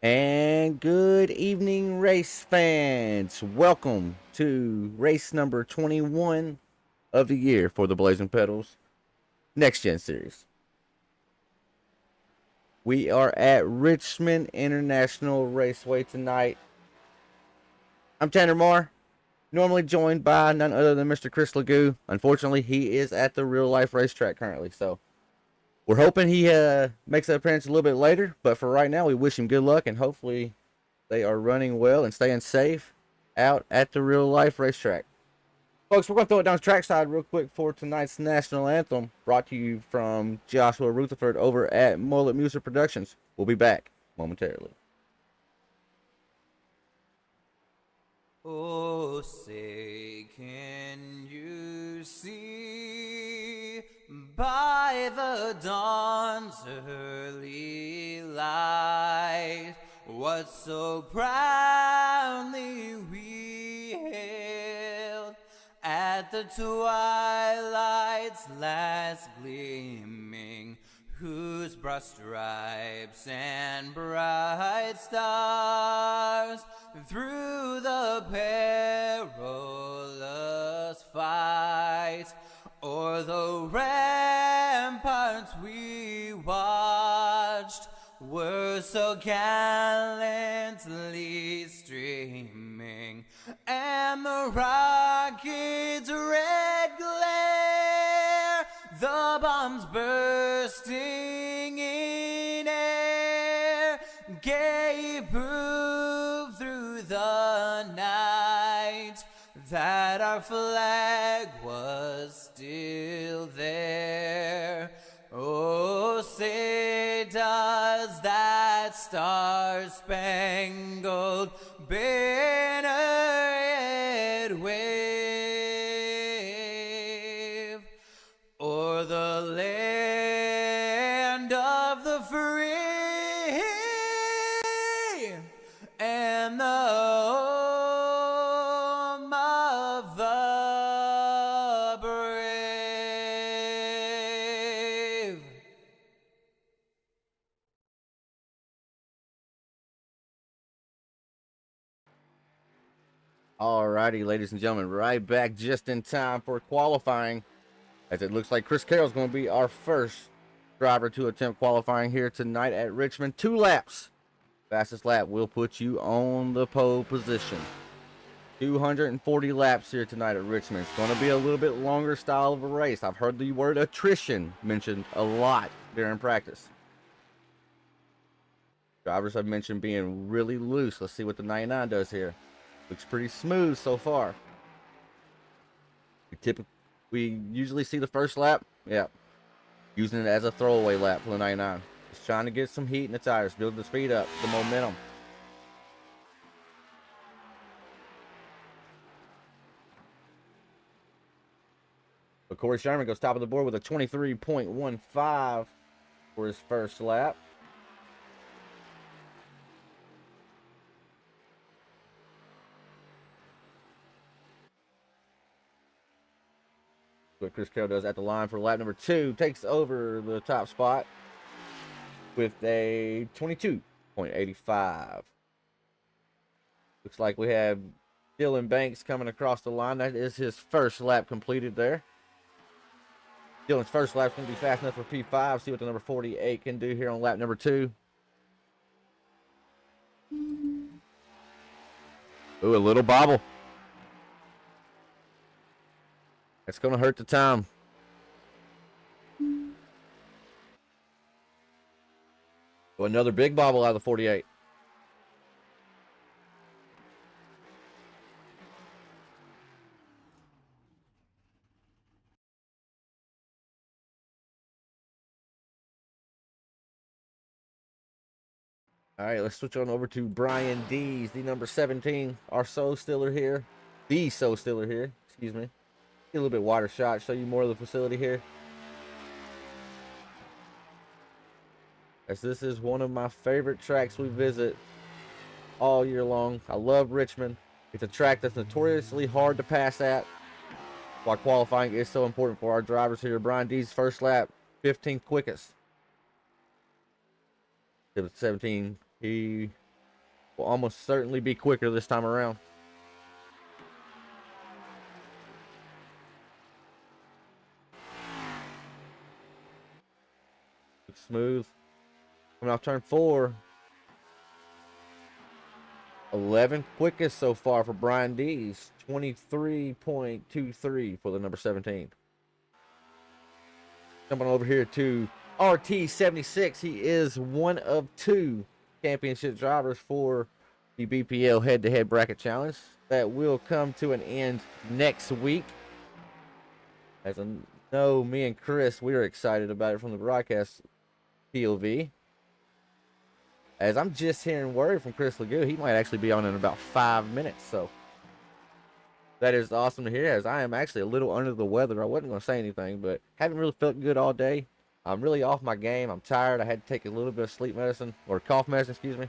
And good evening, race fans. Welcome to race number 21 of the year for the Blazing Pedals NextGen series. We are at Richmond International Raceway tonight. I'm Tanner Marr, normally joined by none other than Mr. Chris Legoo. Unfortunately, he is at the real life racetrack currently, so we're hoping he makes an appearance a little bit later. But for right now, we wish him good luck and hopefully they are running well and staying safe out at the real life racetrack. Folks, we're going to throw it down the trackside real quick for tonight's national anthem, brought to you from Joshua Rutherford over at Mullet Music Productions. We'll be back momentarily. Oh, say, can you see by the dawn's early light what so proudly we hailed at the twilight's last gleaming, whose broad stripes and bright stars through the perilous fight o'er the ramparts we watched were so gallantly streaming, and the rocket's red glare, the bombs bursting in air, gave proof through the night that our flag was still there. Oh, say does that star-spangled banner yet wave o'er the land of the free and the home of the brave? Alrighty, ladies and gentlemen, right back just in time for qualifying, as it looks like Chris Carroll's going to be our first driver to attempt qualifying here tonight at Richmond. 2 laps. Fastest lap will put you on the pole position. 240 laps here tonight at Richmond. It's going to be a little bit longer style of a race. I've heard the word attrition mentioned a lot during practice. Drivers have mentioned being really loose. Let's see what the 99 does here. Looks pretty smooth so far. We usually see the first lap. Yeah. Using it as a throwaway lap for the 99. Just trying to get some heat in the tires. Build the speed up. The momentum. But Corey Sherman goes top of the board with a 23.15 for his first lap. What Chris Carroll does at the line for lap number 2, takes over the top spot with a 22.85. Looks like we have Dylan Banks coming across the line. That is his first lap completed there. Dylan's first lap's going to be fast enough for P5. See what the number 48 can do here on lap number 2. Ooh, a little bobble. It's going to hurt the time. So another big bobble out of the 48. All right, let's switch on over to Brian Dees, the number 17, our soul stiller here. The soul stiller here, excuse me. Get a little bit wider shot, show you more of the facility here. As this is one of my favorite tracks we visit all year long. I love Richmond. It's a track that's notoriously hard to pass at, why qualifying is so important for our drivers here. Brian Dees' first lap, 15th quickest. 17, he will almost certainly be quicker this time around. Looks smooth. Coming off turn 4. 11 quickest so far for Brian Dees. 23.23 for the number 17. Jumping over here to RT76. He is one of 2 championship drivers for the BPL head-to-head bracket challenge. That will come to an end next week. As I know, me and Chris, we are excited about it from the broadcast POV. As I'm just hearing word from Chris Legoo, he might actually be on in about 5 minutes. So that is awesome to hear, as I am actually a little under the weather. I wasn't going to say anything, but haven't really felt good all day. I'm really off my game. I'm tired. I had to take a little bit of sleep medicine, or cough medicine, excuse me.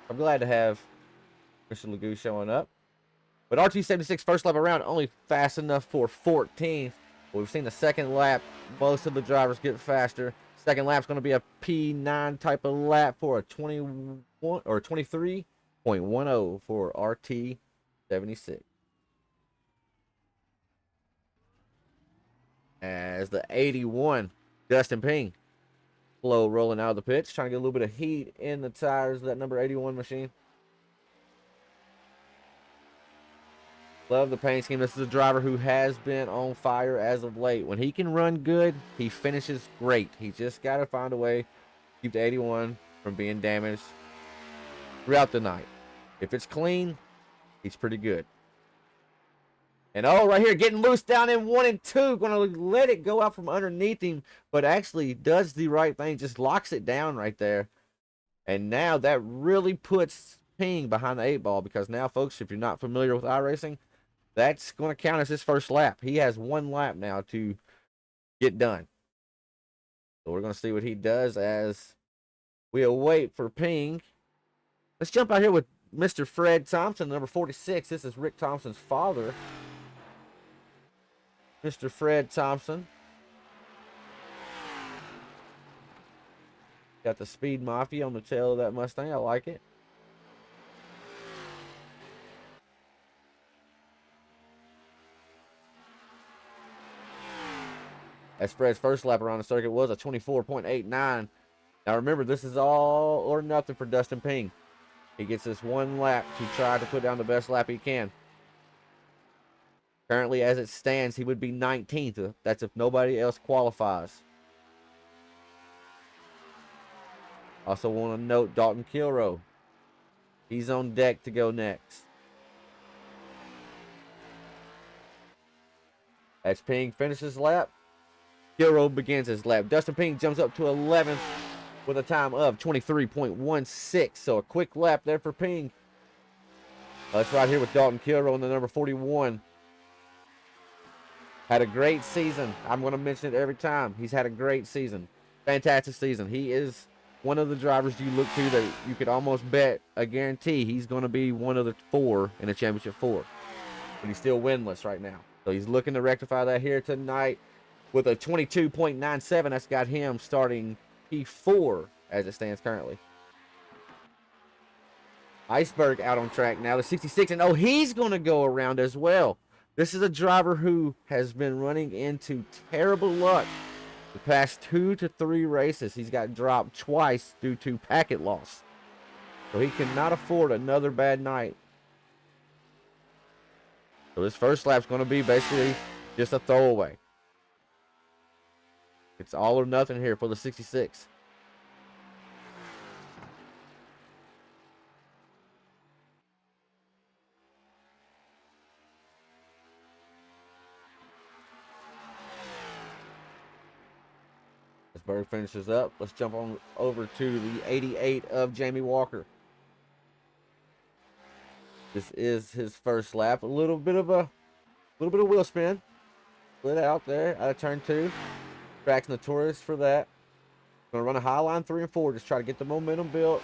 I'm glad to have Mr. Legoo showing up. But RT76 first lap around, only fast enough for 14th. We've seen the second lap, most of the drivers get faster. Second lap's going to be a P9 type of lap for a 21 or 23.10 for RT76. As the 81, Dustin Ping, slow rolling out of the pits, trying to get a little bit of heat in the tires of that number 81 machine. Love the paint scheme. This is a driver who has been on fire as of late. When he can run good, he finishes great. He just got to find a way to keep the 81 from being damaged throughout the night. If it's clean, he's pretty good. And oh, right here, getting loose down in 1 and 2. Going to let it go out from underneath him, but actually does the right thing. Just locks it down right there. And now that really puts Ping behind the 8 ball, because now, folks, if you're not familiar with iRacing, that's going to count as his first lap. He has 1 lap now to get done. So we're going to see what he does as we await for Ping. Let's jump out here with Mr. Fred Thompson, number 46. This is Rick Thompson's father. Mr. Fred Thompson. Got the Speed Mafia on the tail of that Mustang. I like it. As Fred's first lap around the circuit was a 24.89. Now remember, this is all or nothing for Dustin Ping. He gets this 1 lap to try to put down the best lap he can. Currently, as it stands, he would be 19th. That's if nobody else qualifies. Also want to note Dalton Kilroe. He's on deck to go next. As Ping finishes lap, Kilroe begins his lap. Dustin Ping jumps up to 11th with a time of 23.16. So a quick lap there for Ping. Let's ride here with Dalton Kilroe in the number 41. Had a great season. I'm going to mention it every time. He's had a great season. Fantastic season. He is one of the drivers you look to that you could almost bet a guarantee he's going to be one of the 4 in the championship 4. But he's still winless right now. So he's looking to rectify that here tonight with a 22.97. That's got him starting P4 as it stands currently. Iceberg out on track now, the 66, and oh, he's going to go around as well. This is a driver who has been running into terrible luck the past 2 to 3 races. He's got dropped twice due to packet loss. So he cannot afford another bad night. So this first lap's going to be basically just a throwaway. It's all or nothing here for the 66. As Berg finishes up, let's jump on over to the 88 of Jamie Walker. This is his first lap. A little bit of wheel spin. Split out there out of turn 2. Track's notorious for that. Gonna run a high line 3 and 4. Just try to get the momentum built.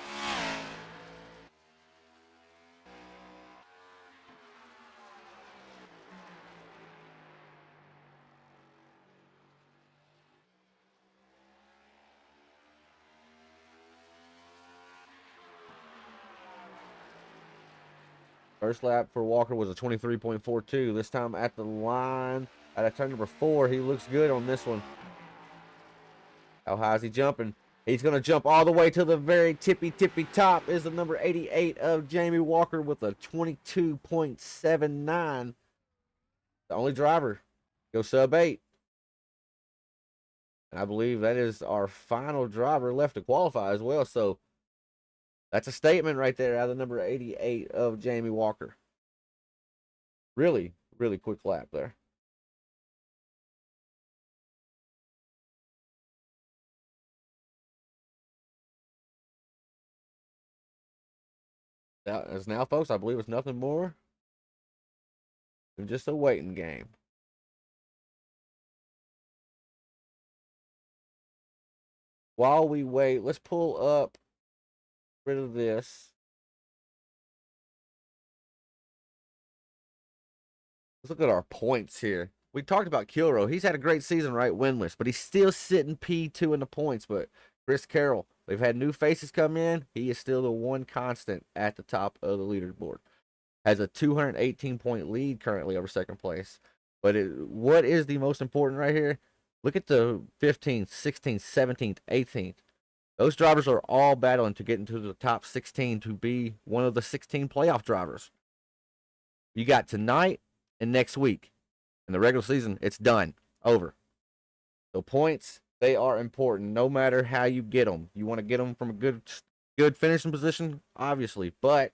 First lap for Walker was a 23.42. This time at the line, at turn number 4, he looks good on this one. How high is he jumping? He's going to jump all the way to the very tippy top. Is the number 88 of Jamie Walker with a 22.79. The only driver. Go sub 8. And I believe that is our final driver left to qualify as well. So that's a statement right there out of the number 88 of Jamie Walker. Really, really quick lap there. As now, folks, I believe it's nothing more than just a waiting game. While we wait, let's pull up rid of this. Let's look at our points here. We talked about Kilroe. He's had a great season, right? Winless, but he's still sitting P2 in the points. But Chris Carroll, they've had new faces come in. He is still the one constant at the top of the leaderboard. Has a 218-point lead currently over second place. But what is the most important right here? Look at the 15th, 16th, 17th, 18th. Those drivers are all battling to get into the top 16 to be one of the 16 playoff drivers. You got tonight and next week. In the regular season, it's done. Over. So points, they are important no matter how you get them. You want to get them from a good finishing position, obviously, but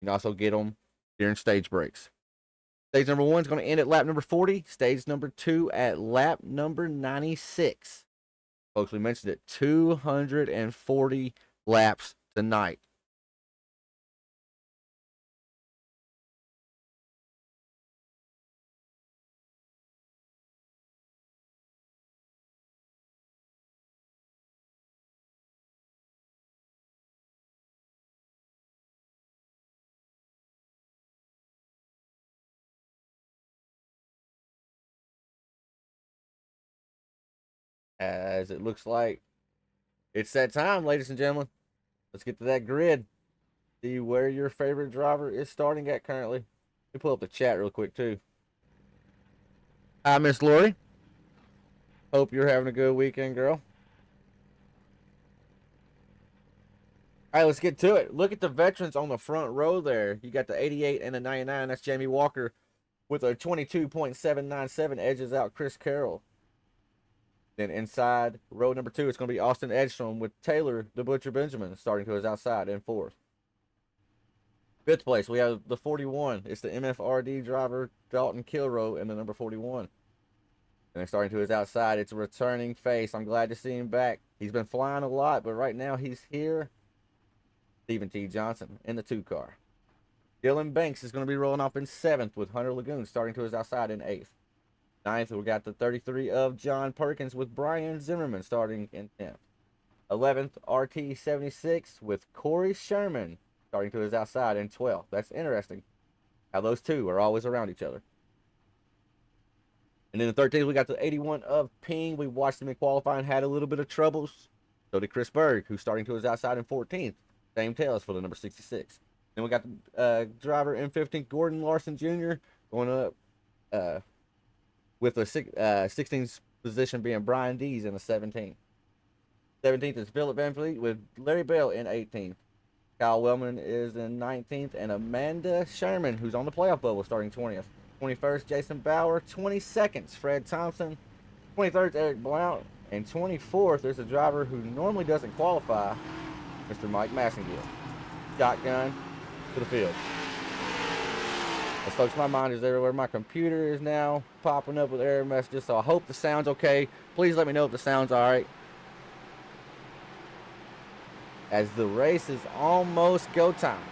you can also get them during stage breaks. Stage number 1 is going to end at lap number 40. Stage number 2 at lap number 96. Folks, we mentioned it, 240 laps tonight. As it looks like it's that time, ladies and gentlemen. Let's get to that grid. See where your favorite driver is starting at currently. Let me pull up the chat real quick, too. Hi, Miss Lori. Hope you're having a good weekend, girl. All right, let's get to it. Look at the veterans on the front row there. You got the 88 and the 99. That's Jamie Walker with a 22.797. Edges out Chris Carroll. Then inside row number 2, it's going to be Austin Edstrom with Taylor the Butcher Benjamin starting to his outside in 4th. 5th place, we have the 41. It's the MFRD driver Dalton Kilroe in the number 41. And then starting to his outside, it's a returning face. I'm glad to see him back. He's been flying a lot, but right now he's here. Stephen T. Johnson in the 2 car. Dylan Banks is going to be rolling off in 7th with Hunter Lagoon starting to his outside in 8th. 9th, we got the 33 of John Perkins with Brian Zimmerman starting in 10th. 11th, RT76 with Corey Sherman starting to his outside in 12th. That's interesting how those two are always around each other. And then the 13th, we got the 81 of Ping. We watched him in qualifying, had a little bit of troubles. So did Chris Berg, who's starting to his outside in 14th. Same tails for the number 66. Then we got the driver in 15th, Gordon Larson Jr. going up with the 16th position being Brian Dees in the 17th. 17th is Philip Van Fleet with Larry Bell in 18th. Kyle Wellman is in 19th. And Amanda Sherman, who's on the playoff bubble, starting 20th. 21st, Jason Bauer. 22nd, Fred Thompson. 23rd, Eric Blount. And 24th, there's a driver who normally doesn't qualify, Mr. Mike Massengill. Shotgun to the field. As folks, my mind is everywhere. My computer is now popping up with error messages, so I hope the sound's okay. Please let me know if the sound's all right. As the race is almost go time.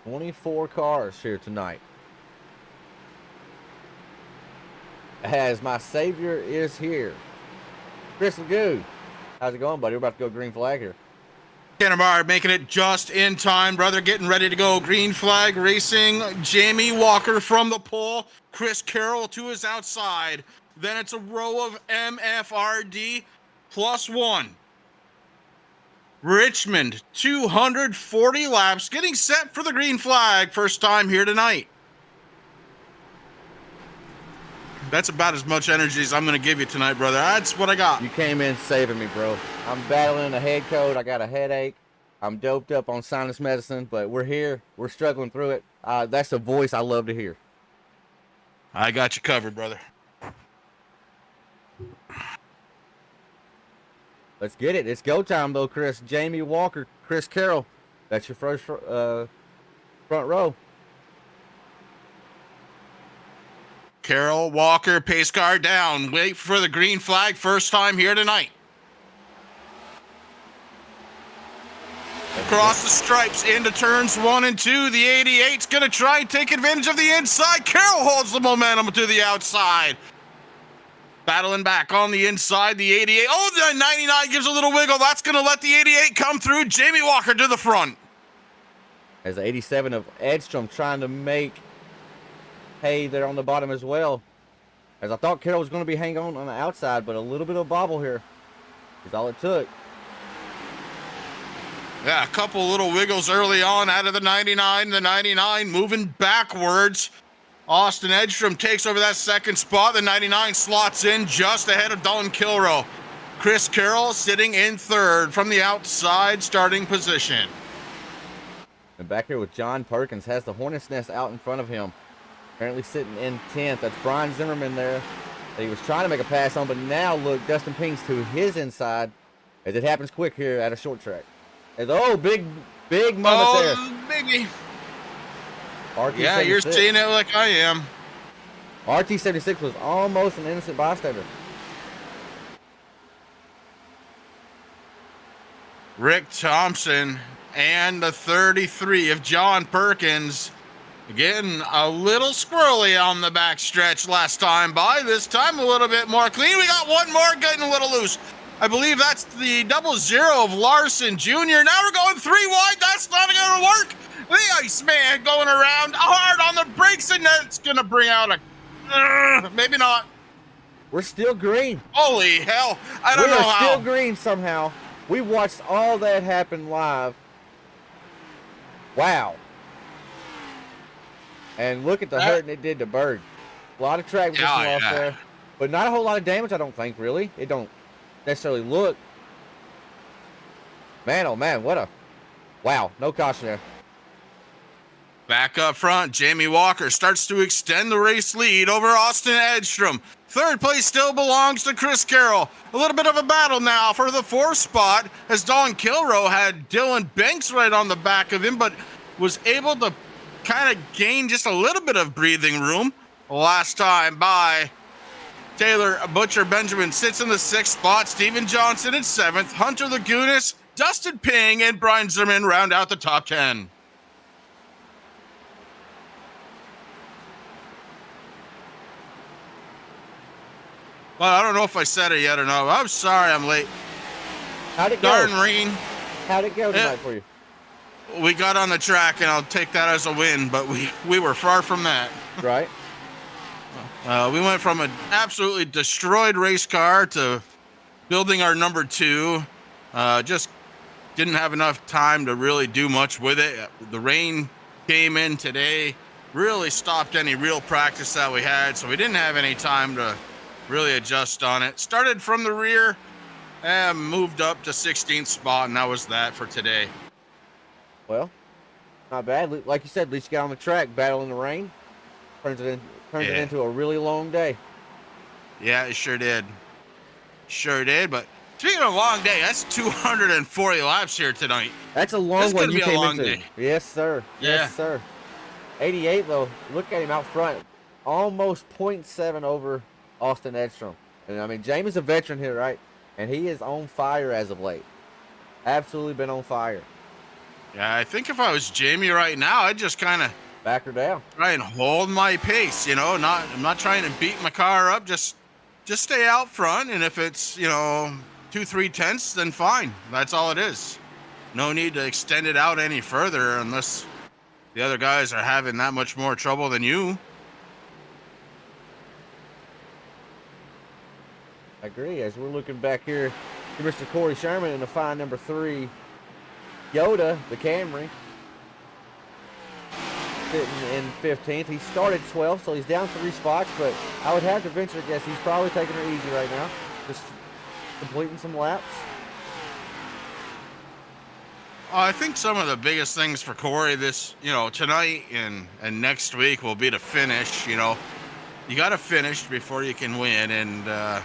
"24 cars here tonight. As my savior is here. Chris Lagoo. How's it going, buddy? We're about to go green flag here. Canterbury making it just in time, brother. Getting ready to go. Green flag racing. Jamie Walker from the pole. Chris Carroll to his outside. Then it's a row of MFRD +1. Richmond, 240 laps, getting set for the green flag. First time here tonight. That's about as much energy as I'm going to give you tonight, brother. That's what I got. You came in saving me, bro. I'm battling a head cold. I got a headache. I'm doped up on sinus medicine, but we're here. We're struggling through it. That's a voice I love to hear. I got you covered, brother. Let's get it. It's go time, though, Chris. Jamie Walker, Chris Carroll. That's your first front row. Carroll, Walker, pace car down. Wait for the green flag. First time here tonight. Across the stripes into turns 1 and 2. The 88's going to try and take advantage of the inside. Carroll holds the momentum to the outside. Battling back on the inside. The 88. Oh, the 99 gives a little wiggle. That's going to let the 88 come through. Jamie Walker to the front. As the 87 of Edstrom trying to make hay there on the bottom as well. As I thought Carroll was going to be hanging on the outside, but a little bit of bobble here is all it took. Yeah, a couple little wiggles early on out of the 99. The 99 moving backwards. Austin Edstrom takes over that second spot. The 99 slots in just ahead of Don Kilroe. Chris Carroll sitting in third from the outside starting position. And back here with John Perkins has the Hornet's Nest out in front of him. Apparently sitting in 10th. That's Brian Zimmerman there that he was trying to make a pass on, but now look, Dustin Pinks to his inside as it happens quick here at a short track. As, oh, big moment there. Biggie. RT-76. Yeah, you're seeing it like I am. RT-76 was almost an innocent bystander. Rick Thompson and the 33 of John Perkins getting a little squirrely on the back stretch last time by. This time a little bit more clean. We got one more getting a little loose. I believe that's the 00 of Larson Jr. Now we're going 3 wide. That's not going to work. The Iceman going around hard on the brakes, and that's going to bring out a... maybe not. We're still green. Holy hell. I don't know how. We are still green somehow. We watched all that happen live. Wow. And look at the hurting it did to Bird. A lot of track position loss there. But not a whole lot of damage, I don't think, really. It don't necessarily look. Man, oh man, what a... Wow, no caution there. Back up front, Jamie Walker starts to extend the race lead over Austin Edstrom. Third place still belongs to Chris Carroll. A little bit of a battle now for the 4th spot as Don Kilroe had Dylan Banks right on the back of him, but was able to kind of gain just a little bit of breathing room last time by. Taylor Butcher Benjamin sits in the 6th spot. Steven Johnson in 7th. Hunter Lagunas, Dustin Ping, and Brian Zimmerman round out the top 10. Well, I don't know if I said it yet or not. I'm sorry I'm late. How'd it go? Darn rain. How'd it go tonight for you? We got on the track, and I'll take that as a win, but we were far from that. Right. We went from an absolutely destroyed race car to building our number 2. Just didn't have enough time to really do much with it. The rain came in today, really stopped any real practice that we had, so we didn't have any time to really adjust on it. Started from the rear and moved up to 16th spot, and that was that for today. Well, not bad. Like you said, at least you got on the track, battling the rain. Turns it into a really long day. Yeah, it sure did. Sure did, but speaking of a long day, that's 240 laps here tonight. That's a long one you came into. Day. Yes, sir. Yeah. Yes, sir. 88, though. Look at him out front. Almost 0.7 over Austin Edstrom. And, I mean, Jamie's a veteran here, right? And he is on fire as of late. Absolutely been on fire. Yeah, I think if I was Jamie right now, I'd just kind of back her down. Try and hold my pace, you know. I'm not trying to beat my car up. Just stay out front, and if it's 2-3 tenths, then fine. That's all it is. no need to extend it out any further unless the other guys are having that much more trouble than you. I agree. As we're looking back here to Mr. Corey Sherman in the fine number 3 Yoda, the Camry, sitting in 15th. He started 12th, so he's down 3 spots, but I would have to venture to guess he's probably taking her easy right now, just completing some laps. I think some of the biggest things for Corey tonight and next week will be to finish. You got to finish before you can win, and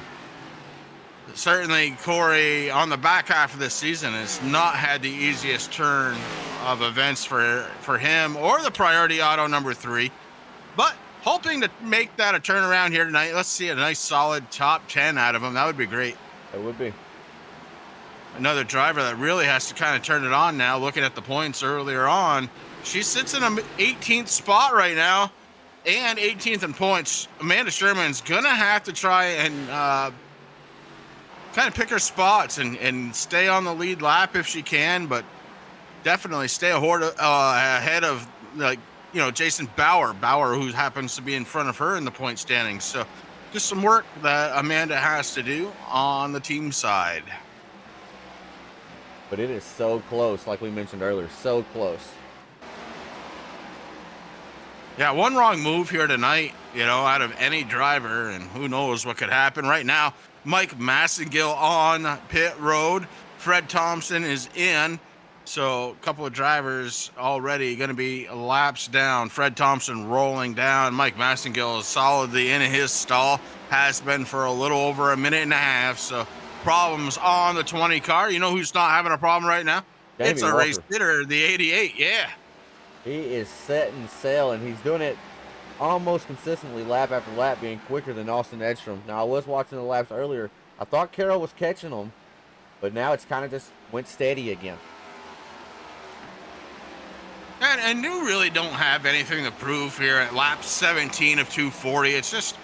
certainly Corey on the back half of this season has not had the easiest turn of events for him or the priority auto number 3, but hoping to make that a turnaround here tonight. Let's see a nice solid top 10 out of him. That would be great. It would be. Another driver that really has to kind of turn it on now, looking at the points earlier on. She sits in an 18th spot right now and 18th in points. Amanda Sherman's going to have to try and kind of pick her spots and stay on the lead lap if she can, but definitely stay ahead of, Jason Bauer, who happens to be in front of her in the point standings. So just some work that Amanda has to do on the team side. But it is so close, like we mentioned earlier, so close. Yeah, one wrong move here tonight, out of any driver, and who knows what could happen. Right now, Mike Massengill on pit road. Fred Thompson is in. So a couple of drivers already going to be laps down. Fred Thompson rolling down. Mike Massengill is solidly in his stall. Has been for a little over a minute and a half. So problems on the 20 car. You know who's not having a problem right now? Jamie It's a Walker. race hitter, the 88. Yeah. He is setting sail, and he's doing it almost consistently lap after lap, being quicker than Austin Edstrom. Now, I was watching the laps earlier. I thought Carroll was catching him, but now it's kind of just went steady again. And you really don't have anything to prove here at lap 17 of 240. It's just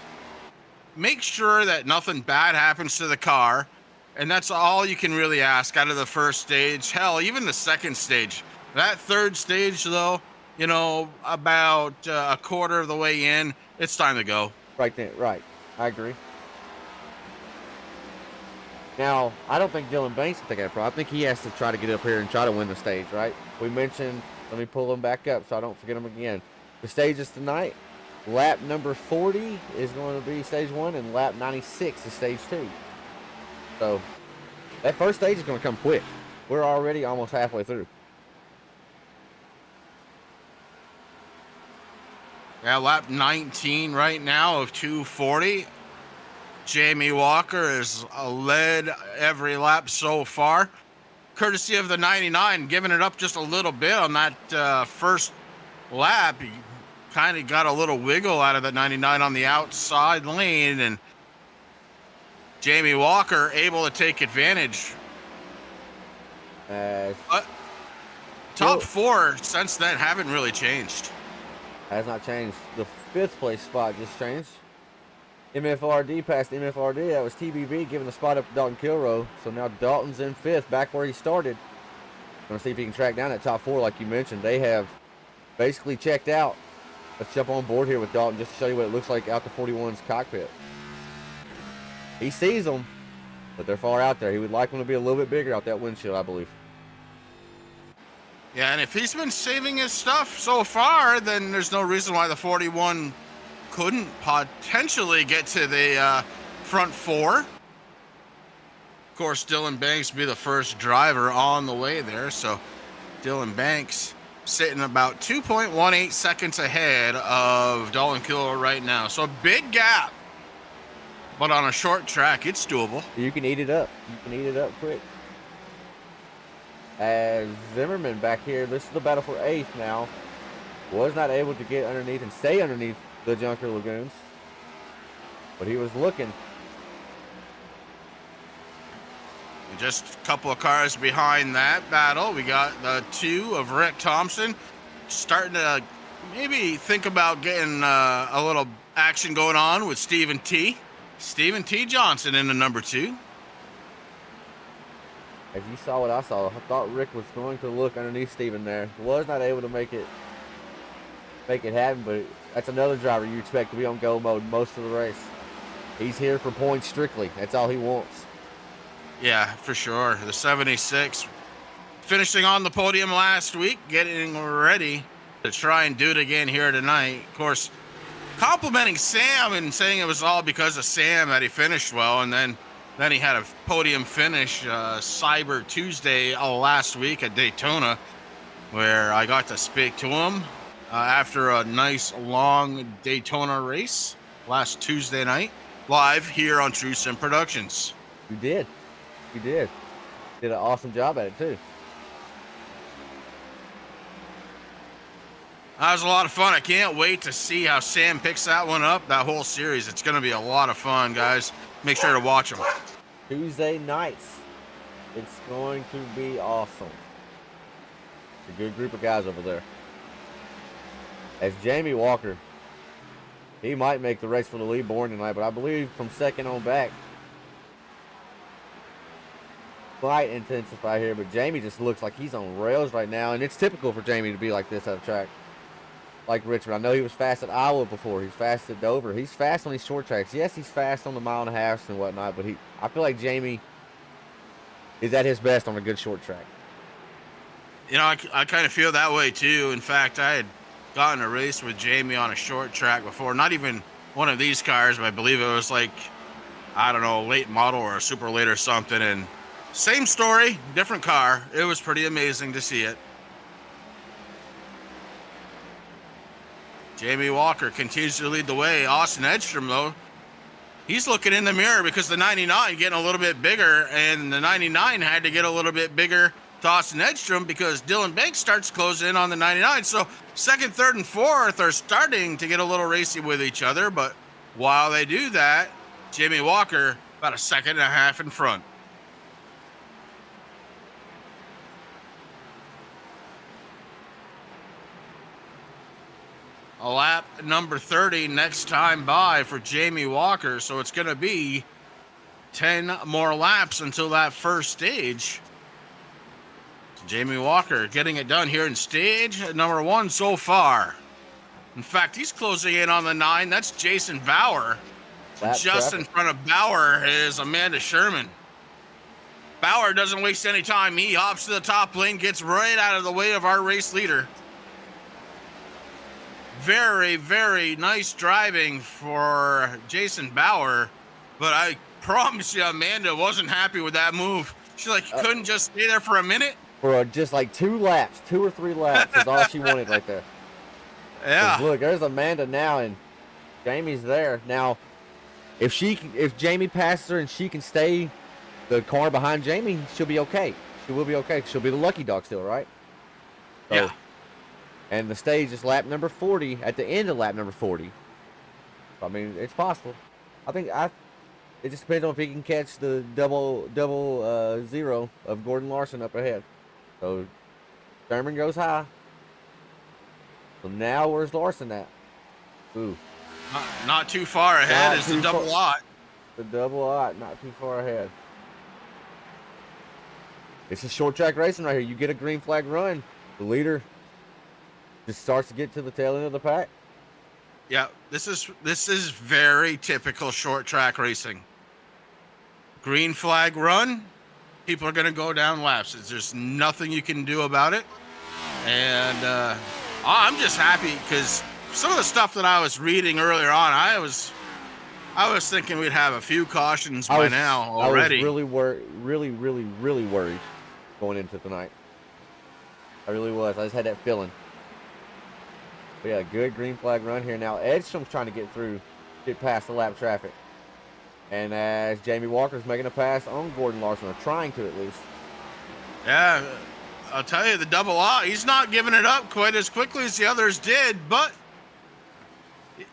make sure that nothing bad happens to the car. And that's all you can really ask out of the first stage. Hell, even the second stage. That third stage, though, about a quarter of the way in, it's time to go. Right there, right. I agree. Now, I don't think Dylan Banks can take that problem. I think he has to try to get up here and try to win the stage, right? We mentioned, let me pull them back up so I don't forget them again. The stages tonight, lap number 40 is going to be stage 1, and lap 96 is stage 2. So, that first stage is going to come quick. We're already almost halfway through. Yeah, lap 19 right now of 240. Jamie Walker has led every lap so far. Courtesy of the 99, giving it up just a little bit on that first lap. He kind of got a little wiggle out of the 99 on the outside lane, and Jamie Walker able to take advantage. Top 4 since then haven't really changed. Has not changed. The 5th place spot just changed. MFRD past MFRD. That was TBB giving the spot up to Dalton Kilrow. So now Dalton's in 5th, back where he started. Going to see if he can track down that top 4 like you mentioned. They have basically checked out. Let's jump on board here with Dalton just to show you what it looks like out the 41's cockpit. He sees them, but they're far out there. He would like them to be a little bit bigger out that windshield, I believe. Yeah, and if he's been saving his stuff so far, then there's no reason why the 41 couldn't potentially get to the front 4. Of course, Dylan Banks will be the first driver on the way there, so Dylan Banks sitting about 2.18 seconds ahead of Dalton Kilrow right now. So a big gap, but on a short track, it's doable. You can eat it up. You can eat it up quick. As Zimmerman back here, this is the battle for 8th now. Was not able to get underneath and stay underneath the Junker Lagoons, but he was looking. Just a couple of cars behind that battle. We got the 2 of Rick Thompson starting to maybe think about getting a little action going on with Stephen T. Stephen T. Johnson in the number 2. As you saw what I saw, I thought Rick was going to look underneath Steven there. Was not able to make it happen, but that's another driver you expect to be on go mode most of the race. He's here for points strictly. That's all he wants. Yeah, for sure. The 76 finishing on the podium last week, getting ready to try and do it again here tonight. Of course, complimenting Sam and saying it was all because of Sam that he finished well, and then he had a podium finish Cyber Tuesday last week at Daytona, where I got to speak to him after a nice long Daytona race last Tuesday night, live here on True Sim Productions. You did. You did. Did an awesome job at it too. That was a lot of fun. I can't wait to see how Sam picks that one up, that whole series. It's going to be a lot of fun, guys. Make sure to watch them. Tuesday nights. It's going to be awesome. It's a good group of guys over there. As Jamie Walker, he might make the race for the lead born tonight, but I believe from second on back, might intensify here, but Jamie just looks like he's on rails right now, and it's typical for Jamie to be like this at a track like Richmond. I know he was fast at Iowa before. He's fast at Dover. He's fast on these short tracks. Yes, he's fast on the mile and a half and whatnot, but I feel like Jamie is at his best on a good short track. You know, I kind of feel that way too. In fact, I had gotten a race with Jamie on a short track before. Not even one of these cars, but I believe it was like, I don't know, late model or a super late or something. And same story, different car. It was pretty amazing to see it. Jamie Walker continues to lead the way. Austin Edstrom, though, he's looking in the mirror because the 99 getting a little bit bigger, and the 99 had to get a little bit bigger to Austin Edstrom because Dylan Banks starts closing in on the 99. So second, third, and fourth are starting to get a little racy with each other. But while they do that, Jamie Walker about a second and a half in front. A lap number 30 next time by for Jamie Walker. So it's going to be 10 more laps until that first stage. Jamie Walker getting it done here in stage number 1 so far. In fact, he's closing in on the 9. That's Jason Bauer. Just in front of Bauer is Amanda Sherman. Bauer doesn't waste any time. He hops to the top lane, gets right out of the way of our race leader. Very, very nice driving for Jason Bauer, but I promise you, Amanda wasn't happy with that move. She's like, you couldn't just stay there for a minute? For just like 2 or 3 laps is all she wanted right there. Yeah. Look, there's Amanda now, and Jamie's there. Now, if Jamie passes her and she can stay the car behind Jamie, she'll be okay. She will be okay. She'll be the lucky dog still, right? So, yeah. And the stage is lap number 40, at the end of lap number 40. I mean, it's possible. It just depends on if he can catch the double zero of Gordon Larson up ahead. So, Thurman goes high. So now where's Larson at? Ooh. Not too far ahead is the double lot. The double lot, not too far ahead. It's a short track racing right here. You get a green flag run, the leader just starts to get to the tail end of the pack. Yeah, this is very typical short track racing. Green flag run, people are going to go down laps. There's nothing you can do about it. And I'm just happy because some of the stuff that I was reading earlier on, I was thinking we'd have a few cautions by now already. I was really worried going into tonight. I really was. I just had that feeling. But yeah, good green flag run here. Now, Edstrom's trying to get past the lap traffic. And as Jamie Walker's making a pass on Gordon Larson, or trying to at least. Yeah, I'll tell you, the double lot, he's not giving it up quite as quickly as the others did, but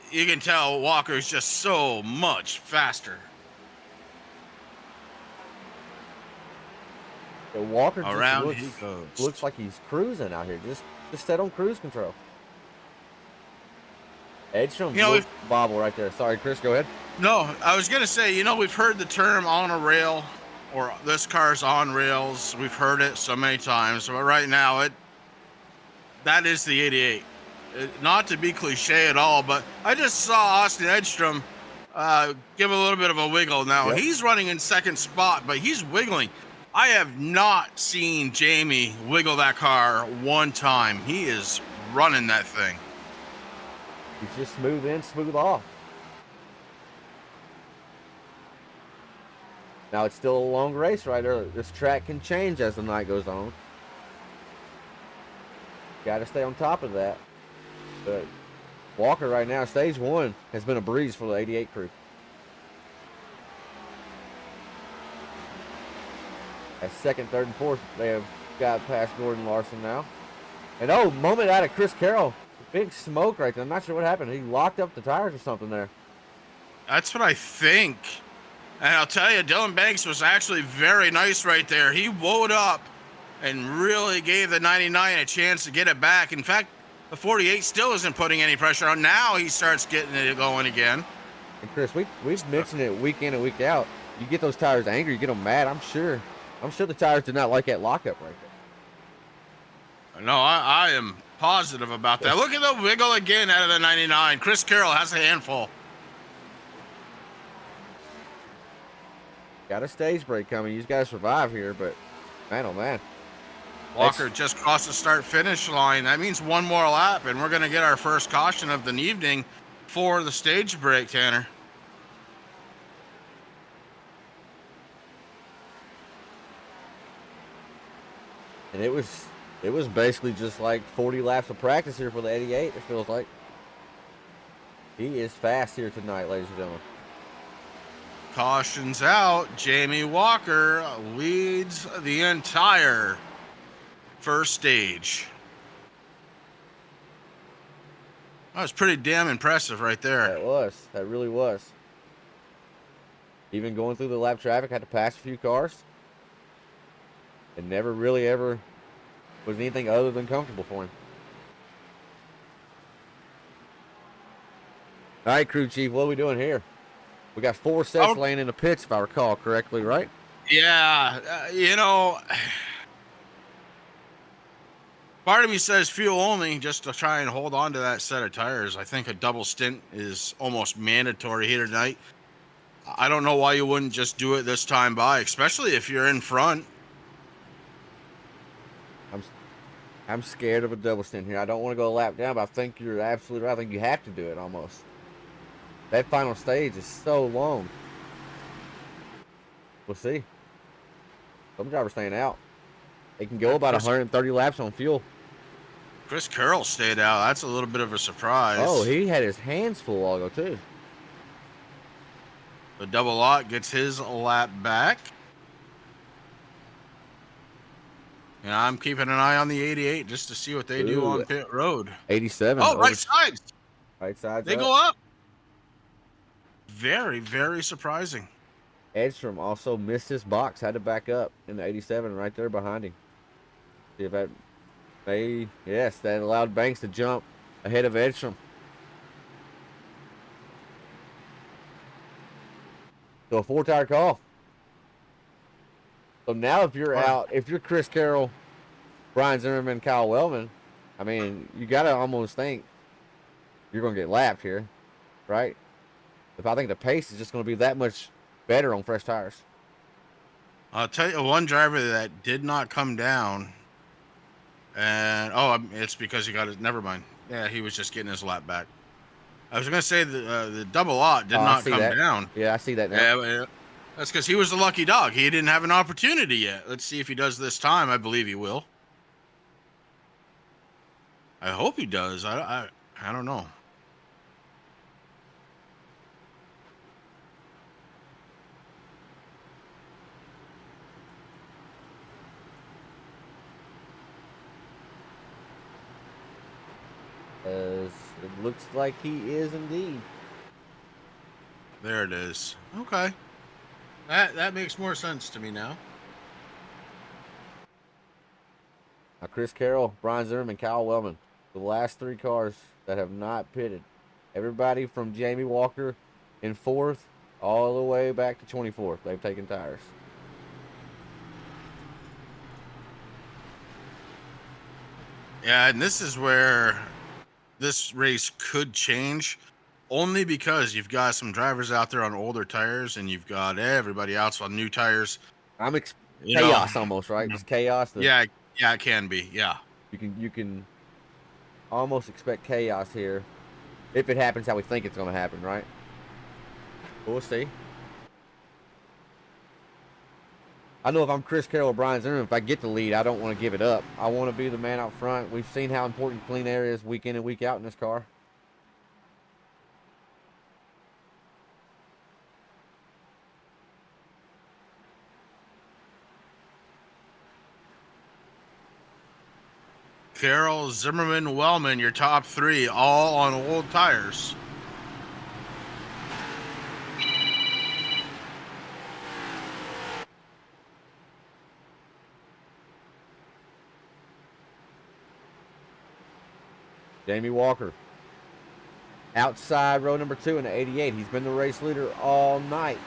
you can tell Walker's just so much faster. So Walker just looks like he's cruising out here. Just set on cruise control. Edstrom, bobble right there. Sorry, Chris, go ahead. No, I was going to say, we've heard the term on a rail or this car's on rails. We've heard it so many times, but right now that is the 88. Not to be cliche at all, but I just saw Austin Edstrom give a little bit of a wiggle. Now he's running in second spot, but he's wiggling. I have not seen Jamie wiggle that car one time. He is running that thing. He's just smooth in, smooth off. Now it's still a long race right there. This track can change as the night goes on. Got to stay on top of that. But Walker right now, stage one, has been a breeze for the 88 crew. At second, third, and fourth, they have got past Gordon Larson now. And oh, moment out of Chris Carroll. Big smoke right there. I'm not sure what happened. He locked up the tires or something there. That's what I think. And I'll tell you, Dylan Banks was actually very nice right there. He woed up and really gave the 99 a chance to get it back. In fact, the 48 still isn't putting any pressure on. Now he starts getting it going again. And Chris, we've mentioned it week in and week out. You get those tires angry, you get them mad. I'm sure the tires did not like that lockup right there. No, I am positive about that. Look at the wiggle again out of the 99. Chris Carroll has a handful. Got a stage break coming. You got to survive here, but man, oh man. Walker just crossed the start-finish line. That means one more lap, and we're going to get our first caution of the evening for the stage break, Tanner. And it was basically just like 40 laps of practice here for the 88, it feels like. He is fast here tonight, ladies and gentlemen. Cautions out. Jamie Walker leads the entire first stage. That was pretty damn impressive right there. That was. That really was. Even going through the lap traffic, had to pass a few cars. It never really ever was anything other than comfortable for him. All right, crew chief, what are we doing here? We got 4 sets laying in the pits, if I recall correctly, right? Yeah, part of me says fuel only just to try and hold on to that set of tires. I think a double stint is almost mandatory here tonight. I don't know why you wouldn't just do it this time by, especially if you're in front. I'm scared of a double stint here. I don't want to go a lap down, but I think you're absolutely right. I think you have to do it almost. That final stage is so long. We'll see. Some drivers staying out. They can go about 130 laps on fuel. Chris Carroll stayed out. That's a little bit of a surprise. Oh, he had his hands full all go too. The double lot gets his lap back. And I'm keeping an eye on the 88 just to see what they do on pit road. 87. Oh, right sides. Right sides. They go up. Very, very surprising. Edstrom also missed his box, had to back up in the 87 right there behind him. See if that that allowed Banks to jump ahead of Edstrom. So a 4-tire call. So now if you're out, if you're Chris Carroll, Brian Zimmerman, Kyle Wellman, I mean, you got to almost think you're going to get lapped here, right? If I think the pace is just going to be that much better on fresh tires. I'll tell you one driver that did not come down. And, it's because he got his, never mind. Yeah, he was just getting his lap back. I was going to say the double lot did not come down. Yeah, I see that now. Yeah, that's because he was the lucky dog. He didn't have an opportunity yet. Let's see if he does this time. I believe he will. I hope he does. I don't know. It looks like he is indeed. There it is. Okay. That makes more sense to me now. Now Chris Carroll, Brian Zimmerman, Kyle Wellman, the last 3 cars that have not pitted. Everybody from Jamie Walker in 4th all the way back to 24th. They've taken tires. Yeah, and this is where this race could change, only because you've got some drivers out there on older tires and you've got everybody else on new tires. You know, Chaos almost, right? Just chaos. yeah, yeah, it can be. Yeah. You can almost expect chaos here if it happens how we think it's going to happen, right? We'll see. I know if I'm Chris Carroll or Brian Zimmerman, if I get the lead, I don't want to give it up. I want to be the man out front. We've seen how important clean air is week in and week out in this car. Carroll, Zimmerman, Wellman, your top three, all on old tires. Jamie Walker. Outside row number 2 in the 88. He's been the race leader all night.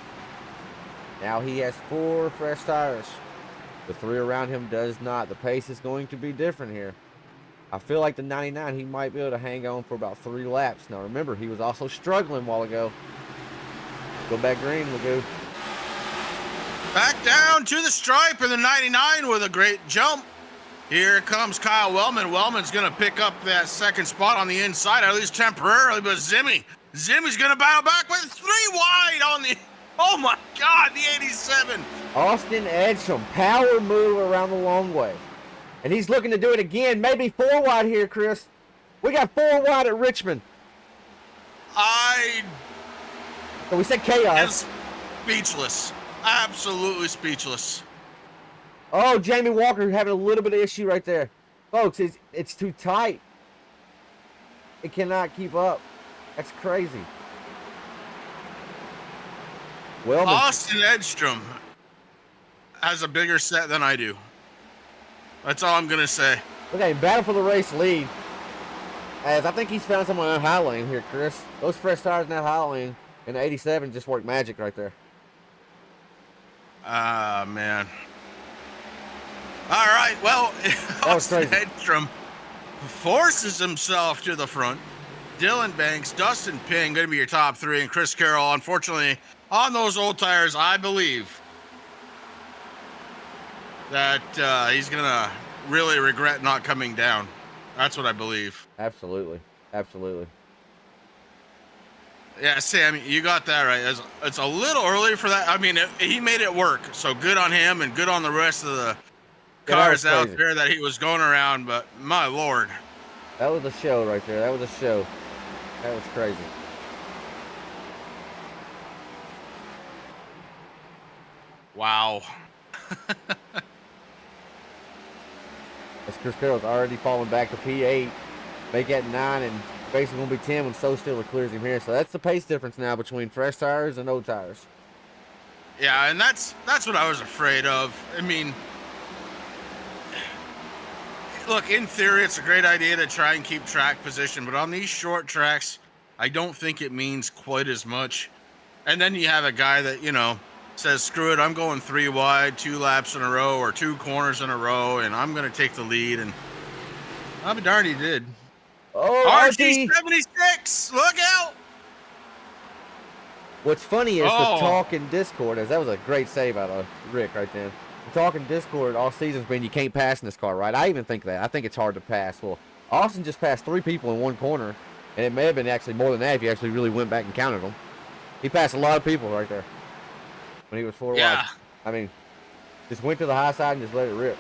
Now he has 4 fresh tires. The 3 around him does not. The pace is going to be different here. I feel like the 99, he might be able to hang on for about 3 laps. Now remember, he was also struggling a while ago. Go back green, Magoo. Back down to the stripe in the 99 with a great jump. Here comes Kyle Wellman. Wellman's going to pick up that second spot on the inside, at least temporarily, but Zimmy's going to battle back with 3 wide on the, oh my God, the 87. Austin Edstrom, power move around the long way. And he's looking to do it again, maybe 4 wide here, Chris. We got 4 wide at Richmond. So we said chaos. Speechless. Absolutely speechless. Oh, Jamie Walker having a little bit of issue right there. Folks, it's too tight. It cannot keep up. That's crazy. Well, Austin Edstrom has a bigger set than I do. That's all I'm going to say. Okay, battle for the race lead. As I think he's found someone in high lane here, Chris. Those fresh tires in that high lane in the 87 just worked magic right there. Ah, man. All right, well, Austin Edstrom forces himself to the front. Dylan Banks, Dustin Ping, going to be your top 3, and Chris Carroll, unfortunately, on those old tires, I believe that he's going to really regret not coming down. That's what I believe. Absolutely. Absolutely. Yeah, Sam, you got that right. It's a little early for that. I mean, he made it work, so good on him and good on the rest of the cars out there that he was going around, but my Lord. That was a show right there. That was a show. That was crazy. Wow. As Chris Carroll's already falling back to P8. Make that 9 and basically going to be 10 when So Stiller clears him here. So that's the pace difference now between fresh tires and old tires. Yeah, and that's what I was afraid of. I mean, look, in theory, it's a great idea to try and keep track position, but on these short tracks, I don't think it means quite as much. And then you have a guy that, you know, says, screw it, I'm going 3 wide, 2 laps in a row, or 2 corners in a row, and I'm going to take the lead. And I'll be darned, he did. Oh, RT76, look out! What's funny is the talk in Discord, as that was a great save out of Rick right then. The talk in Discord all season's been you can't pass in this car, right? I even think that. I think it's hard to pass. Well, Austin just passed 3 people in one corner, and it may have been actually more than that if you actually really went back and counted them. He passed a lot of people right there when he was 4 wide. I mean, just went to the high side and just let it rip.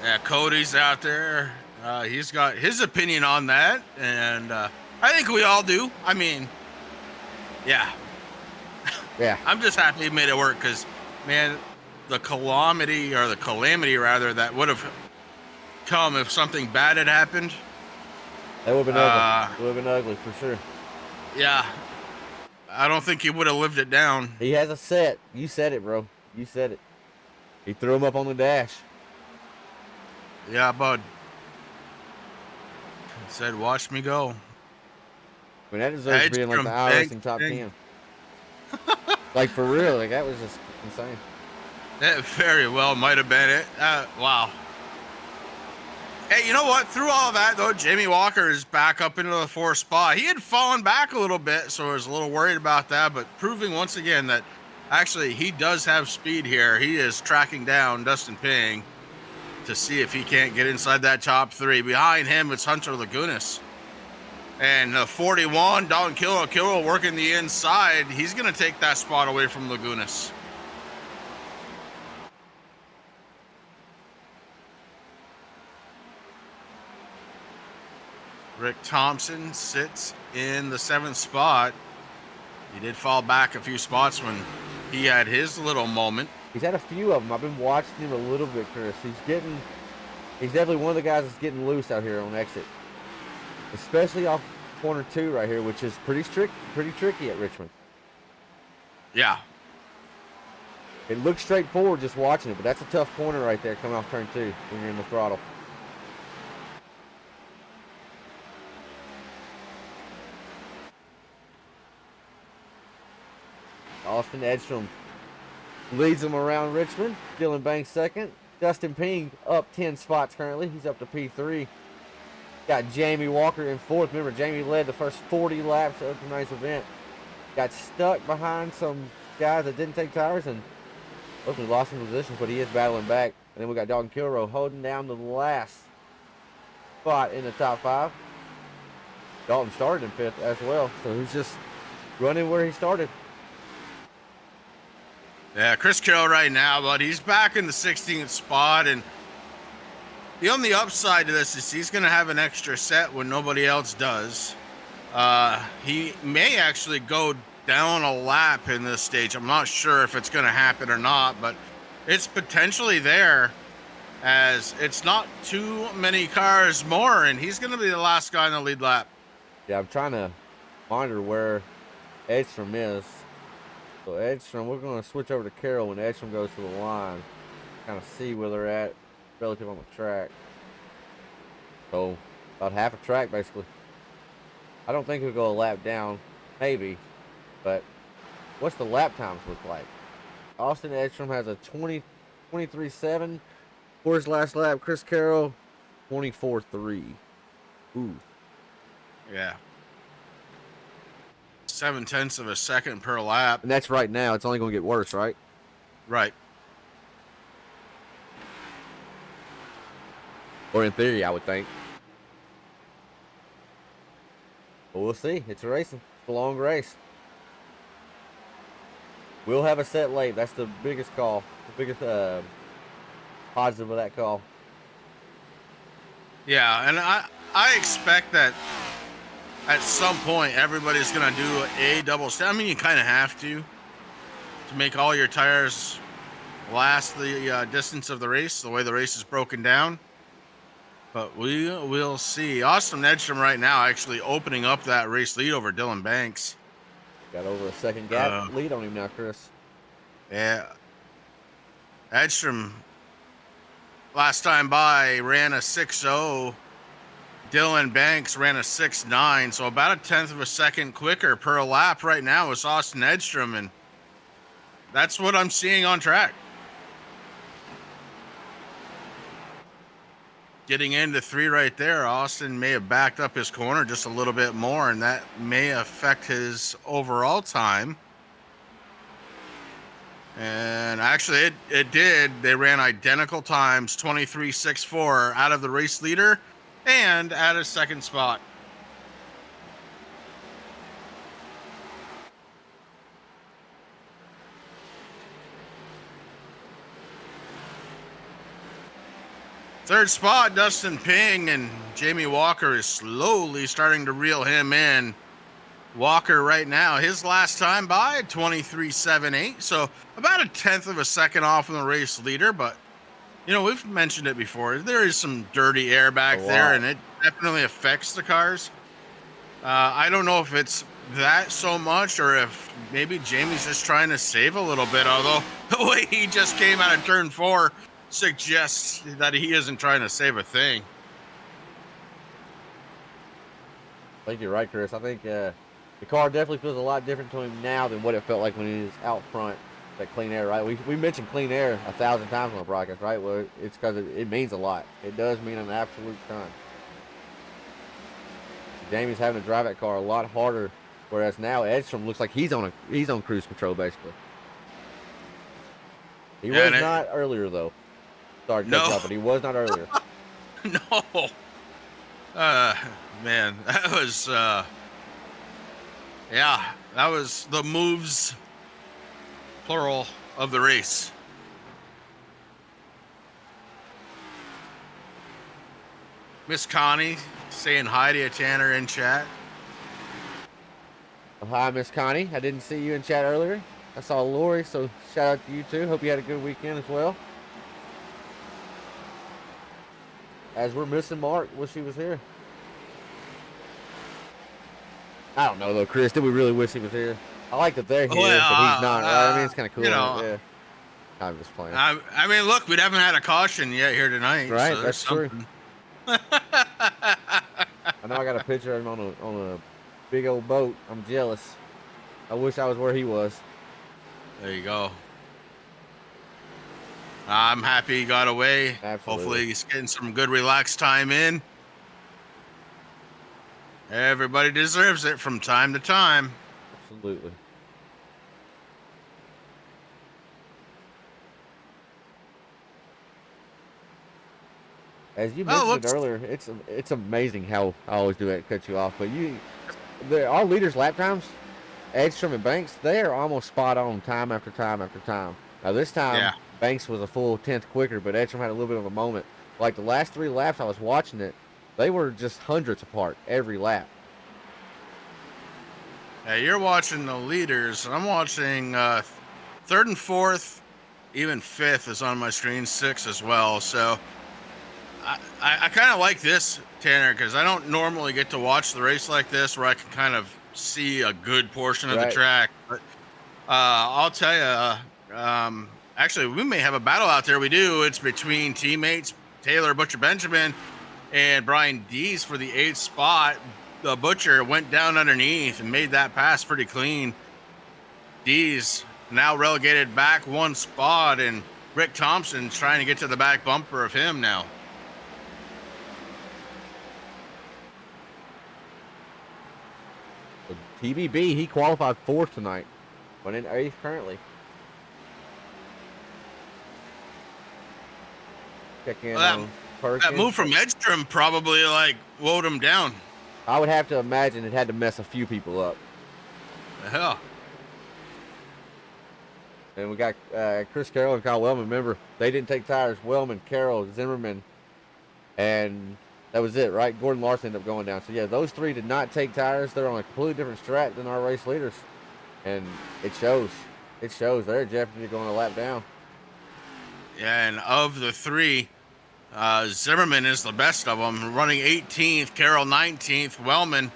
Yeah, Cody's out there. He's got his opinion on that, and I think we all do. I mean, yeah. Yeah. I'm just happy he made it work because, man, the calamity rather that would have come if something bad had happened. That would have been ugly. It would have been ugly for sure. Yeah. I don't think he would have lived it down. He has a set. You said it, bro. You said it. He threw him up on the dash. Yeah, bud. He said, watch me go. I mean, that deserves to be in like the iRacing top 10. Like, for real, like, that was just insane. That very well might have been it. Wow. Hey, you know what? Through all that, though, Jamie Walker is back up into the 4th spot. He had fallen back a little bit, so I was a little worried about that, but proving once again that actually he does have speed here. He is tracking down Dustin Ping to see if he can't get inside that top 3. Behind him, it's Hunter Lagunas. And 41, Dalton Kilrow working the inside. He's going to take that spot away from Lagunas. Rick Thompson sits in the 7th spot. He did fall back a few spots when he had his little moment. He's had a few of them. I've been watching him a little bit, Chris. He's definitely one of the guys that's getting loose out here on exit. Especially off corner 2 right here, which is pretty tricky at Richmond. Yeah. It looks straightforward just watching it, but that's a tough corner right there coming off turn 2 when you're in the throttle. Austin Edstrom leads them around Richmond. Dylan Banks 2nd. Dustin Ping up 10 spots currently. He's up to P3. Got Jamie Walker in 4th. Remember, Jamie led the first 40 laps of tonight's event. Got stuck behind some guys that didn't take tires and ultimately lost some positions, but he is battling back. And then we got Dalton Kilrow holding down the last spot in the top 5. Dalton started in 5th as well, so he's just running where he started. Yeah, Chris Carroll right now, but he's back in the 16th spot, and the only upside to this is he's going to have an extra set when nobody else does. He may actually go down a lap in this stage. I'm not sure if it's going to happen or not, but it's potentially there, as it's not too many cars more, and he's going to be the last guy in the lead lap. Yeah, I'm trying to monitor where Edstrom is. So Edstrom, we're going to switch over to Carroll when Edstrom goes to the line. Kind of see where they're at relative on the track. So about half a track basically. I don't think he'll go a lap down, maybe, but what's the lap times look like? Austin Edstrom has a 23.7 for his last lap. Chris Carroll 24.3. Ooh. Yeah. 0.7 of a second per lap. And that's right now. It's only going to get worse, right? Right. Or in theory, I would think. But we'll see. It's racing. It's a long race. We'll have a set late. That's the biggest call. The biggest positive of that call. Yeah, and I expect that at some point everybody's going to do a double step. I mean, you kind of have to make all your tires last the distance of the race, the way the race is broken down. But we will see. Austin Edstrom right now actually opening up that race lead over Dylan Banks. Got over a second gap lead on him now, Chris. Yeah. Edstrom, last time by, ran a 6.0. Dylan Banks ran a 6.9, so about a 1/10 of a second quicker per lap right now is Austin Edstrom, and that's what I'm seeing on track. Getting into 3 right there, Austin may have backed up his corner just a little bit more, and that may affect his overall time. And actually, it did. They ran identical times, 23.64 out of the race leader and at a second spot. Third spot, Dustin Ping, and Jamie Walker is slowly starting to reel him in. Walker right now, his last time by, 23.78, so about a 1/10 of a second off from the race leader, but you know, we've mentioned it before. There is some dirty air back there, and it definitely affects the cars. I don't know if it's that so much or if maybe Jamie's just trying to save a little bit, although the way he just came out of turn 4 suggests that he isn't trying to save a thing. I think you're right, Chris. I think The car definitely feels a lot different to him now than what it felt like when he was out front. That clean air, right? We mentioned clean air 1,000 times on the broadcast, right? Well, it's because it means a lot. It does mean an absolute ton. Jamie's having to drive that car a lot harder, whereas now Edstrom looks like he's on cruise control basically. He was not earlier though. Sorry to cut you off, but he was not earlier. No. Man, that was yeah, that was the moves plural of the race. Miss Connie saying hi to you, Tanner, in chat. Hi, Miss Connie. I didn't see you in chat earlier. I saw Lori, so shout out to you too. Hope you had a good weekend as well. As we're missing Mark, wish he was here. I don't know though, Chris. Did we really wish he was here? I like that they're here, but he's not. Right? I mean, it's kind of cool. Yeah. I'm just playing. I mean, look, we haven't had a caution yet here tonight. Right, so that's true. I know I got a picture of him on a big old boat. I'm jealous. I wish I was where he was. There you go. I'm happy he got away. Absolutely. Hopefully he's getting some good relaxed time in. Everybody deserves it from time to time. Absolutely. As you mentioned earlier, it's amazing how I always do that, cut you off. But our leaders' lap times, Edstrom and Banks, they are almost spot on time after time after time. Now this time, Banks was a full 10th quicker, but Edstrom had a little bit of a moment. Like the last 3 laps I was watching it, they were just hundredths apart every lap. Yeah, you're watching the leaders. I'm watching 3rd and 4th, even 5th is on my screen, 6 as well. So I kind of like this, Tanner, because I don't normally get to watch the race like this where I can kind of see a good portion of the track. But I'll tell you, actually, we may have a battle out there. We do. It's between teammates Taylor Butcher Benjamin and Brian Dees for the 8th spot. The Butcher went down underneath and made that pass pretty clean. Dees now relegated back 1 spot, and Rick Thompson trying to get to the back bumper of him now. TBB, he qualified 4th tonight, but in 8th currently. Check in on Perkins. That move from Edstrom probably slowed him down. I would have to imagine it had to mess a few people up. The hell. And we got Chris Carroll and Kyle Wellman. Remember, they didn't take tires. Wellman, Carroll, Zimmerman, and that was it, right? Gordon Larson ended up going down. So, yeah, those 3 did not take tires. They're on a completely different strat than our race leaders. And it shows. It shows. They're in jeopardy of going a lap down. Yeah, and of the 3, Zimmerman is the best of them, running 18th, Carroll 19th, Wellman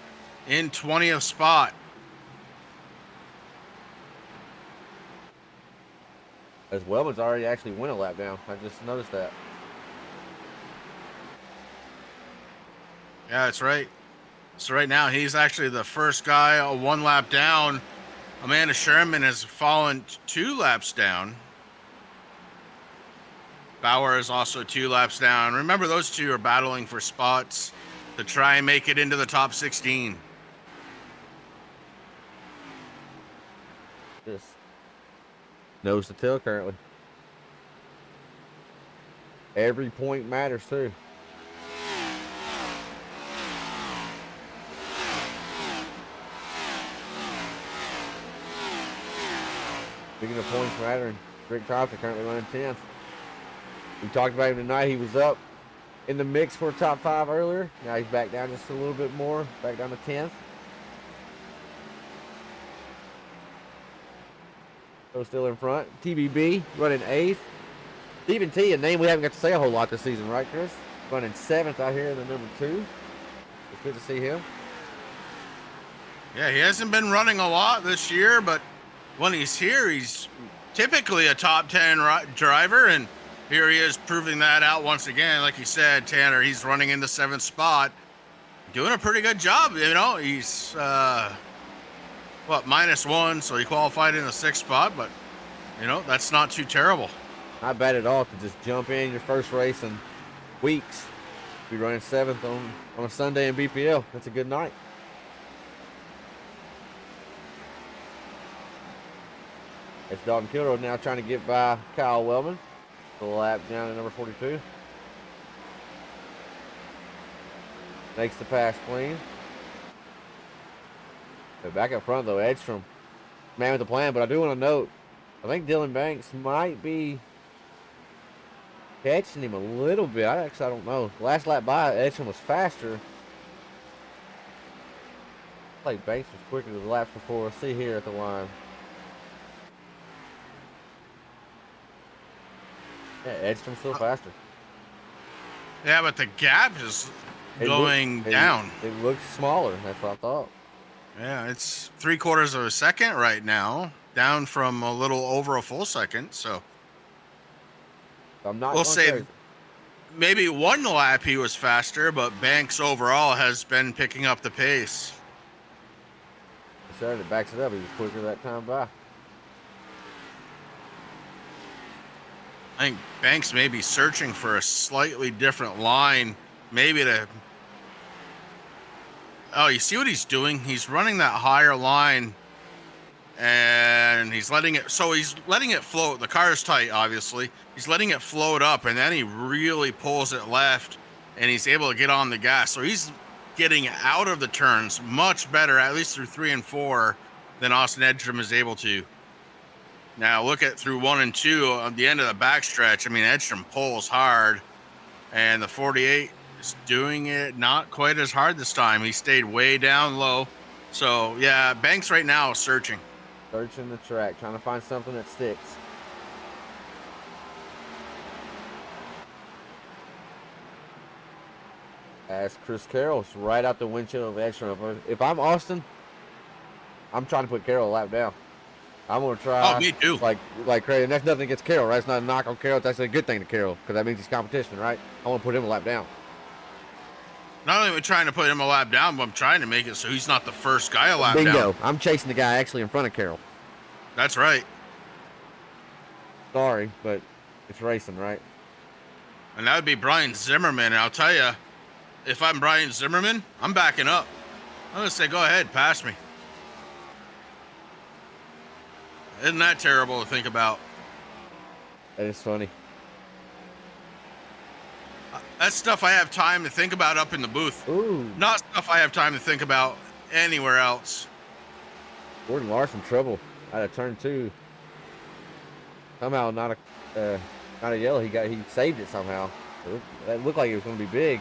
in 20th spot. As Wellman's already actually went a lap down. I just noticed that. Yeah, that's right. So right now, he's actually the first guy 1 lap down. Amanda Sherman has fallen 2 laps down. Bauer is also 2 laps down. Remember, those 2 are battling for spots to try and make it into the top 16. Just nose to tail currently. Every point matters too. Speaking of points mattering, Rick Thompson currently running 10th. We talked about him tonight. He was up in the mix for a top 5 earlier. Now he's back down just a little bit more, back down to 10th. So still in front. TBB running 8th. Stephen T, a name we haven't got to say a whole lot this season, right, Chris? Running 7th out here in the number 2. It's good to see him. Yeah, he hasn't been running a lot this year, but when he's here, he's typically a top 10 driver, and here he is proving that out once again. Like you said, Tanner, he's running in the 7th spot, doing a pretty good job. You know, he's what, -1, so he qualified in the 6th spot, but you know, that's not too terrible. Not bad at all to just jump in your first race in weeks. Be running 7th on a Sunday in BPL. That's a good night. It's Dalton Kilroy now trying to get by Kyle Wellman. The lap down to number 42. Makes the pass clean. But back up front though, Edstrom, man with the plan. But I do want to note, I think Dylan Banks might be catching him a little bit. I don't know. Last lap by, Edstrom was faster. Like Banks was quicker than the laps before. Let's see here at the line. Yeah, Edstrom's still faster. Yeah, but the gap is going down. It looks smaller. That's what I thought. Yeah, it's 3/4 of a second right now, down from a little over a full second. So I'm not. We'll say maybe one lap he was faster, but Banks overall has been picking up the pace. It backs it up. He was quicker that time by. I think Banks may be searching for a slightly different line, maybe to. Oh, you see what he's doing? He's running that higher line, and he's letting it. So he's letting it float. The car is tight, obviously. He's letting it float up, and then he really pulls it left, and he's able to get on the gas. So he's getting out of the turns much better, at least through 3 and 4, than Austin Edstrom is able to. Now look at through 1 and 2 on the end of the backstretch. I mean, Edstrom pulls hard, and the 48 is doing it not quite as hard this time. He stayed way down low. So yeah, Banks right now is searching the track, trying to find something that sticks. As Chris Carroll's right out the windshield of Edstrom. If I'm Austin, I'm trying to put Carroll a lap down. I'm going to try. Oh, me too. Like crazy. And that's nothing against Carroll, right? It's not a knock on Carroll. That's a good thing to Carroll because that means he's competition, right? I want to put him a lap down. Not only am I trying to put him a lap down, but I'm trying to make it so he's not the first guy a lap Bingo. down. I'm chasing the guy actually in front of Carroll. That's right. Sorry, but it's racing, right? And that would be Brian Zimmerman. And I'll tell you, if I'm Brian Zimmerman, I'm backing up. I'm going to say, go ahead, pass me. Isn't that terrible to think about? That is funny. That's stuff I have time to think about up in the booth. Ooh. Not stuff I have time to think about anywhere else. Gordon Larson trouble out of turn 2. Somehow not a yellow. He saved it somehow. That looked like it was going to be big.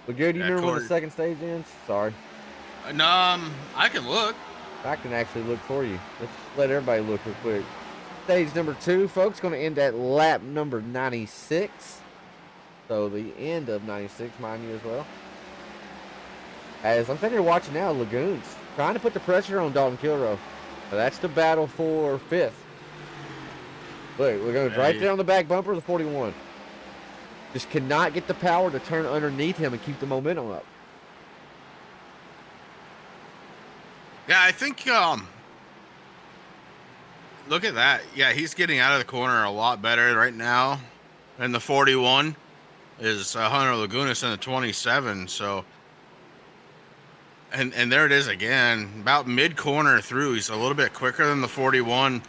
But Gary, do you remember when the second stage ends? Sorry. I can look. I can actually look for you. Let's let everybody look real quick. Stage number 2, folks, going to end at lap number 96. So the end of 96, mind you, as well. As I'm sitting here watching now, Lagoons trying to put the pressure on Dalton Kilroy. So that's the battle for 5th. Look, we're going right there on the back bumper of the 41. Just cannot get the power to turn underneath him and keep the momentum up. Yeah, I think, look at that. Yeah, he's getting out of the corner a lot better right now. And the 41 is Hunter Lagunas in the 27. So, and there it is again. About mid-corner through, he's a little bit quicker than the 41.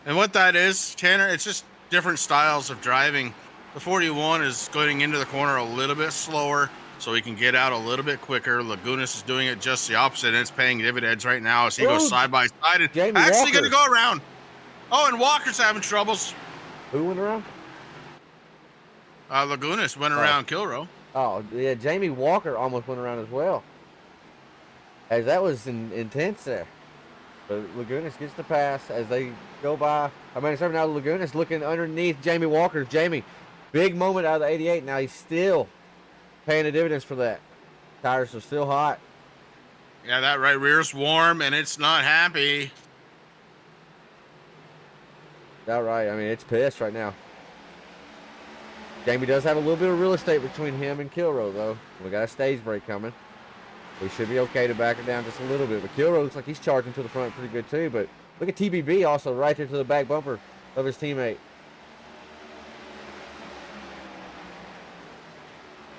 And what that is, Tanner, it's just different styles of driving. The 41 is going into the corner a little bit slower, so he can get out a little bit quicker. Lagunas is doing it just the opposite, and it's paying dividends right now as he goes side by side and Jamie actually going to Walker. go around. Oh, and Walker's having troubles. Who went around? Lagunas went around Kilroy. Oh, yeah, Jamie Walker almost went around as well. As that was intense there. But Lagunas gets the pass as they go by. I mean, it's now Lagunas looking underneath Jamie Walker. Jamie, big moment out of the 88. Now he's still paying the dividends for that. Tires are still hot. Yeah, that right rear's warm, and it's not happy. That right. I mean, it's pissed right now. Jamie does have a little bit of real estate between him and Kilroe, though. We got a stage break coming. We should be okay to back it down just a little bit. But Kilroe looks like he's charging to the front pretty good, too. But look at TBB also right there to the back bumper of his teammate.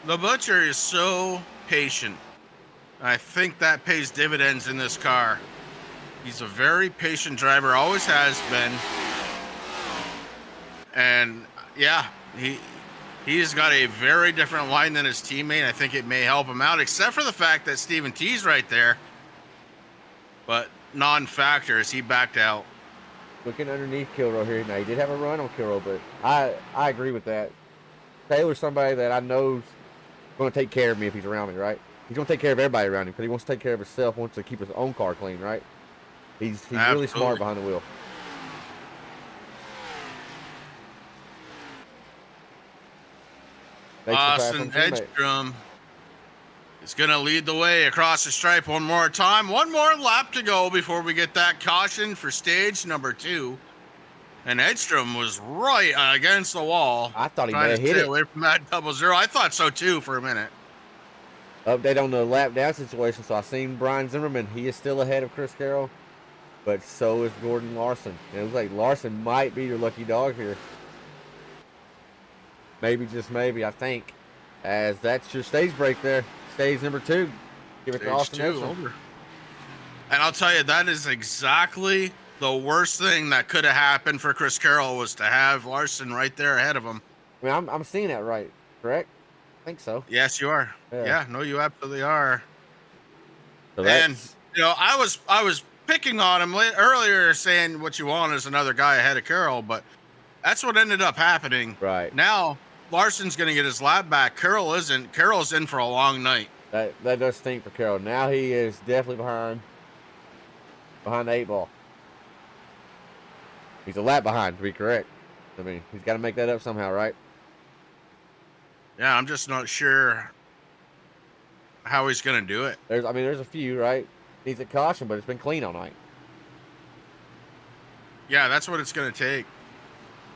The Butcher is so patient. I think that pays dividends in this car. He's a very patient driver, always has been. And yeah, he's got a very different line than his teammate. I think it may help him out, except for the fact that Stephen T's right there. But non-factor as he backed out. Looking underneath Kilroe here. Now, he did have a run on Kilroe, but I agree with that. Taylor's somebody that I know's going to take care of me if he's around me, right? He's going to take care of everybody around him because he wants to take care of himself, wants to keep his own car clean, right? He's really smart behind the wheel. Austin Edstrom is going to lead the way across the stripe one more time. One more lap to go before we get that caution for stage number 2. And Edstrom was right against the wall. I thought he may have hit it. Away from that 00. I thought so too for a minute. Update on the lap down situation. So I seen Brian Zimmerman. He is still ahead of Chris Carroll, but so is Gordon Larson. And it looks like Larson might be your lucky dog here. Maybe, just maybe, I think. As that's your stage break there. Stage number 2. Give it to Austin Edstrom. And I'll tell you, that is exactly the worst thing that could have happened for Chris Carroll, was to have Larson right there ahead of him. I mean, I'm seeing that right, correct? I think so. Yes, you are. Yeah, no, you absolutely are. So and, you know, I was picking on him earlier, saying what you want is another guy ahead of Carroll, but that's what ended up happening. Right. Now, Larson's going to get his lap back. Carroll isn't. Carroll's in for a long night. That does stink for Carroll. Now he is definitely behind the 8 ball. He's a lap behind, to be correct. I mean, he's got to make that up somehow, right? Yeah, I'm just not sure how he's going to do it. There's a few, right? Needs a caution, but it's been clean all night. Yeah, that's what it's going to take.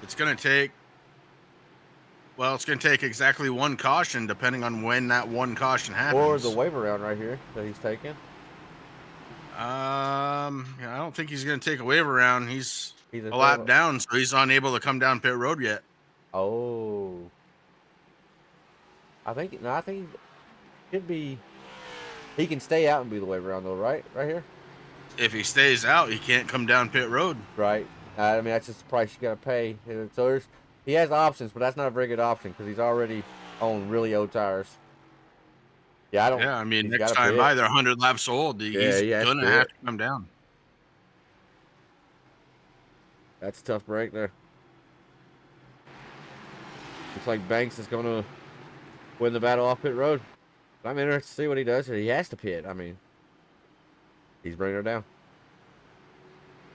It's going to take exactly one caution, depending on when that one caution happens. Or the wave around right here that he's taking. I don't think he's going to take a wave around. He's a a lap down, so he's unable to come down pit road yet. Oh. I think it could be. He can stay out and be the wave around though, right? Right here. If he stays out, he can't come down pit road. Right. I mean, that's just the price you got to pay. And so he has options, but that's not a very good option because he's already on really old tires. Yeah, I mean, next time by, they're 100 laps old. He's going to have to come down. That's a tough break there. Looks like Banks is going to win the battle off pit road. I'm interested to see what he does here. He has to pit. I mean, he's bringing her down.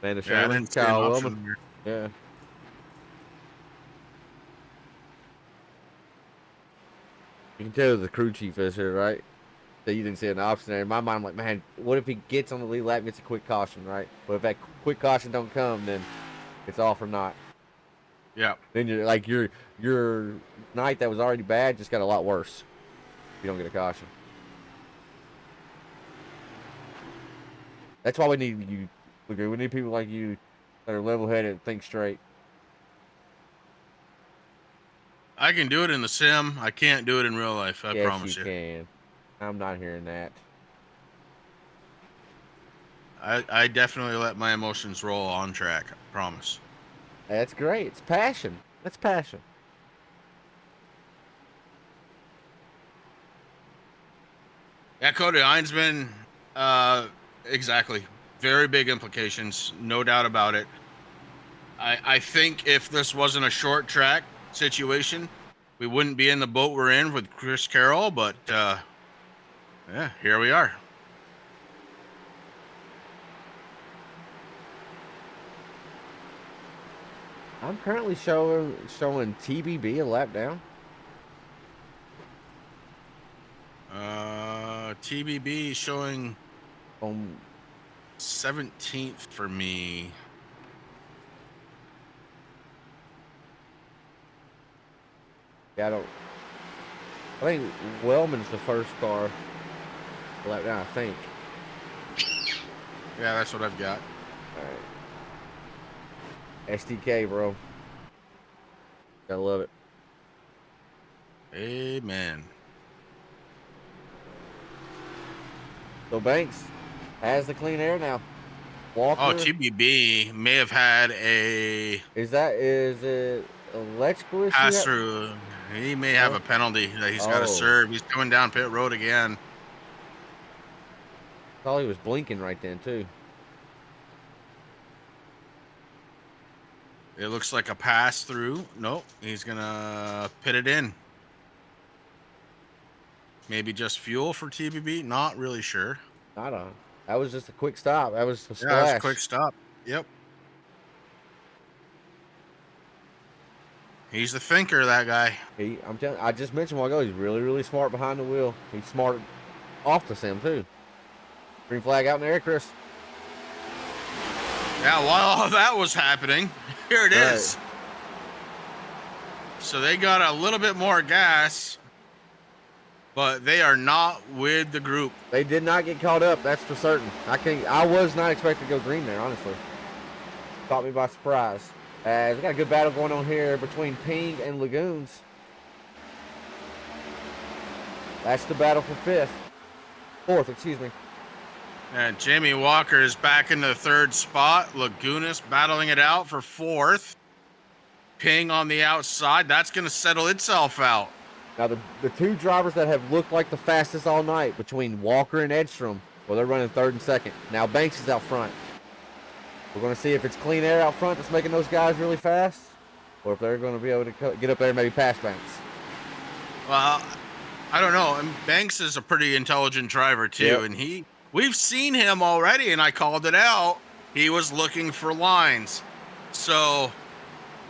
Amanda Sherman, Kyle Wilman. Yeah. You can tell the crew chief is here, right? That you didn't see an option there. In my mind, I'm like, man, what if he gets on the lead lap and gets a quick caution, right? But if that quick caution don't come, then it's off or not. Yeah. Then you're like your night that was already bad just got a lot worse. If you don't get a caution. That's why we need you. Okay, we need people like you that are level-headed and think straight. I can do it in the sim. I can't do it in real life. I promise you. Yes, you can. I'm not hearing that. I definitely let my emotions roll on track. I promise. That's great. It's passion. That's passion. Yeah, Cody Heinzman. Exactly. Very big implications. No doubt about it. I think if this wasn't a short track situation, we wouldn't be in the boat we're in with Chris Carroll, but yeah, here we are. I'm currently showing TBB a lap down. TBB showing On 17th for me. Yeah, I think Wellman's the first car. Lap down, I think. Yeah, that's what I've got. All right. SDK, bro. Gotta love it. Amen. So Banks has the clean air now. Walker. Oh, TBB may have had a Is it electrical issue? pass through. He may have a penalty that he's got to serve. He's coming down pit road again. I thought he was blinking right then too. It looks like a pass through. Nope, he's gonna pit it in. Maybe just fuel for TBB. Not really sure. I don't know. That was just a quick stop. That was a splash. Yeah, that was a quick stop. Yep. He's the thinker, that guy. I'm telling. I just mentioned a while ago. He's really, really smart behind the wheel. He's smart off the sim too. Green flag out in the air, Chris. Yeah, while all that was happening, here it is. So they got a little bit more gas, but they are not with the group. They did not get caught up. That's for certain. I was not expecting to go green there, honestly. Caught me by surprise. We got a good battle going on here between Ping and Lagoons. That's the battle for fourth, excuse me. And Jamie Walker is back in the third spot. Lagunas battling it out for fourth. Ping on the outside. That's going to settle itself out. Now, the two drivers that have looked like the fastest all night between Walker and Edstrom, well, they're running third and second. Now, Banks is out front. We're going to see if it's clean air out front that's making those guys really fast, or if they're going to be able to get up there and maybe pass Banks. Well, I don't know. And Banks is a pretty intelligent driver, too, Yep. and we've seen him already, and I called it out. He was looking for lines. So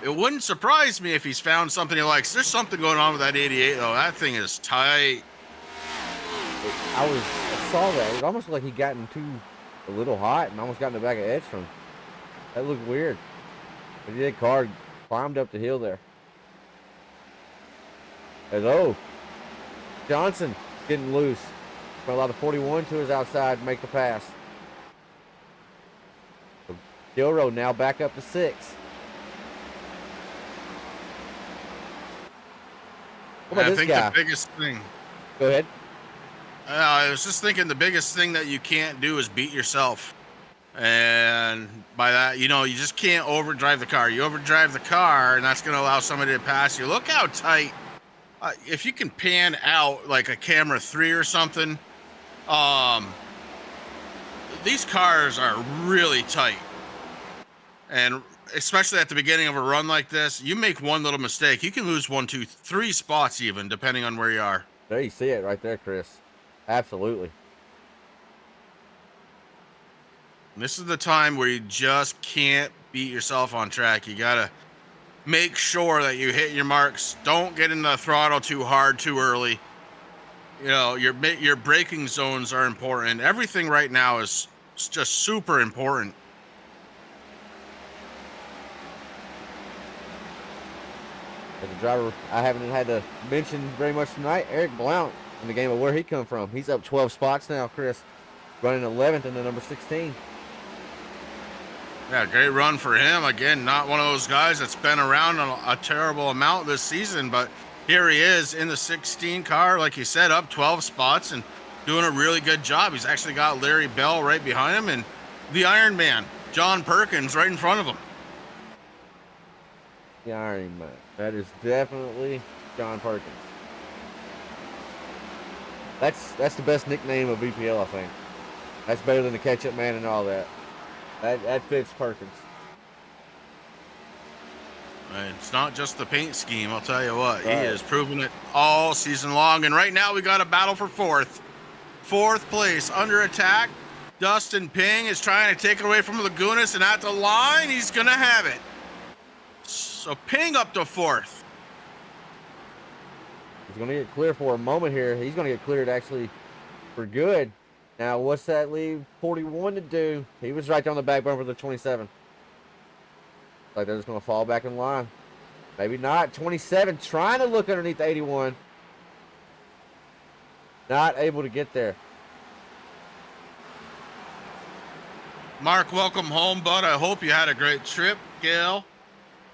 it wouldn't surprise me if he's found something he likes. There's something going on with that 88, though. That thing is tight. I saw that. It almost like he gotten a little hot and almost got in the back of Edstrom. That looked weird. But he did climbed up the hill there. Hello. Johnson getting loose. Going to allow the 41 to his outside make the pass. So Gilrow now back up to 6. What about this guy? The biggest thing. Go ahead. I was just thinking the biggest thing that you can't do is beat yourself. And by that, you just can't overdrive the car. You overdrive the car, and that's going to allow somebody to pass you. Look how tight. If you can pan out like a camera 3 or something, these cars are really tight. And especially at the beginning of a run like this, you make one little mistake, you can lose 1, 2, 3 spots even, depending on where you are. There you see it right there, Chris. Absolutely. This is the time where you just can't beat yourself on track. You gotta make sure that you hit your marks. Don't get in the throttle too hard too early. Your braking zones are important. Everything right now is just super important. As a driver, I haven't had to mention very much tonight, Eric Blount in the game of where he come from. He's up 12 spots now, Chris. Running 11th in the number 16. Yeah, great run for him. Again, not one of those guys that's been around a terrible amount this season, but here he is in the 16 car, like you said, up 12 spots and doing a really good job. He's actually got Larry Bell right behind him and the Iron Man, John Perkins, right in front of him. The Iron Man. That is definitely John Perkins. That's the best nickname of BPL, I think. That's better than the Ketchup Man and all that. That fits Perkins. And it's not just the paint scheme, I'll tell you what. Right. He has proven it all season long. And right now we got a battle for fourth. Fourth place under attack. Dustin Ping is trying to take it away from Lagunas, and at the line, he's going to have it. So Ping up to fourth. He's going to get clear for a moment here. He's going to get cleared actually for good. Now, what's that leave 41 to do? He was right there on the back bumper of the 27. Like they're just going to fall back in line. Maybe not. 27 trying to look underneath the 81. Not able to get there. Mark, welcome home, bud. I hope you had a great trip. Gail,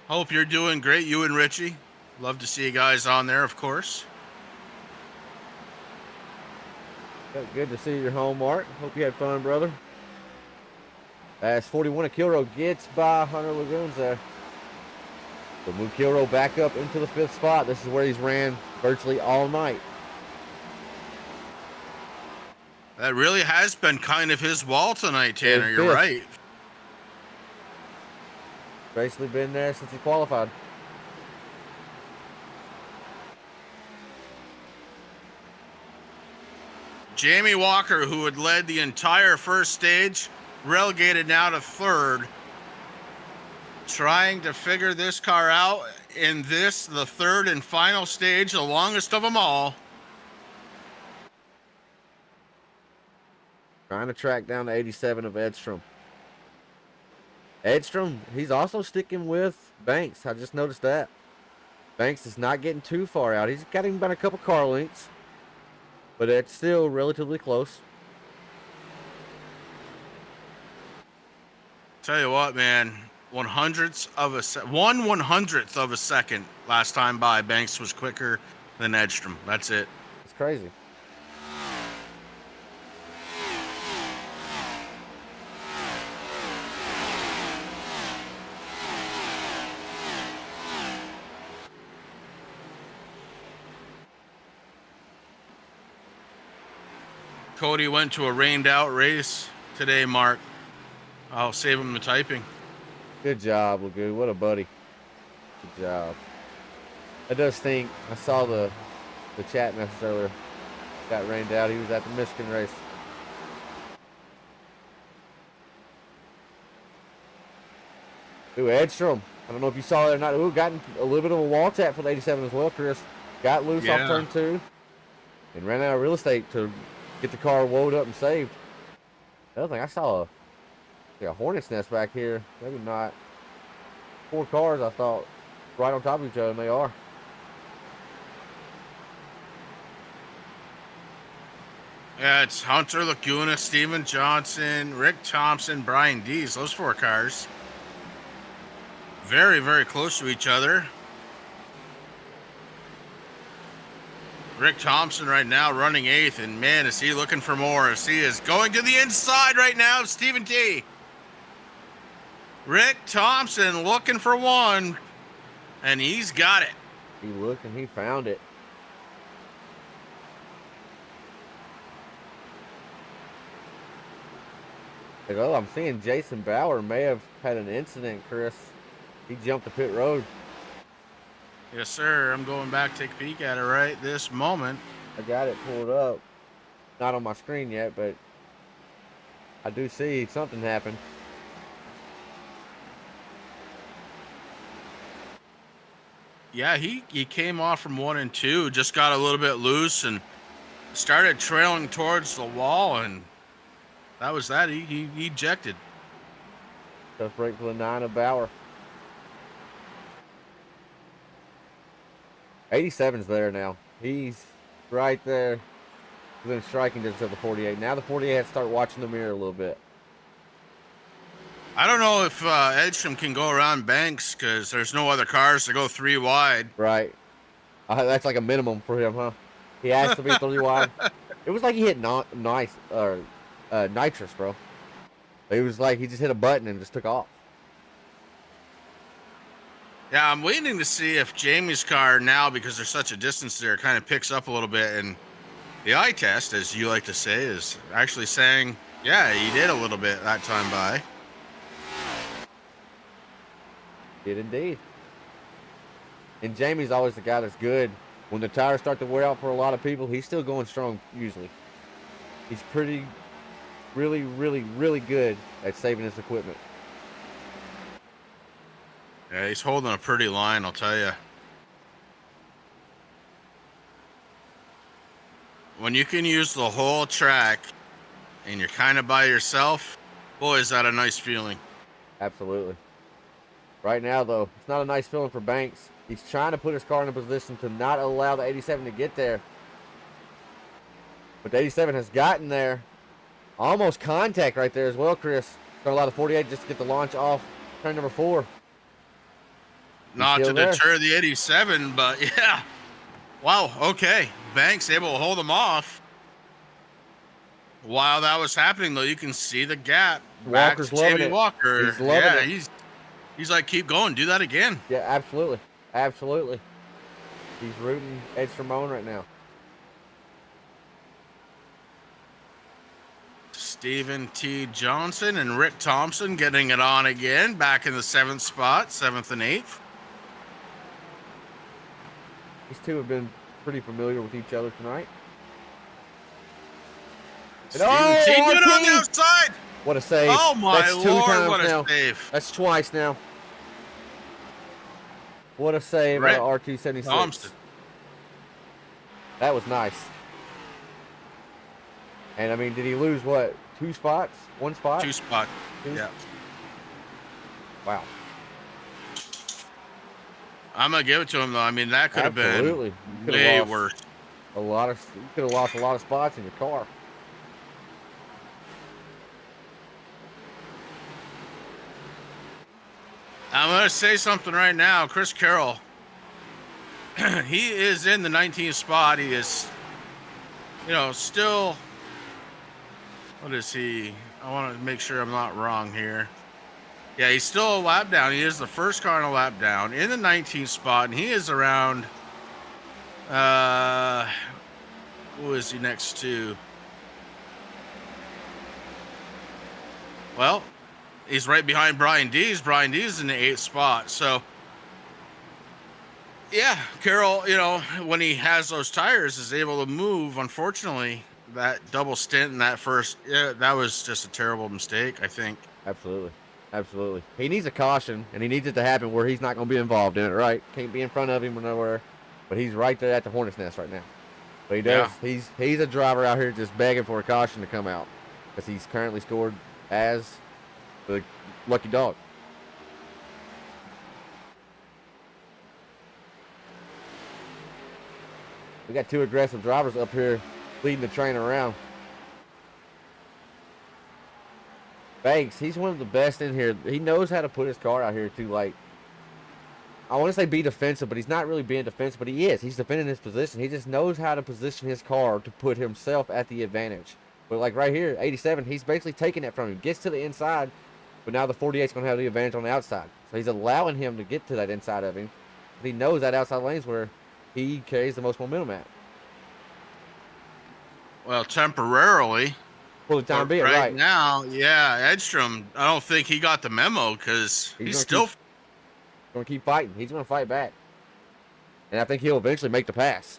hope you're doing great. You and Richie. Love to see you guys on there, of course. Good to see you home, Mark. Hope you had fun, brother. As 41 of Kilrow gets by Hunter Lagoons there. So move Kilrow back up into the 5th spot. This is where he's ran virtually all night. That really has been kind of his wall tonight, Tanner. You're right. Basically been there since he qualified. Jamie Walker, who had led the entire first stage, relegated now to 3rd. Trying to figure this car out in this, the 3rd and final stage, the longest of them all. Trying to track down the 87 of Edstrom. Edstrom, he's also sticking with Banks. I just noticed that. Banks is not getting too far out. He's got him about a couple car lengths, but it's still relatively close. Tell you what, man, 1/100th of a second last time by. Banks was quicker than Edstrom. That's it. It's crazy. Cody went to a rained out race today, Mark. I'll save him the typing. Good job, Lagoo. What a buddy. Good job. That does stink. I saw the chat message earlier. Got rained out. He was at the Michigan race. Ooh, Edstrom. I don't know if you saw it or not. Ooh, gotten a little bit of a wall tap for the 87 as well, Chris. Got loose off turn 2 and ran out of real estate to get the car woed up and saved. The other thing, I saw a hornet's nest back here. Maybe not. 4 cars, I thought, right on top of each other, and they are. Yeah, it's Hunter Laguna, Steven Johnson, Rick Thompson, Brian Dees. Those 4 cars. Very, very close to each other. Rick Thompson right now running 8th, and man, is he looking for more as he is going to the inside right now of Stephen T. Rick Thompson looking for 1, and he's got it. He looked and he found it. Oh, I'm seeing Jason Bauer may have had an incident, Chris. He jumped the pit road. Yes, sir. I'm going back to take a peek at it right this moment. I got it pulled up. Not on my screen yet, but I do see something happen. Yeah, he came off from 1 and 2, just got a little bit loose and started trailing towards the wall, and that was that. He ejected. Tough break for the 9 of Bauer. 87's there now. He's right there within striking distance of the 48. Now the 48 has to start watching the mirror a little bit. I don't know if Edstrom can go around Banks because there's no other cars to go 3 wide. Right. That's like a minimum for him, huh? He has to be 3 wide. It was like he hit nitrous, bro. It was like he just hit a button and just took off. Yeah, I'm waiting to see if Jamie's car now, because there's such a distance there, kind of picks up a little bit. And the eye test, as you like to say, is actually saying, yeah, he did a little bit that time by. Did indeed. And Jamie's always the guy that's good. When the tires start to wear out for a lot of people, he's still going strong usually. He's really, really good at saving his equipment. Yeah, he's holding a pretty line, I'll tell you. When you can use the whole track and you're kind of by yourself, boy, is that a nice feeling. Absolutely. Right now, though, it's not a nice feeling for Banks. He's trying to put his car in a position to not allow the 87 to get there. But the 87 has gotten there. Almost contact right there as well, Chris. Gonna allow the 48 just to get the launch off turn number 4. Not to deter the 87, but yeah. Wow, okay. Banks able to hold him off. While that was happening, though, you can see the gap. Walker's loving it. Walker. He's loving it. He's like, keep going. Do that again. Yeah, absolutely. Absolutely. He's rooting Edstrom on right now. Stephen T. Johnson and Rick Thompson getting it on again. Back in the 7th spot, 7th and 8th. These two have been pretty familiar with each other tonight. Stephen T. doing it on the outside. What a save. Oh, my That's 2 Lord, times what a now. save. That's twice now. What a save out of R276. Thompson. That was nice. And, I mean, did he lose, what, 2 spots? 1 spot? 2 spots. Yeah. Wow. I'm going to give it to him, though. I mean, that could have been way worse. You could have lost a lot of spots in your car. I'm going to say something right now. Chris Carroll, he is in the 19th spot. He is, still, what is he? I want to make sure I'm not wrong here. Yeah, he's still a lap down. He is the first car in a lap down in the 19th spot, and he is around, who is he next to? Well, he's right behind Brian Dees. Brian Dees is in the 8th spot. So, yeah, Carroll, when he has those tires, is able to move. Unfortunately, that double stint in that first, that was just a terrible mistake, I think. Absolutely. Absolutely. He needs a caution, and he needs it to happen where he's not going to be involved in it, right? Can't be in front of him or nowhere. But he's right there at the hornet's nest right now. But he does. Yeah. He's a driver out here just begging for a caution to come out because he's currently scored as the lucky dog. We got 2 aggressive drivers up here leading the train around. Banks, he's one of the best in here. He knows how to put his car out here to, like, I want to say be defensive, but he's not really being defensive, but he is. He's defending his position. He just knows how to position his car to put himself at the advantage. But, like, right here, 87, he's basically taking it from him. Gets to the inside, but now the 48's going to have the advantage on the outside. So he's allowing him to get to that inside of him. He knows that outside lane's where he carries the most momentum at. Well, temporarily. For the time being, right now, yeah, Edstrom, I don't think he got the memo because he's still going to keep fighting. He's going to fight back. And I think he'll eventually make the pass.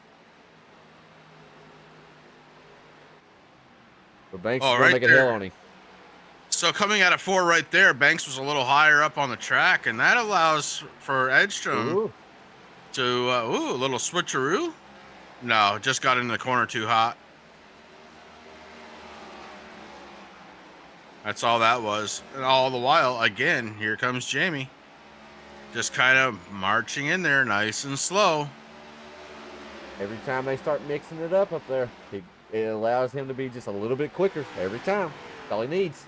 But Banks is going to make a hill on him. So coming out of 4 right there, Banks was a little higher up on the track, and that allows for Edstrom to, a little switcheroo. No, just got into the corner too hot. That's all that was. And all the while, again, here comes Jamie. Just kind of marching in there nice and slow. Every time they start mixing it up there, it allows him to be just a little bit quicker every time. That's all he needs.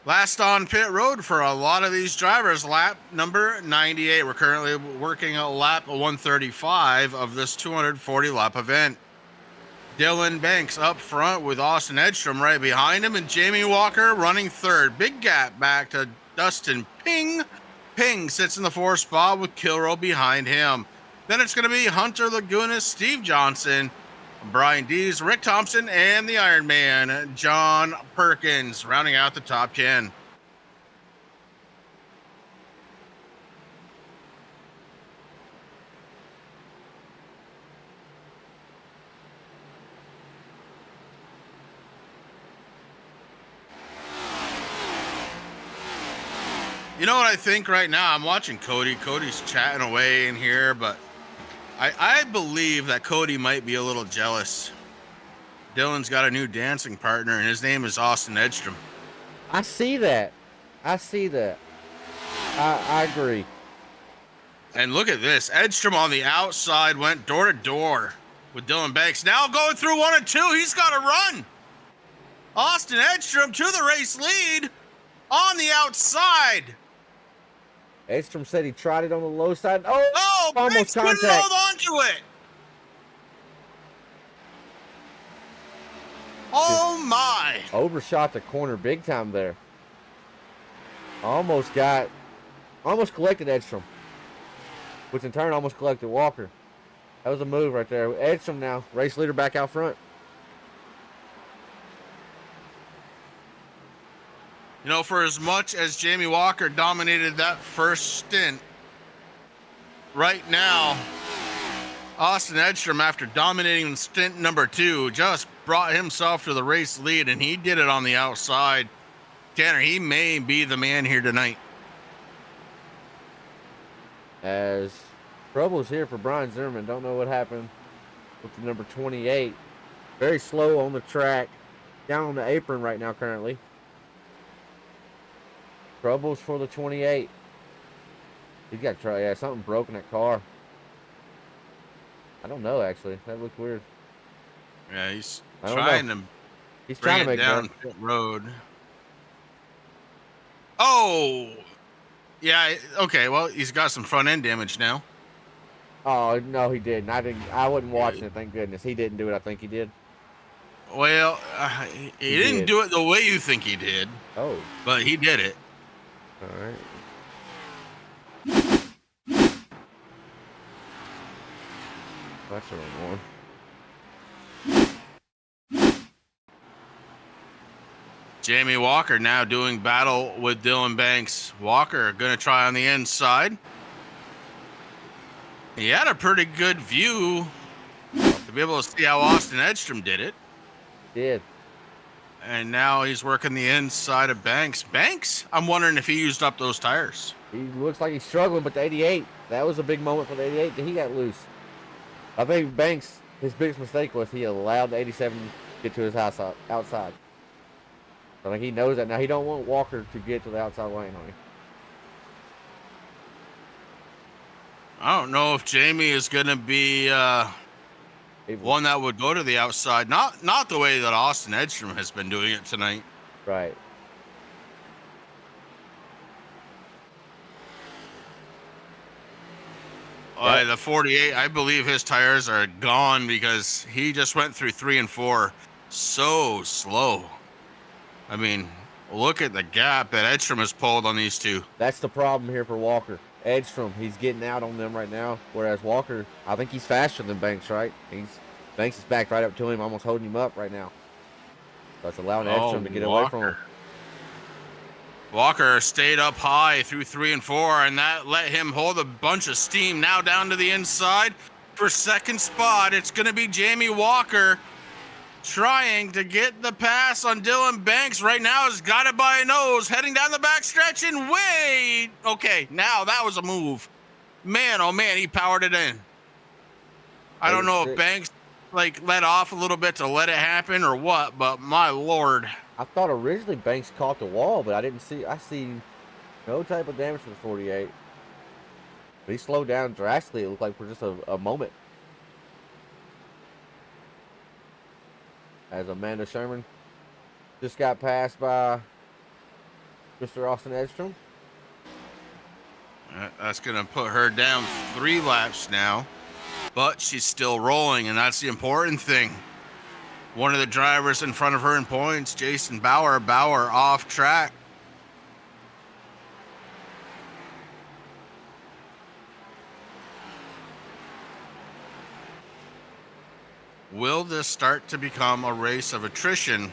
Last on pit road for a lot of these drivers, lap number 98. We're currently working a lap 135 of this 240 lap event. Dylan Banks up front with Austin Edstrom right behind him, and Jamie Walker running 3rd. Big gap back to Dustin Ping. Ping sits in the 4th spot with Kilrow behind him. Then it's going to be Hunter Laguna, Steve Johnson, Brian Dees, Rick Thompson, and the Iron Man, John Perkins, rounding out the top 10. You know what I think right now? I'm watching Cody. Cody's chatting away in here, but I believe that Cody might be a little jealous. Dylan's got a new dancing partner, and his name is Austin Edstrom. I see that. I agree. And look at this. Edstrom on the outside went door to door with Dylan Banks. Now going through 1 and 2. He's got to run. Austin Edstrom to the race lead on the outside. Edstrom said he tried it on the low side. Oh, Banks couldn't hold on to it. Oh my. Overshot the corner big time there. Almost collected Edstrom, which in turn almost collected Walker. That was a move right there. Edstrom now, race leader back out front. You know, for as much as Jamie Walker dominated that first stint, right now, Austin Edstrom, after dominating stint number 2, just brought himself to the race lead, and he did it on the outside. Tanner, he may be the man here tonight. As trouble's here for Brian Zimmerman. Don't know what happened with the number 28. Very slow on the track. Down on the apron right now currently. Troubles for the 28. He's got to try. Yeah, something broke in that car. I don't know, actually. That looked weird. Yeah, he's trying to make down pit road. Oh, yeah. Okay, well, he's got some front end damage now. Oh no, he didn't. I wasn't watching it. Thank goodness he didn't do it. I think he did. Well, he didn't do it the way you think he did. Oh, but he did it. All right. That's the wrong one. Jamie Walker now doing battle with Dylan Banks. Walker going to try on the inside. He had a pretty good view to be able to see how Austin Edstrom did it. Did. And now he's working the inside of Banks. Banks, I'm wondering if he used up those tires. He looks like he's struggling, but the 88, that was a big moment for the 88 that he got loose. I think Banks, his biggest mistake was he allowed the 87 to get to his house outside. I think he knows that now. He don't want Walker to get to the outside lane on him. I don't know if Jamie is going to be one that would go to the outside. Not the way that Austin Edstrom has been doing it tonight. Right. The 48, I believe his tires are gone because he just went through 3 and 4 so slow. I mean, look at the gap that Edstrom has pulled on these two. That's the problem here for Walker. Edstrom, he's getting out on them right now, whereas Walker, I think he's faster than Banks, right? Banks is backed right up to him, almost holding him up right now. So it's allowing Edstrom to get away from him. Walker stayed up high through 3 and 4, and that let him hold a bunch of steam. Now down to the inside for second spot. It's going to be Jamie Walker trying to get the pass on Dylan Banks. Right now has got it by a nose, heading down the back stretch and wait. Okay, now that was a move. Man, oh man, he powered it in. I don't know if Banks let off a little bit to let it happen or what, but my Lord. I thought originally Banks caught the wall, but I see no type of damage to the 48. But he slowed down drastically, it looked like, for just a moment. As Amanda Sherman just got passed by Mr. Austin Edstrom. That's going to put her down 3 laps now, but she's still rolling, and that's the important thing. One of the drivers in front of her in points, Jason Bauer. Bauer off track. Will this start to become a race of attrition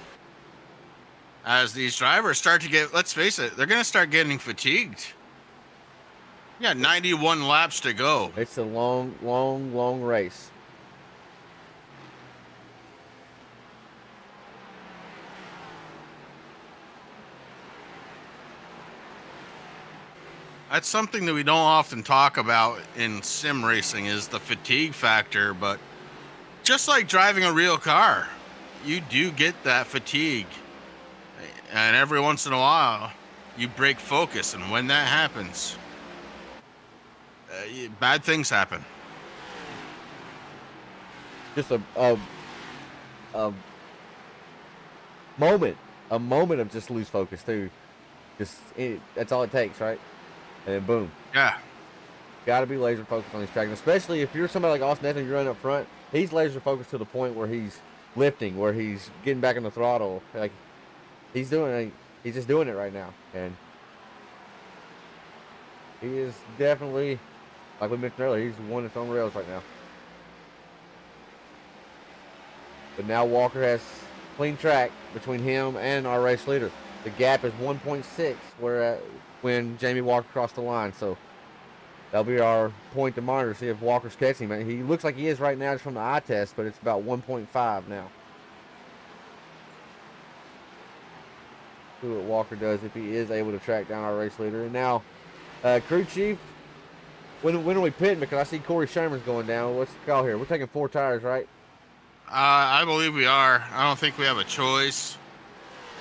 as these drivers start to get, let's face it, they're going to start getting fatigued. Yeah, 91 laps to go. It's a long, long, long race. That's something that we don't often talk about in sim racing is the fatigue factor, but just like driving a real car, you do get that fatigue. And every once in a while, you break focus, and when that happens, bad things happen. Just a moment, of just lose focus too. That's all it takes, right? And then boom. Yeah. Got to be laser focused on these tracks, especially if you're somebody like Austin Edson, you're running up front. He's laser focused to the point where he's lifting, where he's getting back in the throttle. Like he's just doing it right now, and he is definitely, like we mentioned earlier, he's one that's on rails right now. But now Walker has clean track between him and our race leader. The gap is 1.6 when Jamie Walker crossed the line. So that'll be our point to monitor, see if Walker's catching him. He looks like he is right now just from the eye test, but it's about 1.5 now. See what Walker does if he is able to track down our race leader. And now, crew chief, when are we pitting? Because I see Corey Sherman's going down. What's the call here? We're taking 4 tires, right? I believe we are. I don't think we have a choice.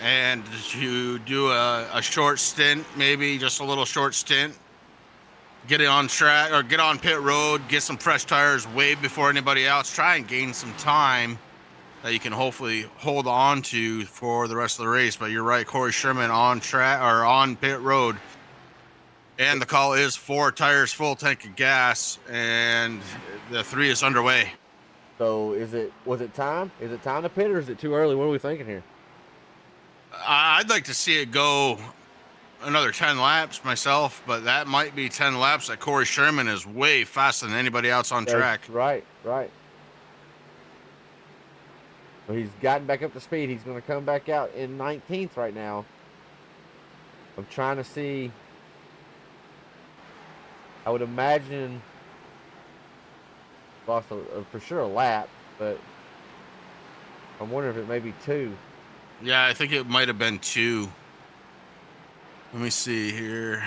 And you do a short stint, maybe just a little short stint. Get it on track or get on pit road, get some fresh tires way before anybody else. Try and gain some time that you can hopefully hold on to for the rest of the race. But you're right, Corey Sherman on track or on pit road. And the call is 4 tires, full tank of gas, and the 3 is underway. So was it time? Is it time to pit or is it too early? What are we thinking here? I'd like to see it go another 10 laps myself, but that might be 10 laps that Corey Sherman is way faster than anybody else on track. Right. Well, he's gotten back up to speed. He's going to come back out in 19th right now. I'm trying to see. I would imagine lost for sure a lap, but I'm wondering if it may be 2. Yeah, I think it might have been 2. Let me see here.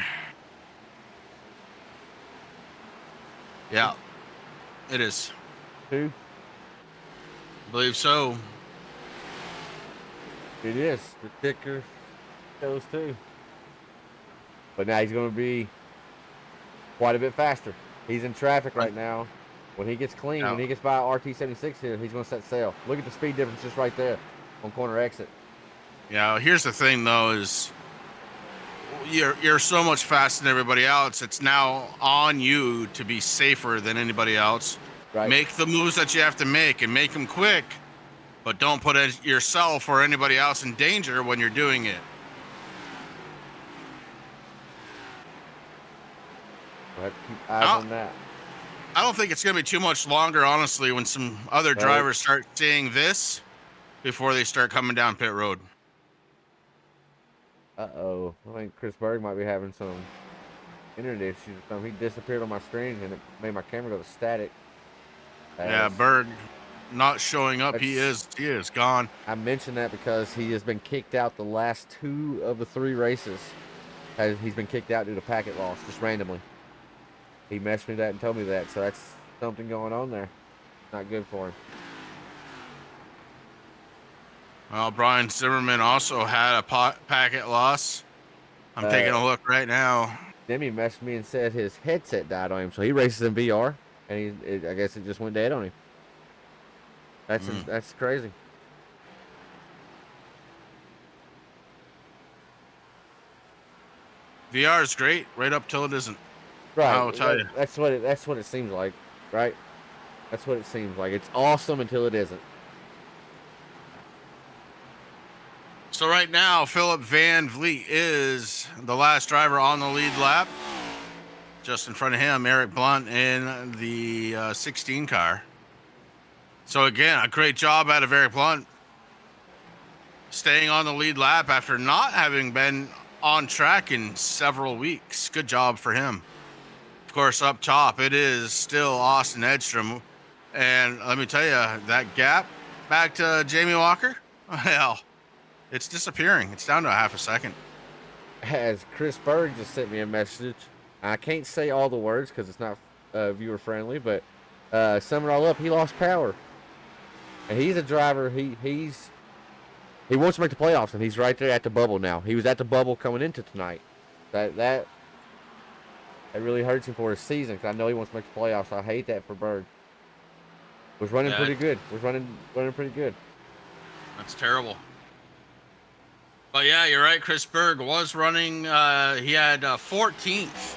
Yeah, it is. 2? I believe so. It is. The ticker shows 2. But now he's going to be quite a bit faster. He's in traffic right now. When he gets clean, when he gets by RT76 here, he's going to set sail. Look at the speed difference just right there on corner exit. Yeah, here's the thing, though, is you're so much faster than everybody else. It's now on you to be safer than anybody else. Right. Make the moves that you have to make and make them quick, but don't put yourself or anybody else in danger when you're doing it. We'll have to keep eyes on that. I don't think it's going to be too much longer, honestly, when some other drivers start seeing this before they start coming down pit road. Uh-oh. I think Chris Berg might be having some internet issues or something. He disappeared on my screen, and it made my camera go to static. Yeah, Berg not showing up. He is gone. I mentioned that because he has been kicked out the last 2 of the 3 races. He's been kicked out due to packet loss, just randomly. He messaged me that and told me that, so that's something going on there. Not good for him. Well, Brian Zimmerman also had a packet loss. I'm taking a look right now. Demi messaged me and said his headset died on him, so he races in VR, and I guess it just went dead on him. That's crazy. VR is great, right up till it isn't. Right. I'll tell you. That's what it seems like, right? That's what it seems like. It's awesome until it isn't. So right now, Philip Van Vliet is the last driver on the lead lap. Just in front of him, Eric Blunt in the 16 car. So again, a great job out of Eric Blunt. Staying on the lead lap after not having been on track in several weeks. Good job for him. Of course, up top, it is still Austin Edstrom. And let me tell you, that gap back to Jamie Walker, well, it's disappearing. It's down to a half a second. As Chris Berg just sent me a message, I can't say all the words because it's not viewer friendly, but summing it all up, he lost power. And he's a driver. He's He wants to make the playoffs, and he's right there at the bubble now. He was at the bubble coming into tonight. That really hurts him for his season, because I know he wants to make the playoffs. So I hate that for Berg. Was running pretty good. Was running pretty good. That's terrible. But yeah, you're right. Chris Berg was running. He had 14th.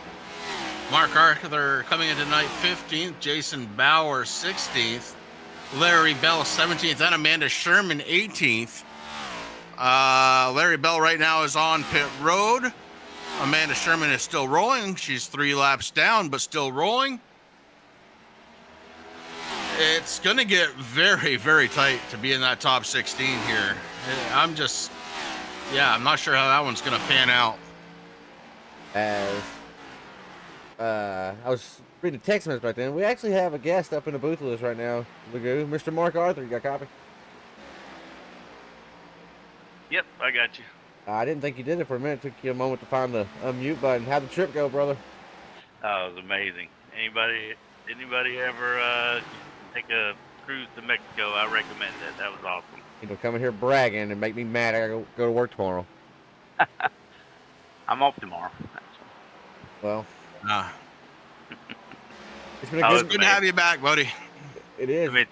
Mark Arthur coming in tonight 15th. Jason Bauer 16th. Larry Bell 17th. And Amanda Sherman 18th. Larry Bell right now is on pit road. Amanda Sherman is still rolling. She's 3 laps down, but still rolling. It's going to get very, very tight to be in that top 16 here. I'm not sure how that one's going to pan out. As I was reading a text message right then, we actually have a guest up in the booth with us right now, Lagoo. Mr. Mark Arthur, you got a copy? Yep, I got you. I didn't think you did it for a minute. It took you a moment to find the unmute button. How'd the trip go, brother? Oh, it was amazing. Anybody ever take a cruise to Mexico, I recommend it. That was awesome. You know, coming here bragging and make me mad. I gotta go to work tomorrow. I'm off tomorrow. Well, it's been Good to have you back, buddy. It is. I mean,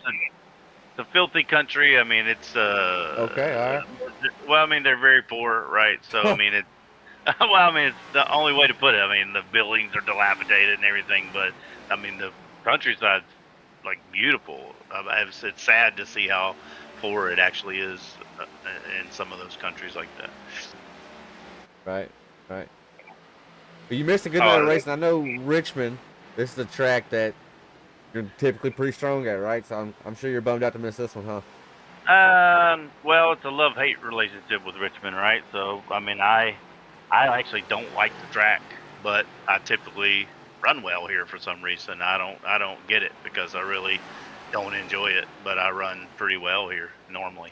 it's a filthy country. I mean, it's okay, all right. Well, I mean, they're very poor, right? So I mean, it's the only way to put it. I mean, the buildings are dilapidated and everything, but I mean, the countryside's like beautiful. It's sad to see how poor it actually is in some of those countries like that. Right. But you missed a good night of racing. I know Richmond. This is a track that you're typically pretty strong at, right? So I'm sure you're bummed out to miss this one, huh? Well, it's a love-hate relationship with Richmond, right? So, I mean, I actually don't like the track, but I typically run well here for some reason. I don't get it because I really don't enjoy it, but I run pretty well here normally.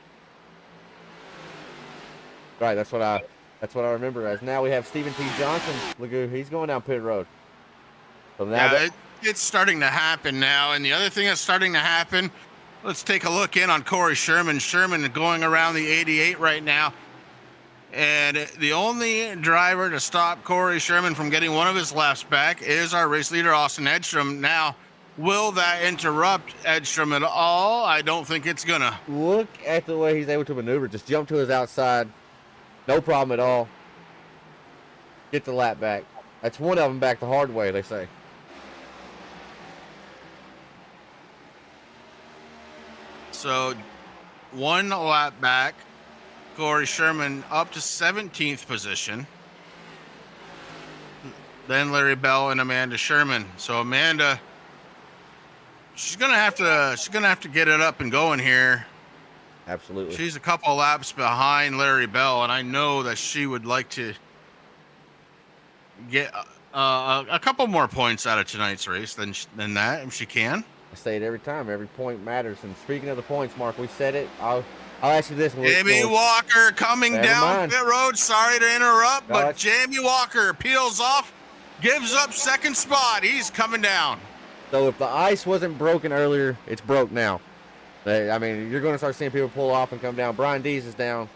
Right, that's what I remember as. Now we have Stephen T. Johnson, Lagoo. He's going down pit road. So now it's starting to happen now. And the other thing that's starting to happen, let's take a look in on Corey Sherman. Sherman going around the 88 right now. And the only driver to stop Corey Sherman from getting one of his laps back is our race leader, Austin Edstrom. Now, will that interrupt Edstrom at all? I don't think it's gonna. Look at the way he's able to maneuver. Just jump to his outside. No problem at all. Get the lap back. That's one of them back the hard way, they say. So, one lap back. Corey Sherman up to 17th position. Then Larry Bell and Amanda Sherman. So Amanda, she's gonna have to get it up and going here. Absolutely. She's a couple laps behind Larry Bell, and I know that she would like to get a couple more points out of tonight's race than that if she can. I say it every time. Every point matters. And speaking of the points, Mark, we said it. I'll ask you this. Jamie Walker coming down pit road. Sorry to interrupt, but Jamie Walker peels off, gives up second spot. He's coming down. So if the ice wasn't broken earlier, it's broke now. I mean, you're going to start seeing people pull off and come down. Brian Dees is down.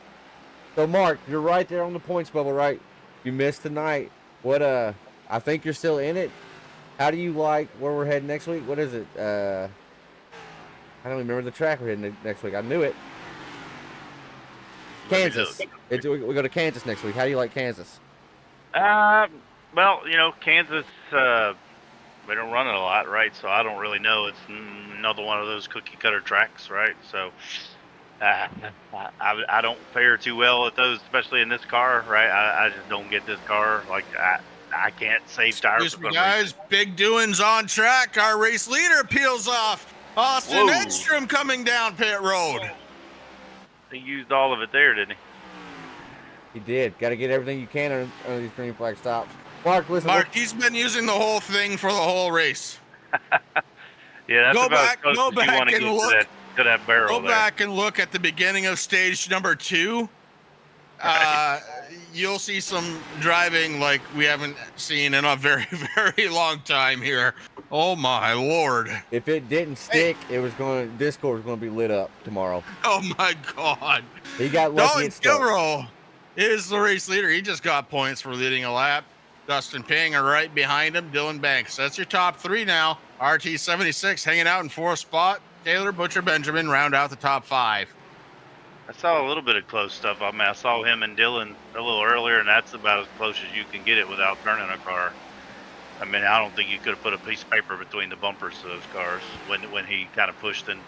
So, Mark, you're right there on the points bubble, right? You missed tonight. I think you're still in it. How do you like where we're heading next week? What is it? I don't remember the track we're heading next week. I knew it. Kansas. We go to Kansas next week. How do you like Kansas? Well, Kansas, we don't run it a lot, right? So I don't really know. It's another one of those cookie cutter tracks, right? So I don't fare too well at those, especially in this car, right? I just don't get this car. Like I can't save tires. Excuse me, guys. Big doings on track. Our race leader peels off. Austin Edstrom coming down pit road. He used all of it there, didn't he? He did. Got to get everything you can under these green flag stops. Mark, listen. Mark, he's been using the whole thing for the whole race. Yeah, that's go back and look. to that barrel. Go back and look at the beginning of stage number 2. You'll see some driving like we haven't seen in a very, very long time here. Oh my Lord. If it didn't stick, Discord was going to be lit up tomorrow. Oh my God. He got lucky Dalton it stuck. Kilrow is the race leader. He just got points for leading a lap. Dustin Ping are right behind him. Dylan Banks. That's your top three now. RT76 hanging out in fourth spot. Taylor Butcher Benjamin round out the top five. I saw a little bit of close stuff. I mean, I saw him and Dylan a little earlier, and that's about as close as you can get it without turning a car. I mean, I don't think you could have put a piece of paper between the bumpers of those cars when he kind of pushed and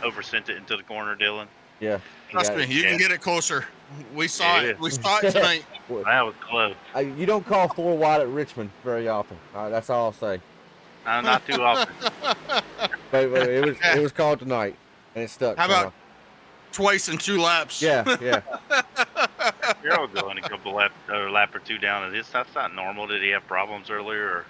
oversent it into the corner, Dylan. Yeah. Trust me, you can get it closer. We saw it. We saw it tonight. That was close. You don't call 4 wide at Richmond very often. That's all I'll say. Not too often. But it was called tonight, and it stuck. How about twice in 2 laps? Yeah. You're all going a couple lap or two down. That's not normal. Did he have problems earlier?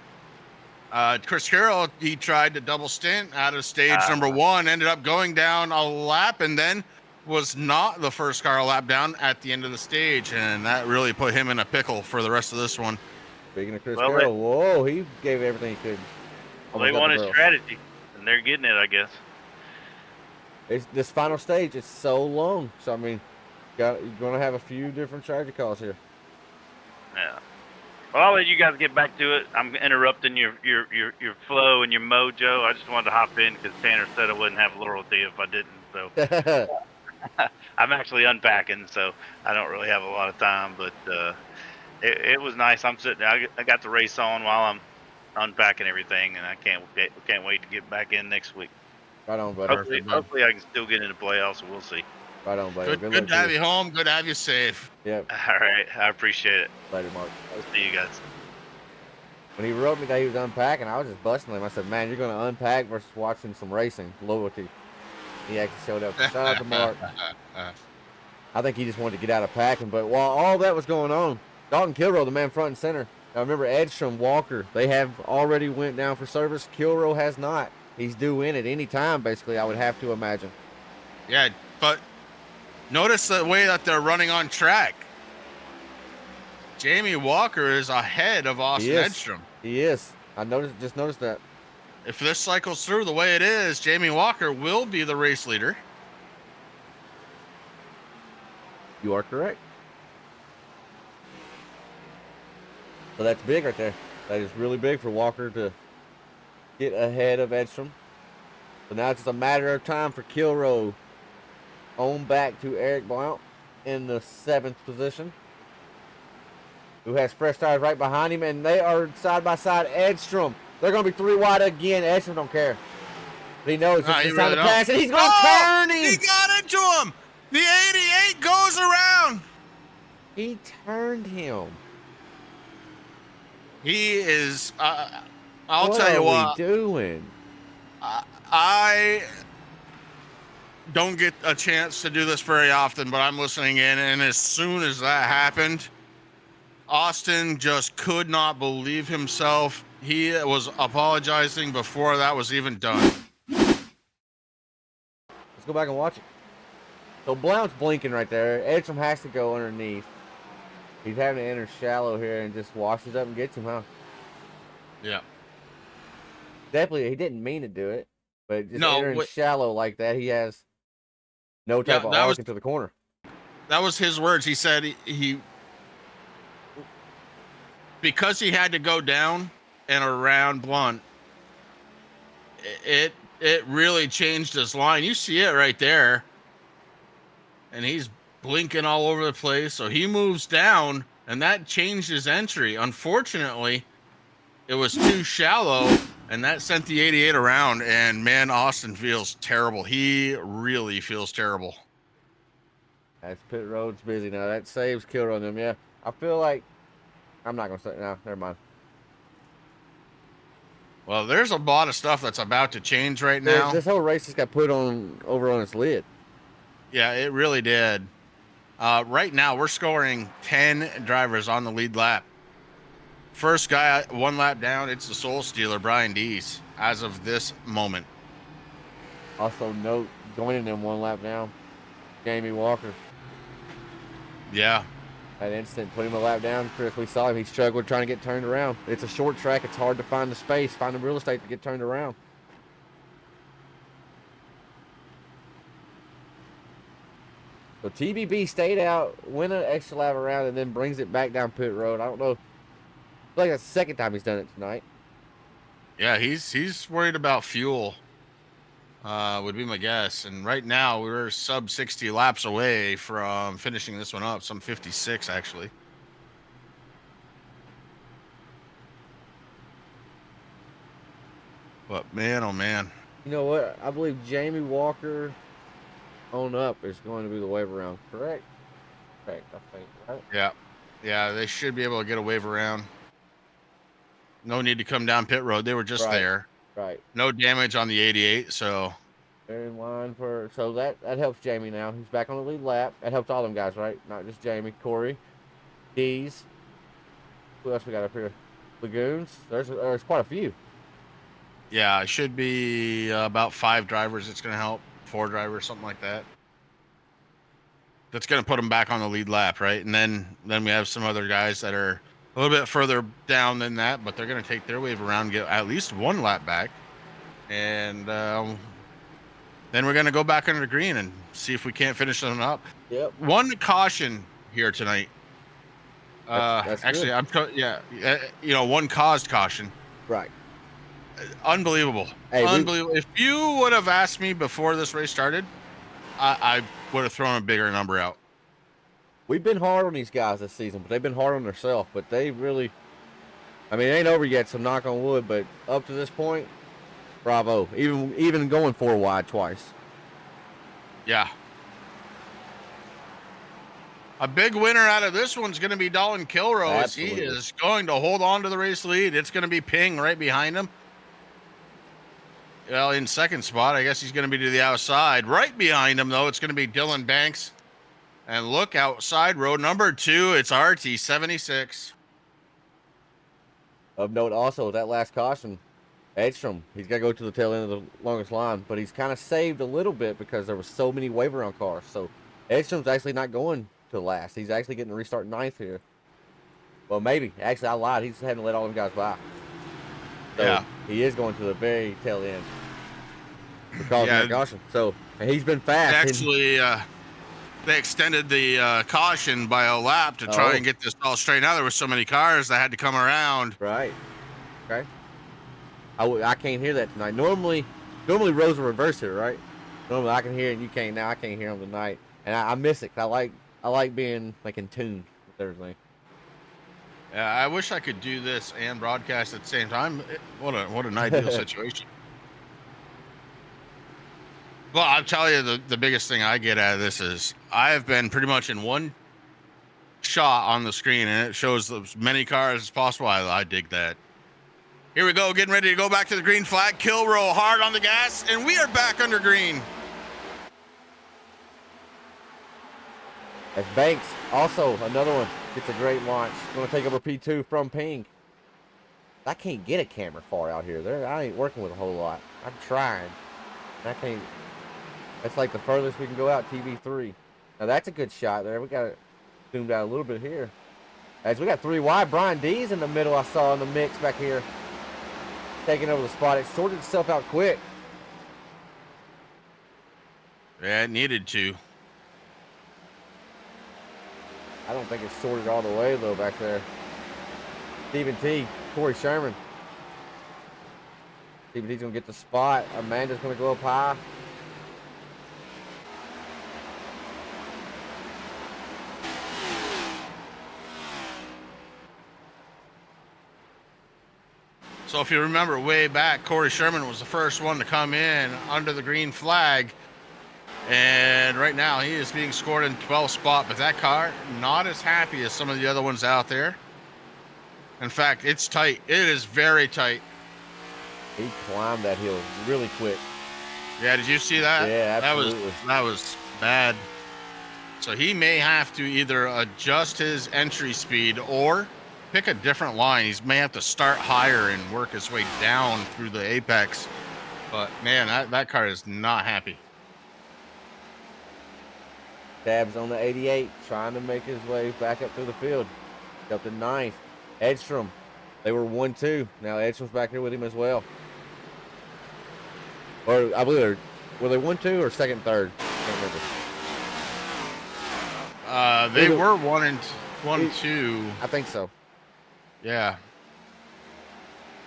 Or? Chris Carroll, he tried to double stint out of stage number 1, ended up going down a lap, and then was not the first car a lap down at the end of the stage, and that really put him in a pickle for the rest of this one. Speaking of Chris Carroll, whoa, he gave everything he could. Well, they wanted strategy, and they're getting it, I guess. This final stage is so long, so I mean, you're gonna have a few different strategy calls here. Yeah. Well, I'll let you guys get back to it. I'm interrupting your flow and your mojo. I just wanted to hop in because Tanner said I wouldn't have loyalty if I didn't. So I'm actually unpacking, so I don't really have a lot of time. But it was nice. I'm sitting. I got the race on while I'm unpacking everything, and I can't wait to get back in next week. Right on, buddy. Hopefully I can still get into playoffs. So we'll see. Right on, buddy. Good to have you home. Good to have you safe. Yep. All right. I appreciate it. Later, Mark. I'll see you guys. When he wrote me that he was unpacking, I was just busting him. I said, man, you're going to unpack versus watching some racing. Loyalty. He actually showed up. Shout out to Mark. I think he just wanted to get out of packing. But while all that was going on, Dalton Kilrow, the man front and center. Now remember, Edstrom, Walker, they have already went down for service. Kilrow has not. He's due in at any time, basically, I would have to imagine. Yeah, but notice the way that they're running on track. Jamie Walker is ahead of Austin Edstrom. He is. Just noticed that. If this cycles through the way it is, Jamie Walker will be the race leader. You are correct. So that's big right there. That is really big for Walker to get ahead of Edstrom. So now it's just a matter of time for Kilrow on back to Eric Blount in the 7th position, who has fresh tires right behind him, and they are side by side. Edstrom, they're going to be 3 wide again. Edstrom don't care. But he knows it's time to pass, and he's going to turn him. He got into him. The 88 goes around. He turned him. He is, I'll tell you what. What are we doing? I don't get a chance to do this very often, but I'm listening in, and as soon as that happened, Austin just could not believe himself. He was apologizing before that was even done. Let's go back and watch it. So Blount's blinking right there. Edstrom has to go underneath. He's having to enter shallow here and just washes up and gets him, huh? Yeah. Definitely, he didn't mean to do it, but just entering shallow like that, he has no type of arc into the corner. That was his words. He said he because he had to go down and around Blunt, it really changed his line. You see it right there. And he's blinking all over the place. So he moves down, and that changed his entry. Unfortunately, it was too shallow, and that sent the 88 around. And man, Austin feels terrible. He really feels terrible. That's pit road's busy now. That saves Kilrow on them. Yeah, I feel like I'm not gonna say no. Never mind. Well, there's a lot of stuff that's about to change right now. This whole race just got put over on its lid. Yeah, it really did. Right now, we're scoring 10 drivers on the lead lap. First guy 1 lap down, it's the Soul Stealer, Brian Dees, as of this moment. Also note, joining them 1 lap down, Jamie Walker. Yeah. That instant put him a lap down, Chris. We saw him. He struggled trying to get turned around. It's a short track. It's hard to find the space, find the real estate to get turned around. So TBB stayed out, went an extra lap around, and then brings it back down pit road. I don't know. I feel like that's the second time he's done it tonight. Yeah, he's worried about fuel. Would be my guess. And right now we're sub 60 laps away from finishing this one up. Some 56 actually. But man, oh man. You know what? I believe Jamie Walker on up is going to be the wave around. Correct? Correct, I think, right? Yeah. Yeah, they should be able to get a wave around. No need to come down pit road. They were just there. Right. No damage on the 88, so They're in line for, so that helps Jamie now. He's back on the lead lap. That helps all them guys, right? Not just Jamie, Corey, Dees. Who else we got up here? Lagoons. There's quite a few. yeah, it should be about 5 drivers. It's going to help 4 drivers, something like that. That's going to put them back on the lead lap, right? And then we have some other guys that are a little bit further down than that, but they're going to take their wave around and get at least 1 lap back. And then we're going to go back under the green and see if we can't finish them up. Yep. One caution here tonight. That's actually, good. one caused caution. Right. Unbelievable. Hey, Unbelievable. If you would have asked me before this race started, I would have thrown a bigger number out. We've been hard on these guys this season, but they've been hard on themselves. But they really, I mean, it ain't over yet, so knock on wood. But up to this point, bravo. Even going 4 wide twice. Yeah. A big winner out of this one's going to be Dolan Kilrose. Absolutely. He is going to hold on to the race lead. It's going to be Ping right behind him. Well, in second spot, I guess he's going to be to the outside. Right behind him, though, it's going to be Dylan Banks. And look outside, row number 2, it's RT76. Of note also, that last caution, Edstrom, he's got to go to the tail end of the longest line, but he's kind of saved a little bit because there were so many wave around cars. So Edstrom's actually not going to last. He's actually getting to restart 9th here. Well, maybe. Actually, I lied. He's having to let all them guys by. So Yeah. he is going to the very tail end because of that caution. So, and he's been fast. Actually, they extended the caution by a lap to try and get this all straightened out. There were so many cars that had to come around. Right. Okay. I can't hear that tonight. Normally rows are reversed here, right? Normally I can hear it and you can't. Now I can't hear them tonight, and I miss it. 'Cause I like being like in tune with everything. Yeah, I wish I could do this and broadcast at the same time. What an ideal situation. Well, I'll tell you the biggest thing I get out of this is I have been pretty much in one shot on the screen, and it shows as many cars as possible. I dig that. Here we go, getting ready to go back to the green flag. Kilrow hard on the gas, and we are back under green. As Banks, also another one, gets a great launch. Going to take over P2 from Ping. I can't get a camera far out here. I ain't working with a whole lot. I'm trying. I can't. That's like the furthest we can go out, TV3. Now that's a good shot there. We got it zoomed out a little bit here. As we got 3 wide, Brian D's in the middle. I saw in the mix back here, taking over the spot. It sorted itself out quick. Yeah, it needed to. I don't think it's sorted all the way though back there. Stephen T, Corey Sherman. Stephen T's gonna get the spot. Amanda's gonna go up high. So if you remember way back, Corey Sherman was the first one to come in under the green flag. And right now he is being scored in 12th spot, but that car not as happy as some of the other ones out there. In fact, it's tight. It is very tight. He climbed that hill really quick. Yeah, did you see that? Yeah, absolutely. That was bad. So he may have to either adjust his entry speed or pick a different line. He may have to start higher and work his way down through the apex. But man, that car is not happy. Tabs on the 88, trying to make his way back up through the field. Up to 9th. Edstrom, they were 1-2. Now Edstrom's back here with him as well. Or I believe were they 1-2 or 2nd, 3rd? I can't remember. They were 1-2. I think so. Yeah.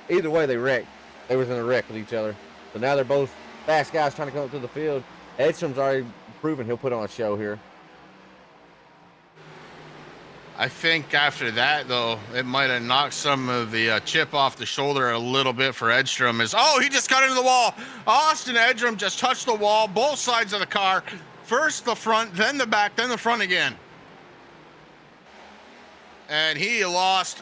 Either way, they wrecked. They was in a wreck with each other. So now they're both fast guys trying to come up to the field. Edstrom's already proven he'll put on a show here. I think after that, though, it might have knocked some of the chip off the shoulder a little bit for Edstrom. He just got into the wall. Austin Edstrom just touched the wall, both sides of the car. First the front, then the back, then the front again. And he lost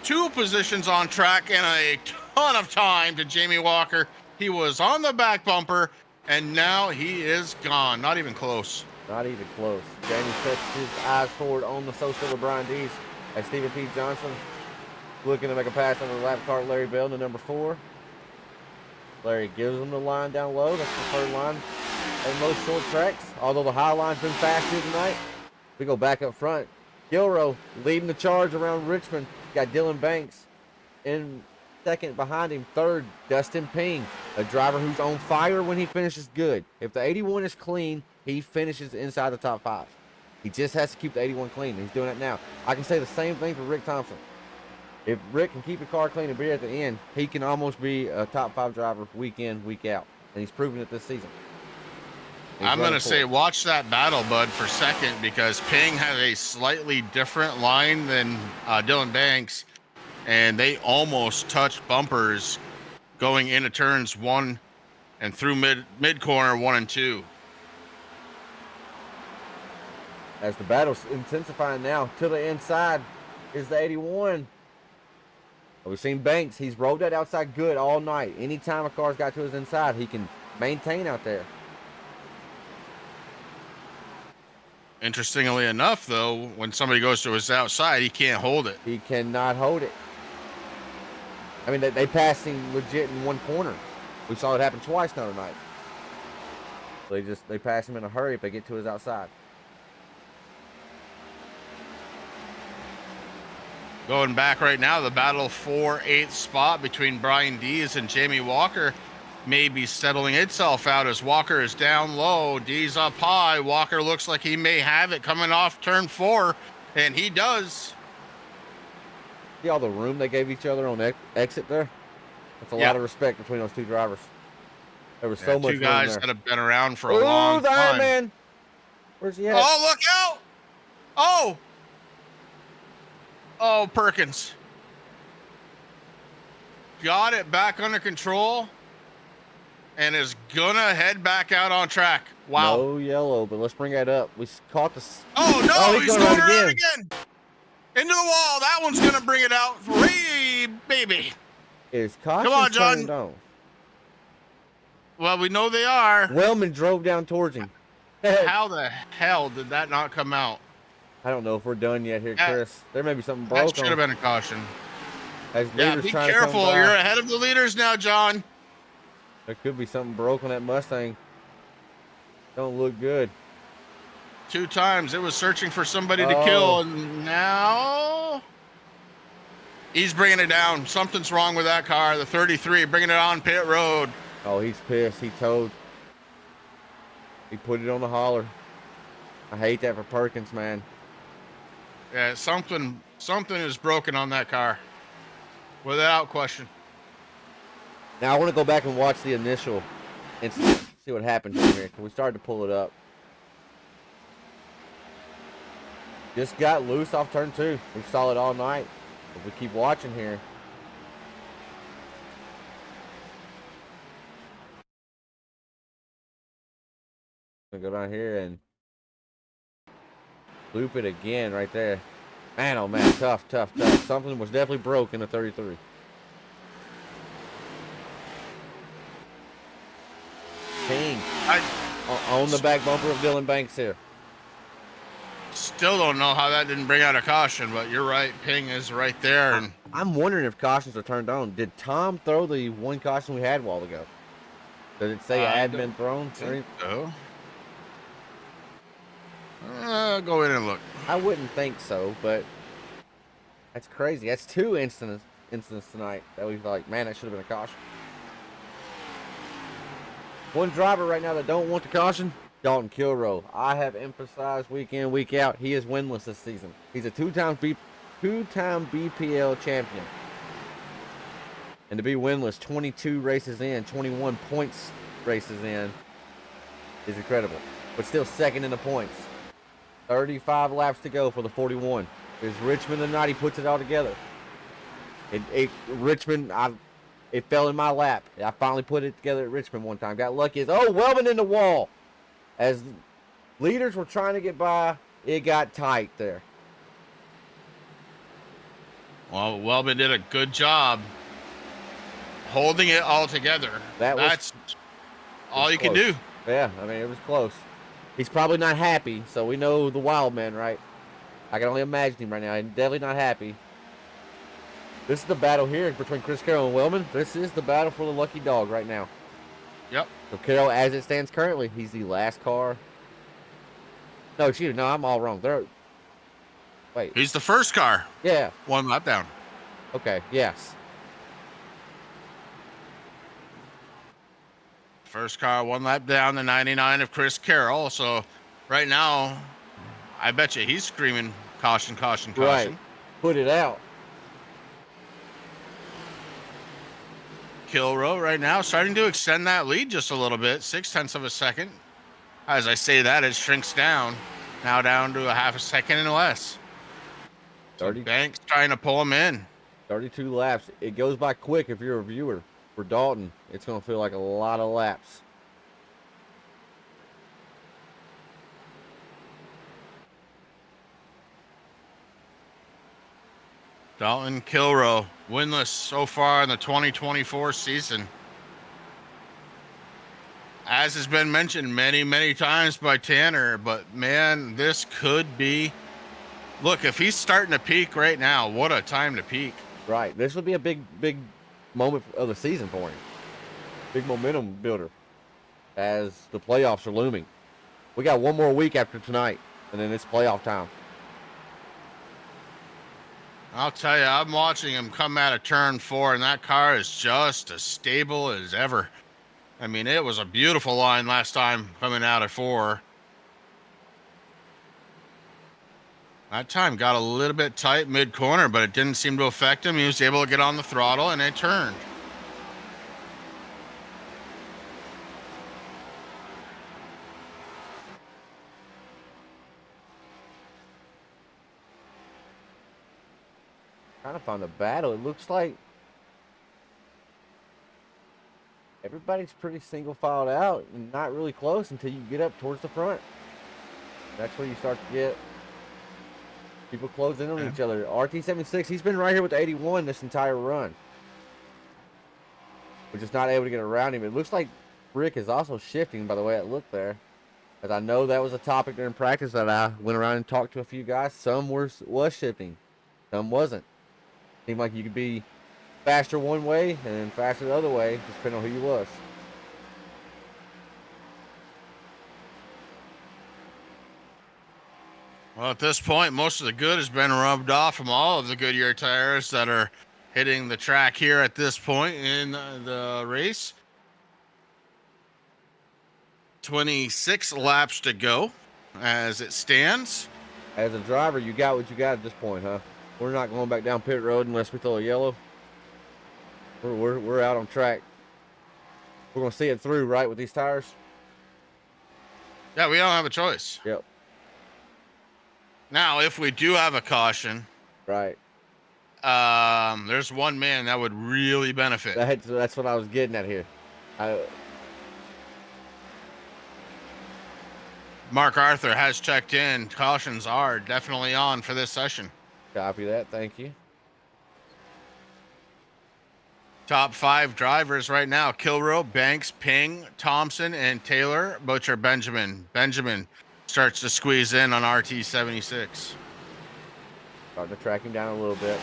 2 positions on track and a ton of time to Jamie Walker. He was on the back bumper, and now he is gone. Not even close. Not even close. Jamie sets his eyes forward on the social of Brian Dees as Stephen P. Johnson looking to make a pass on the lap car. Larry Bell to number 4. Larry gives him the line down low. That's the third line in most short tracks. Although the high line's been fast here tonight. We go back up front. Gilroy leading the charge around Richmond. Got Dylan Banks in 2nd behind him. 3rd, Dustin Ping, a driver who's on fire when he finishes good. If the 81 is clean, he finishes inside the top 5. He just has to keep the 81 clean. He's doing it now. I can say the same thing for Rick Thompson. If Rick can keep the car clean and be at the end, he can almost be a top 5 driver week in, week out. And he's proven it this season. I'm going to say watch that battle, bud, for 2nd, because Ping has a slightly different line than Dylan Banks, and they almost touched bumpers going into turns 1 and through mid corner 1 and 2. As the battle's intensifying now, to the inside is the 81. We've seen Banks. He's rolled that outside good all night. Anytime a car's got to his inside, he can maintain out there. Interestingly enough, though, when somebody goes to his outside, he can't hold it. He cannot hold it. I mean, they passed him legit in one corner. We saw it happen twice the other night. They pass him in a hurry if they get to his outside. Going back right now, the battle for 8th spot between Brian Dees and Jamie Walker may be settling itself out as Walker is down low. Dees up high. Walker looks like he may have it coming off turn 4, and he does. See all the room they gave each other on exit there? That's a lot of respect between those 2 drivers. There was so much room there. 2 guys that have been around for a long the time. Iron Man. Where's he at? Oh, look out! Oh, Perkins. Got it back under control and is gonna head back out on track. Wow. No yellow, but let's bring that up. We caught the... Oh, no, he's going around again. Into the wall. That one's gonna bring it out. Hey, baby. Is caution Come on, John. turned on? Well, we know they are. Wellman drove down towards him. How the hell did that not come out? I don't know if we're done yet here, Chris. There may be something broke. That should have been a caution. Yeah, be careful. You're ahead of the leaders now, John. There could be something broke on that Mustang. Don't look good. 2 times it was searching for somebody to kill, and now he's bringing it down. Something's wrong with that car. The 33 bringing it on pit road. Oh, he's pissed. He towed. He put it on the hauler. I hate that for Perkins, man. Yeah, something is broken on that car, without question. Now I want to go back and watch the initial incident, see what happened from here. We started to pull it up. Just got loose off turn 2. We saw it all night. If we keep watching here. I'm gonna go down here and loop it again right there. Man, oh man, tough. Something was definitely broke in the 33. King on the back bumper of Dylan Banks here. Still don't know how that didn't bring out a caution, but you're right. Ping is right there. And I'm wondering if cautions are turned on. Did Tom throw the one caution we had a while ago? Did it say admin thrown? So Go in and look. I wouldn't think so, but that's crazy. That's two incidents tonight that we've like, man, that should have been a caution. One driver right now that don't want the caution, Dalton Kilroe. I have emphasized week in, week out, he is winless this season. He's a two-time BPL champion. And to be winless 22 races in, 21 points races in, is incredible. But still second in the points. 35 laps to go for the 41. There's Richmond tonight. He puts it all together. Richmond, it fell in my lap. I finally put it together at Richmond one time. Got lucky as, Wellman in the wall. As leaders were trying to get by, it got tight there. Well, Wellman did a good job holding it all together. That's all you can do. Yeah, I mean, it was close. He's probably not happy, so we know the wild man, right? I can only imagine him right now. He's definitely not happy. This is the battle here between Chris Carroll and Wellman. This is the battle for the lucky dog right now. Yep. So Carroll, as it stands currently, he's the last car. No, excuse me. No, I'm all wrong. Wait. He's the first car. Yeah. One lap down. Okay, yes. First car, one lap down, the 99 of Chris Carroll. So right now, I bet you he's screaming caution, caution, caution. Right. Put it out. Kilroe right now starting to extend that lead just a little bit, 0.6 of a second. As I say that, it shrinks down, now down to a half a second and less. 30. Banks trying to pull him in. 32 laps. It goes by quick if you're a viewer. For Dalton, it's going to feel like a lot of laps. Dalton Kilroe, winless so far in the 2024 season. As has been mentioned many, many times by Tanner, but man, this could be... Look, if he's starting to peak right now, what a time to peak. Right. This would be a big moment of the season for him. Big momentum builder as the playoffs are looming. We got one more week after tonight, and then it's playoff time. I'll tell you, I'm watching him come out of turn 4, and that car is just as stable as ever. I mean, it was a beautiful line last time coming out of 4. That time got a little bit tight mid-corner, but it didn't seem to affect him. He was able to get on the throttle, and it turned. Trying to find the battle. It looks like everybody's pretty single filed out and not really close until you get up towards the front. That's where you start to get people closing in on each other. RT76, he's been right here with the 81 this entire run. We're just not able to get around him. It looks like Rick is also shifting by the way it looked there. As I know that was a topic during practice that I went around and talked to a few guys. Some was shifting, some wasn't. Seemed like you could be faster one way and then faster the other way, just depending on who you was. Well, at this point, most of the good has been rubbed off from all of the Goodyear tires that are hitting the track here at this point in the race. 26 laps to go as it stands. As a driver, you got what you got at this point, huh? We're not going back down pit road unless we throw a yellow. We're out on track. We're going to see it through, right, with these tires? Yeah, we don't have a choice. Yep. Now, if we do have a caution, right, there's one man that would really benefit. That's what I was getting at here. Mark Arthur has checked in. Cautions are definitely on for this session. Copy that. Thank you. Top 5 drivers right now: Kilroe, Banks, Ping, Thompson, and Taylor Butcher Benjamin. Benjamin starts to squeeze in on RT76. Starting to track him down a little bit.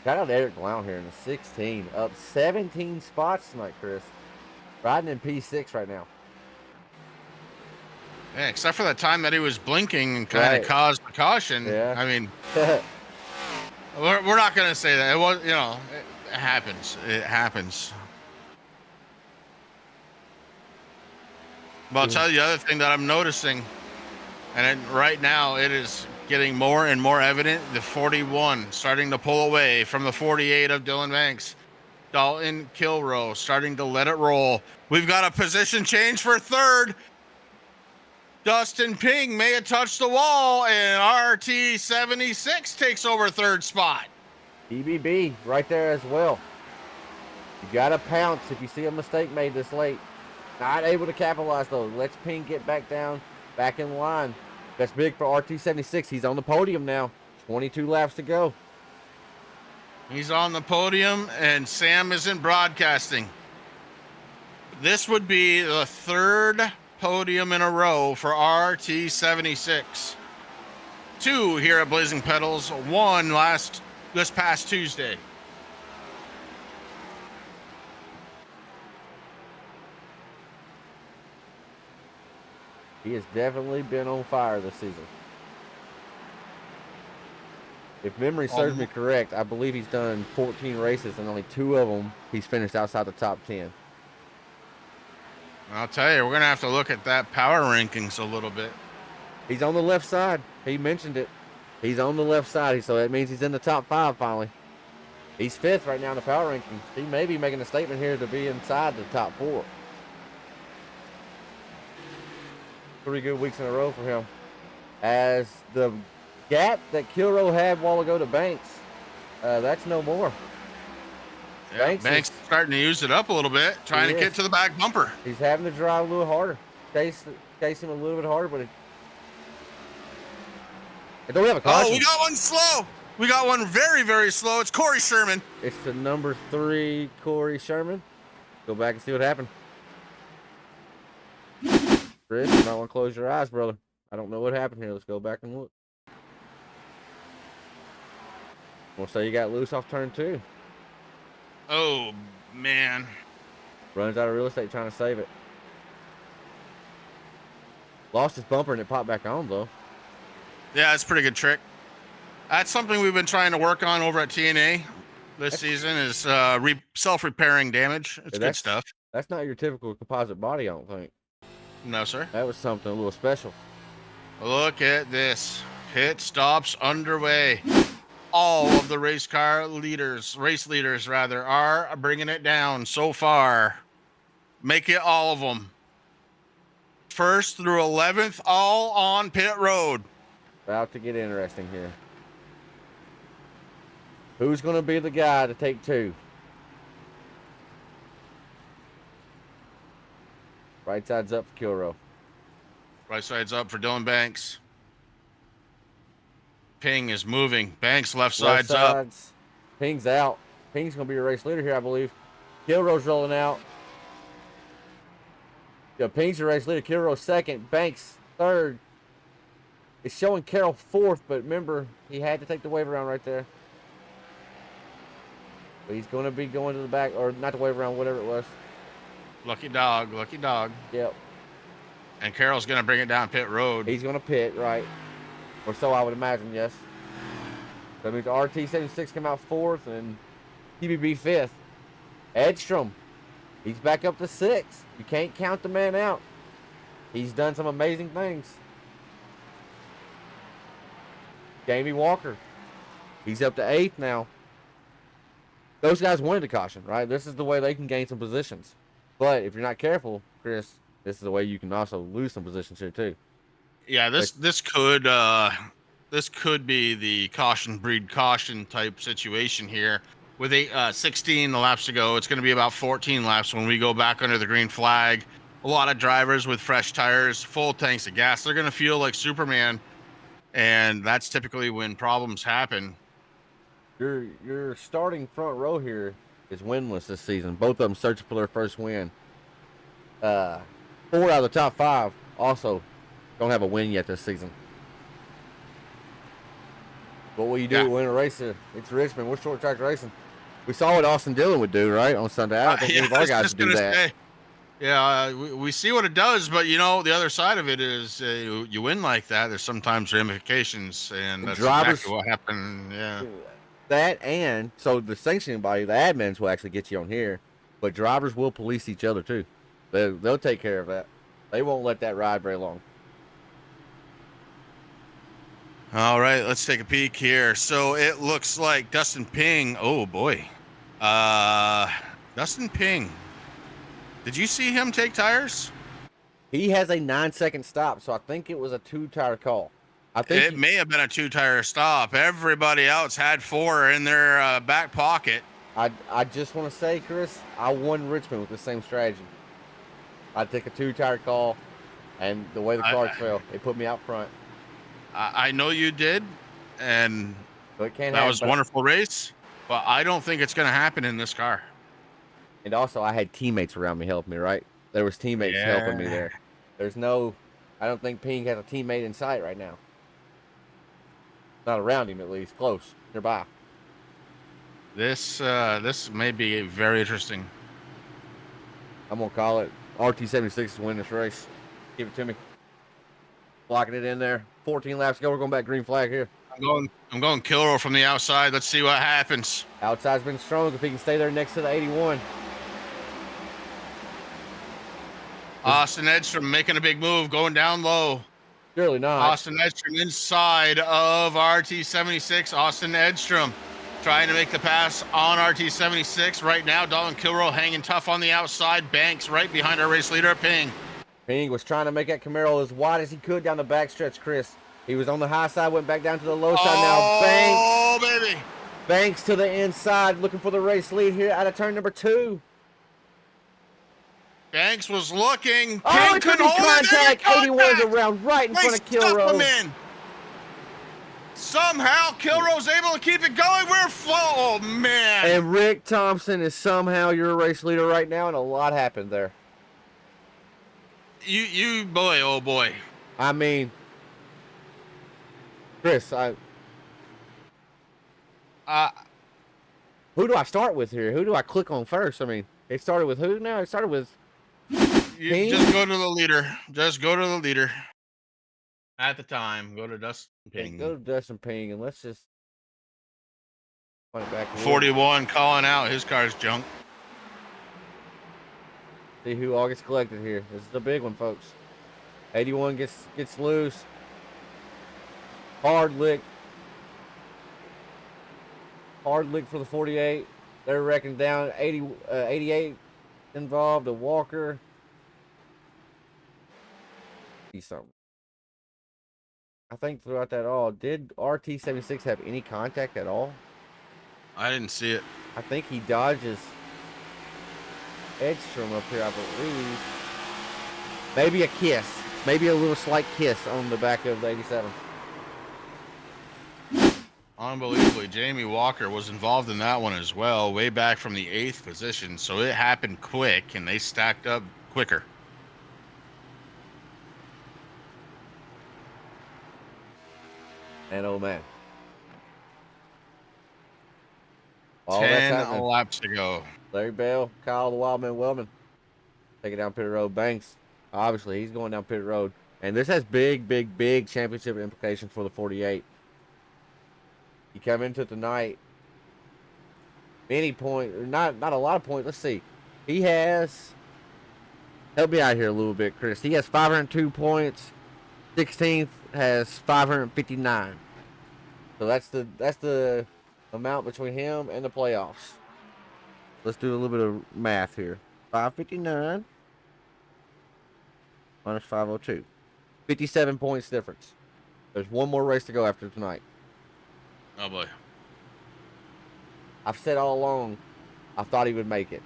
Shout out to Eric Blount here in the 16. Up 17 spots tonight, Chris. Riding in P6 right now. Yeah, except for that time that he was blinking and kind of Right. caused a caution. Yeah. I mean, we're not going to say that. It was, it happens. It happens. But I'll tell you the other thing that I'm noticing, right now it is getting more and more evident. The 41 starting to pull away from the 48 of Dylan Banks. Dalton Kilroe starting to let it roll. We've got a position change for third. Dustin Ping may have touched the wall, and RT76 takes over third spot. BBB right there as well. You got to pounce if you see a mistake made this late. Not able to capitalize, though. Let's Ping get back down, back in line. That's big for RT76. He's on the podium now. 22 laps to go. He's on the podium, and Sam is in broadcasting. This would be the third podium in a row for RT76. 2 here at Blazing Pedals, 1 this past Tuesday. He has definitely been on fire this season. If memory serves me correct, I believe he's done 14 races, and only 2 of them he's finished outside the top 10. I'll tell you, we're going to have to look at that power rankings a little bit. He's on the left side. He mentioned it. He's on the left side, so that means he's in the top 5 finally. He's 5th right now in the power rankings. He may be making a statement here to be inside the top 4. 3 good weeks in a row for him. As the gap that Kilroe had a while ago to Banks, that's no more. Yeah, Banks starting to use it up a little bit, trying to get to the back bumper. He's having to drive a little harder. Chase him a little bit harder, but don't we have a caution? Oh, we got one slow. We got one very, very slow. It's Corey Sherman. It's the number 3 Corey Sherman. Go back and see what happened. Chris, you might want to close your eyes, brother. I don't know what happened here. Let's go back and look. We'll say you got loose off turn 2. Oh, man. Runs out of real estate trying to save it. Lost his bumper and it popped back on, though. Yeah, it's a pretty good trick. That's something we've been trying to work on over at TNA this season is self-repairing damage. It's good stuff. That's not your typical composite body, I don't think. No, sir. That was something a little special. Look at this. Pit stops underway. All of the race leaders, are bringing it down so far. Make it all of them. 1st through 11th, all on pit road. About to get interesting here. Who's going to be the guy to take 2? Right side's up for Kilroe. Right side's up for Dylan Banks. Ping is moving. Banks left side's up. Ping's out. Ping's going to be your race leader here, I believe. Kilroe's rolling out. Yeah, Ping's your race leader. Kilroe's 2nd. Banks 3rd. It's showing Carroll 4th, but remember, he had to take the wave around right there. But he's going to be going to the back, or not the wave around, whatever it was. Lucky dog, lucky dog. Yep. And Carroll's going to bring it down pit road. He's going to pit, right. Or so I would imagine, yes. So that means RT76 come out 4th and TBB 5th. Edstrom, he's back up to 6th. You can't count the man out. He's done some amazing things. Jamie Walker, he's up to 8th now. Those guys wanted a caution, right? This is the way they can gain some positions. But if you're not careful, Chris, this is the way you can also lose some positions here too. Yeah, this could be the caution breed caution type situation here. With 16 laps to go, it's going to be about 14 laps when we go back under the green flag. A lot of drivers with fresh tires, full tanks of gas, they're going to feel like Superman, and that's typically when problems happen. Your starting front row here is winless this season. Both of them searching for their first win. 4 out of the top 5 also don't have a win yet this season. What will you do to win a race here? It's Richmond. We're short track racing. We saw what Austin Dillon would do, right, on Sunday. I don't think any of our guys would do that. Yeah, we see what it does, but you know, the other side of it is you win like that. There's sometimes ramifications, and that's exactly Drivers, what happened. Yeah. that and so the sanctioning body, the admins will actually get you on here, but drivers will police each other too. They'll take care of that. They won't let that ride very long. All right, let's take a peek here. So it looks like Dustin Ping. Oh boy, Dustin Ping. Did you see him take tires? He has a 9-second stop, so I think it was a 2-tire call. I think It may have been a 2-tire stop. Everybody else had 4 in their back pocket. I just want to say, Chris, I won Richmond with the same strategy. I took a 2-tire call, and the way the cards fell, it put me out front. I know you did, and So it can't that happen, was a wonderful race, but I don't think it's going to happen in this car. And also, I had teammates around me helping me, right? There was teammates helping me there. There's no, I don't think Ping has a teammate in sight right now. Not around him, at least. Close. Nearby. This may be very interesting. I'm going to call it. RT76 is winning this race. Give it to me. Blocking it in there. 14 laps to go. We're going back green flag here. I'm going Kilroy from the outside. Let's see what happens. Outside's been strong if he can stay there next to the 81. Austin Edstrom making a big move, going down low. Surely not. Austin Edstrom inside of RT76. Austin Edstrom trying to make the pass on RT76. Right now, Dalton Kilroy hanging tough on the outside. Banks right behind our race leader, Ping. Ping was trying to make that Camaro as wide as he could down the backstretch, Chris. He was on the high side, went back down to the low side. Now Banks. Oh, baby. Banks to the inside, looking for the race lead here out of turn number 2. Banks was looking. Oh, Ping it could couldn't be hold it. contact. 81's around right in front of Kilroy. Him in. Somehow Kilroy's able to keep it going. We're flow. Oh, man. And Rick Thompson is somehow your race leader right now, and a lot happened there. You boy, oh boy. I mean, Chris, who do I start with here? Who do I click on first? I mean, it started with who now? It started with You just go to the leader. Just go to the leader. At the time, go to Dustin Ping. Go to Dustin Ping, and let's just run it back. 41 calling out his car's junk. See who all gets collected here. This is the big one, folks. 81 gets loose. Hard lick. Hard lick for the 48. They're wrecking down. 88 involved. A Walker. See something. I think throughout that all, did RT76 have any contact at all? I didn't see it. I think he dodges Edstrom up here, I believe. Maybe a kiss. Maybe a little slight kiss on the back of the 87. Unbelievably, Jamie Walker was involved in that one as well, way back from the 8th position. So it happened quick, and they stacked up quicker. And oh man. 10 laps to go. Larry Bell, Kyle the Wildman Wellman. Take it down pit road. Banks, obviously, he's going down pit road. And this has big championship implications for the 48. You come into tonight, many points, not a lot of points. Let's see. He has, help me out here a little bit, Chris. He has 502 points. 16th has 559. So that's the amount between him and the playoffs. Let's do a little bit of math here. 559 minus 502. 57 points difference. There's one more race to go after tonight. Oh boy. I've said all along, I thought he would make it.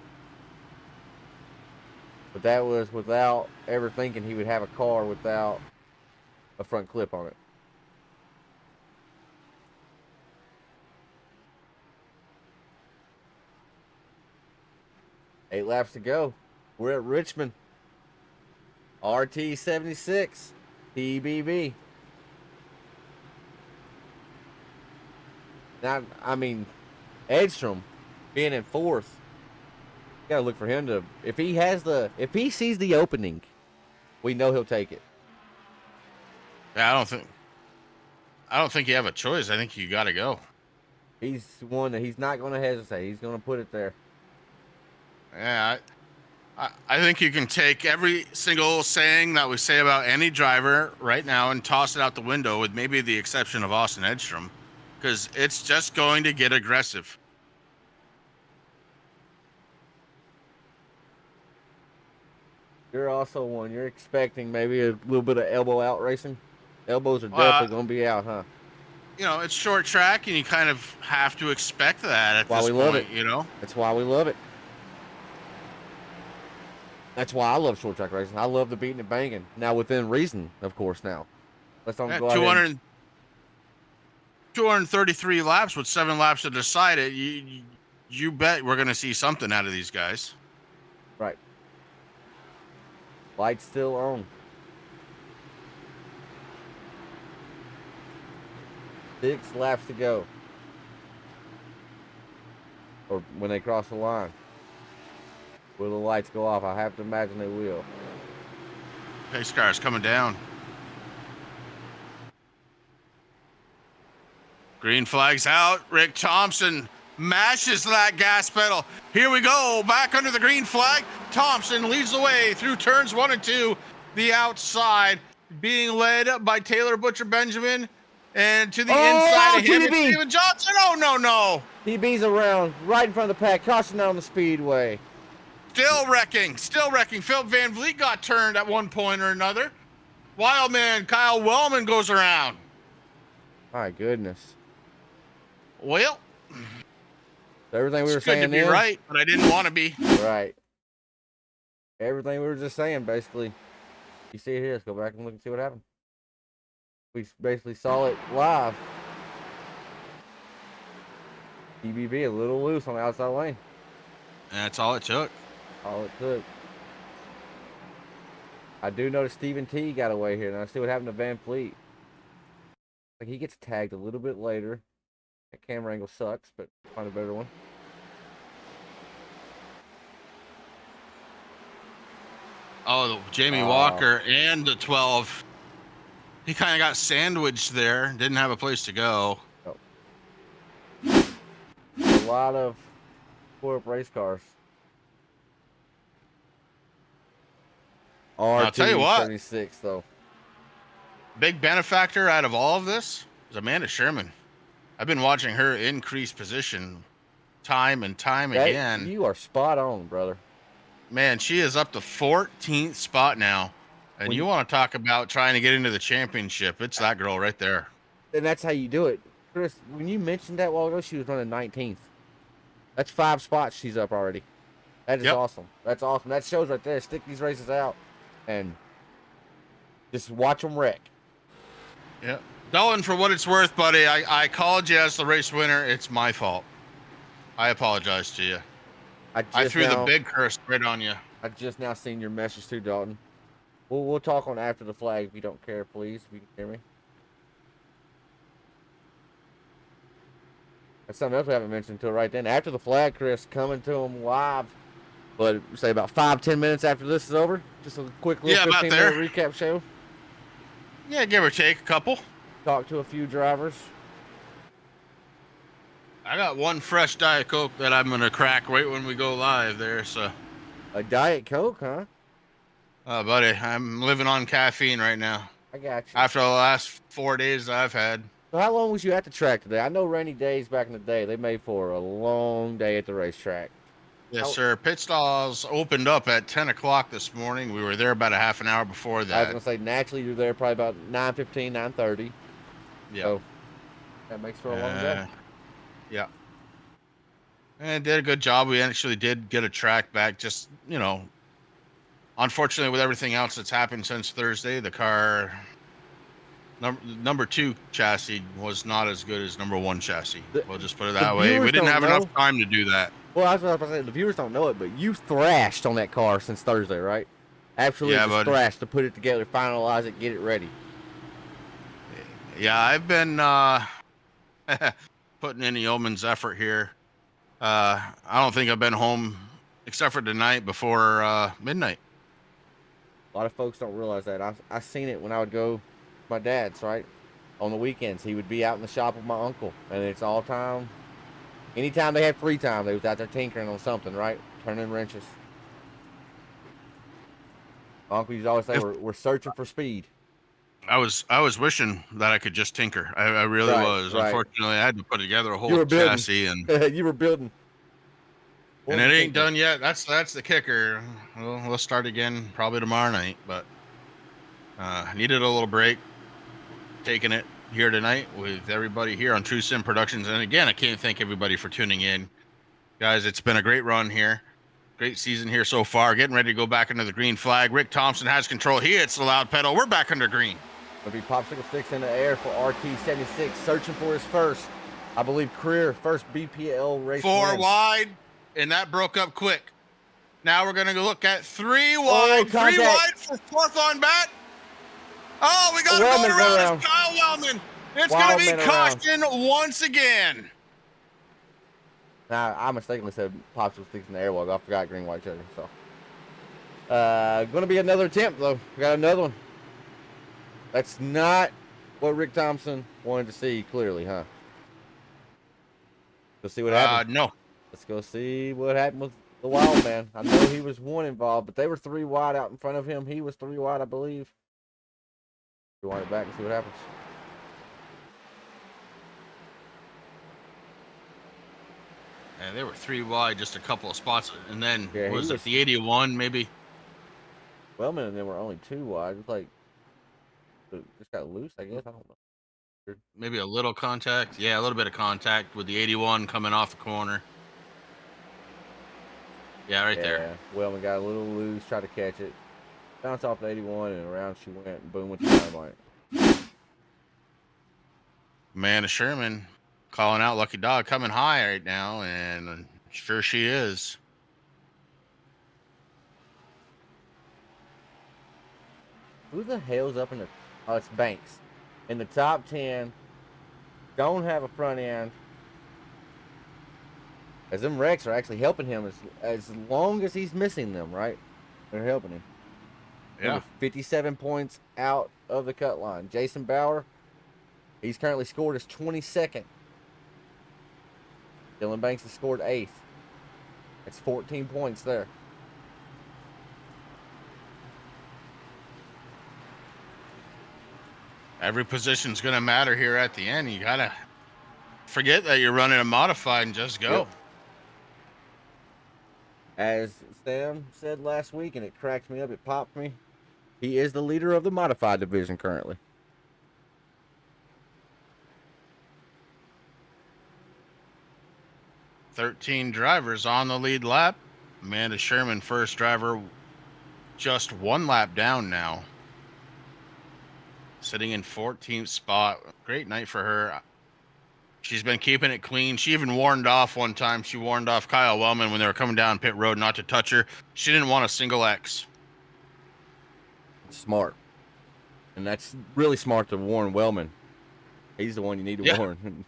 But that was without ever thinking he would have a car without a front clip on it. Eight laps to go. We're at Richmond. RT76. TBB. Now, I mean, Edstrom being in 4th. Gotta look for him to. If he sees the opening, we know he'll take it. Yeah, I don't think you have a choice. I think you got to go. He's one that he's not gonna hesitate. He's gonna put it there. Yeah, I think you can take every single saying that we say about any driver right now and toss it out the window, with maybe the exception of Austin Edstrom, because it's just going to get aggressive. You're also one. You're expecting maybe a little bit of elbow out racing. Elbows are definitely gonna be out, huh? You know, it's short track, and you kind of have to expect that at this point. You know, that's why we love it. That's why I love short track racing. I love the beating and banging. Now, within reason, of course. Now, let's don't go 200, 233 laps with 7 laps to decide it. You bet we're going to see something out of these guys. Right. Lights still on. 6 laps to go. Or when they cross the line. Will the lights go off? I have to imagine they will. Pace car's coming down. Green flag's out. Rick Thompson mashes that gas pedal. Here we go. Back under the green flag. Thompson leads the way through turns 1 and 2. The outside being led by Taylor Butcher Benjamin. And to the inside of him, it's Steven Johnson. Oh, no. TB's around, right in front of the pack. Caution out on the speedway. Still wrecking. Phil Van Vliet got turned at one point or another. Wildman Kyle Wellman goes around. My goodness. Well, everything we were saying good to be right, but I didn't want to be. Right. Everything we were just saying, basically. You see it here. Let's go back and look and see what happened. We basically saw it live. EBB a little loose on the outside lane. That's all it took. All it took. I do notice Stephen T got away here. Now let's see what happened to Van Fleet. Like he gets tagged a little bit later. That camera angle sucks, but find a better one. Oh, Jamie Walker and the 12. He kind of got sandwiched there. Didn't have a place to go. Oh. A lot of tore-up race cars. I'll tell you what. 76 though. Big benefactor out of all of this is Amanda Sherman. I've been watching her increase position time and time again. You are spot on, brother. Man, she is up to 14th spot now. And you want to talk about trying to get into the championship. It's that girl right there. And that's how you do it. Chris, when you mentioned that a while ago, she was running 19th. That's 5 spots she's up already. That is awesome. That's awesome. That shows right there. Stick these races out and just watch them wreck. Yeah. Dolan, for what it's worth, buddy, I called you as the race winner. It's my fault. I apologize to you. I threw the big curse right on you. I just now seen your message too, Dalton. We'll talk on after the flag if you don't care, please. If you can hear me. That's something else we haven't mentioned until right then. After the flag, Chris, coming to them live. But say about 5-10 minutes after this is over. Just a quick little 15-minute recap show. Yeah, give or take a couple. Talk to a few drivers. I got one fresh Diet Coke that I'm going to crack right when we go live there. So a Diet Coke, huh? Buddy, I'm living on caffeine right now. I got you. After the last 4 days I've had. So how long was you at the track today? I know rainy days back in the day, they made for a long day at the racetrack. Yes, sir. Pit stalls opened up at 10 o'clock this morning. We were there about a half an hour before that. I was going to say, naturally, you're there probably about 9:15, 9:30. Yeah. So that makes for a long day. Yeah. And did a good job. We actually did get a track back. Just, you know, unfortunately, with everything else that's happened since Thursday, the car number 2 chassis was not as good as number 1 chassis. We'll just put it that way. We didn't have enough time to do that. Well, I was about to say, the viewers don't know it, but you thrashed on that car since Thursday, right? Absolutely thrashed to put it together, finalize it, get it ready. Yeah, I've been putting in the yeoman's effort here. I don't think I've been home except for tonight before midnight. A lot of folks don't realize that. I seen it when I would go to my dad's, right? On the weekends, he would be out in the shop with my uncle, and it's all time. Anytime they had free time, they was out there tinkering on something, right? Turning wrenches. My uncle used to always say, we're searching for speed. I was wishing that I could just tinker. I really was. Right. Unfortunately, I had to put together a You whole were building. chassis, and You were building. and it ain't done yet. That's the kicker. We'll start again probably tomorrow night, but needed a little break. Taking it here tonight with everybody here on True Sim Productions, and again, I can't thank everybody for tuning in, guys. It's been a great run here. Great season here so far. Getting ready to go back under the green flag. Rick Thompson has control. He hits the loud pedal. We're back under green. It'll be Popsicle Sticks in the air for RT76, searching for his first, I believe, career first BPL race. 4 win. wide, and that broke up quick. Now we're going to look at 3 wide. 3 contact. wide for 4th on bat. Oh, we got Wellman going around. around. It's Kyle Wellman. It's going to be Wellman caution once again. Now, I mistakenly said Popsicle Sticks in the air. Well, I forgot green, white, checker. So, going to be another attempt, though. We got another one. That's not what Rick Thompson wanted to see, clearly, huh? Let's see what happened. No. Let's go see what happened with the Wild Man. I know he was one involved, but they were 3 wide out in front of him. He was 3 wide, I believe. Rewind it back and see what happens. And they were 3 wide, just a couple of spots, and then Yeah, was it the 81 maybe? Wellman and them were only 2 wide. It's like it just got loose, I guess. I don't know. Maybe a little contact. Yeah, a little bit of contact with the 81 coming off the corner. Yeah, right there. Wellman got a little loose, tried to catch it. Bounced off the 81, and around she went, and boom, went to the dynamite. Amanda Sherman calling out Lucky Dog coming high right now, and sure she is. Who the hell's up in the... Oh, it's Banks. In the top 10. Don't have a front end. As them wrecks are actually helping him as long as he's missing them, right? They're helping him. Yeah. 57 points out of the cut line. Jason Bauer, he's currently scored his 22nd. Dylan Banks has scored 8th. That's 14 points there. Every position's going to matter here at the end. You got to forget that you're running a modified and just go. Yep. As Sam said last week, and it cracked me up, it popped me, he is the leader of the modified division currently. "13 drivers on the lead lap. Amanda Sherman, first driver, just 1 lap down now. Sitting in 14th spot. Great night for her. She's been keeping it clean. She even warned off one time. She warned off Kyle Wellman when they were coming down pit road not to touch her. She didn't want a single X. Smart. And that's really smart to warn Wellman. He's the one you need to warn.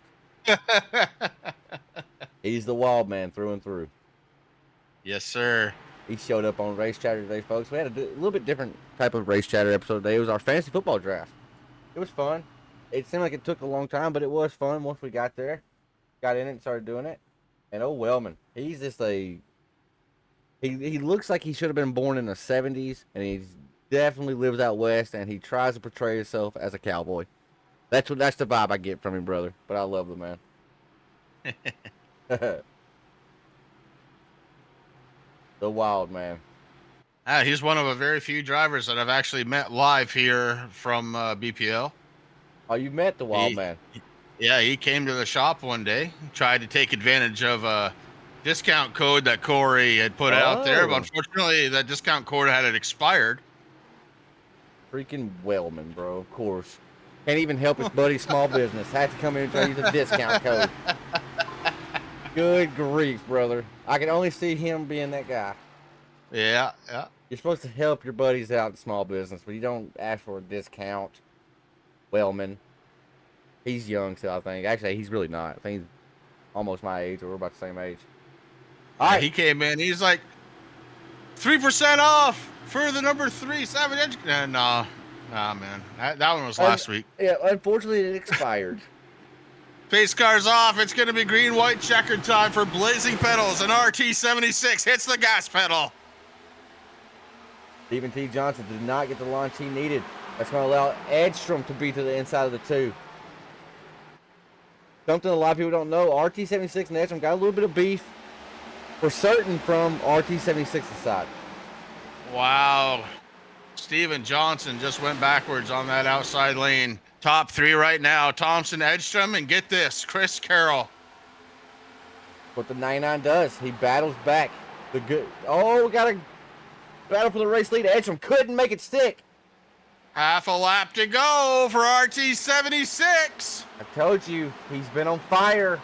He's the wild man through and through. Yes, sir. He showed up on Race Chatter today, folks. We had a little bit different type of Race Chatter episode today. It was our fantasy football draft. It was fun. It seemed like it took a long time, but it was fun once we got there. Got in it and started doing it. And Wellman, he's just a... He looks like he should have been born in the 70s, and he definitely lives out west, and he tries to portray himself as a cowboy. That's the vibe I get from him, brother. But I love the man. The wild man. He's one of a very few drivers that I've actually met live here from BPL. Oh, you met the wild man. Yeah, he came to the shop one day, tried to take advantage of a discount code that Corey had put out there, but unfortunately that discount code had expired. Freaking Wellman, bro, of course. Can't even help his buddy's small business. Had to come in and try to use a discount code. Good grief, brother. I can only see him being that guy. Yeah. You're supposed to help your buddies out in small business, but you don't ask for a discount. Wellman. He's young still, I think. Actually, he's really not. I think he's almost my age, or we're about the same age. All right. He came in. He's like, 3% off for the number 3 Savage Edge. Nah, man. That one was last week. Yeah, unfortunately, it expired. Pace car's off. It's going to be green-white checkered time for Blazing Pedals, and RT76 hits the gas pedal. Stephen T. Johnson did not get the launch he needed. That's going to allow Edstrom to be to the inside of the 2. Something a lot of people don't know, RT76 and Edstrom got a little bit of beef for certain from RT76's side. Wow. Steven Johnson just went backwards on that outside lane. Top 3 right now, Thompson, Edstrom, and get this, Chris Carroll. What the 99 does, he battles back. We got a battle for the race lead. Edstrom couldn't make it stick. Half a lap to go for RT76. I told you, he's been on fire.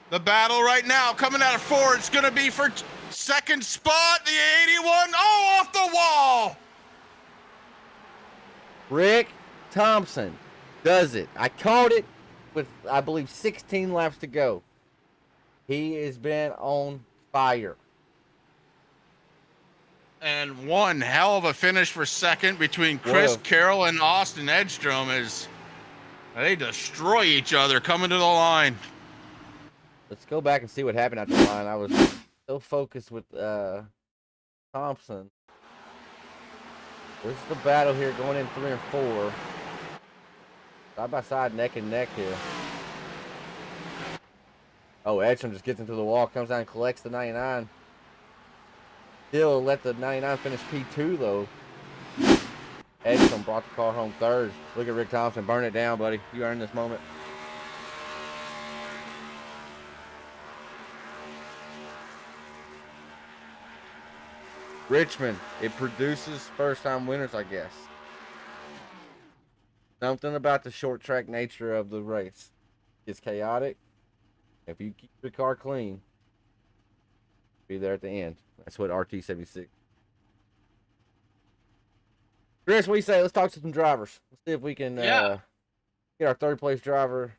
The battle right now coming out of 4. It's going to be for second spot, the 81. Oh, off the wall. Rick Thompson does it. I called it with, I believe, 16 laps to go. He has been on fire. And one hell of a finish for second between Chris Carroll and Austin Edstrom as they destroy each other coming to the line. Let's go back and see what happened at the line. I was so focused with Thompson. This is the battle here going in 3 and 4. Side by side, neck and neck here. Oh, Edstrom just gets into the wall, comes down and collects the 99. Still let the 99 finish P2 though. Edstrom brought the car home 3rd. Look at Rick Thompson, burn it down, buddy. You earned this moment. Richmond, it produces first-time winners, I guess. Something about the short track nature of the race. It's chaotic. If you keep the car clean, be there at the end. That's what RT76. Chris, what do you say? Let's talk to some drivers. Let's see if we can get our 3rd place driver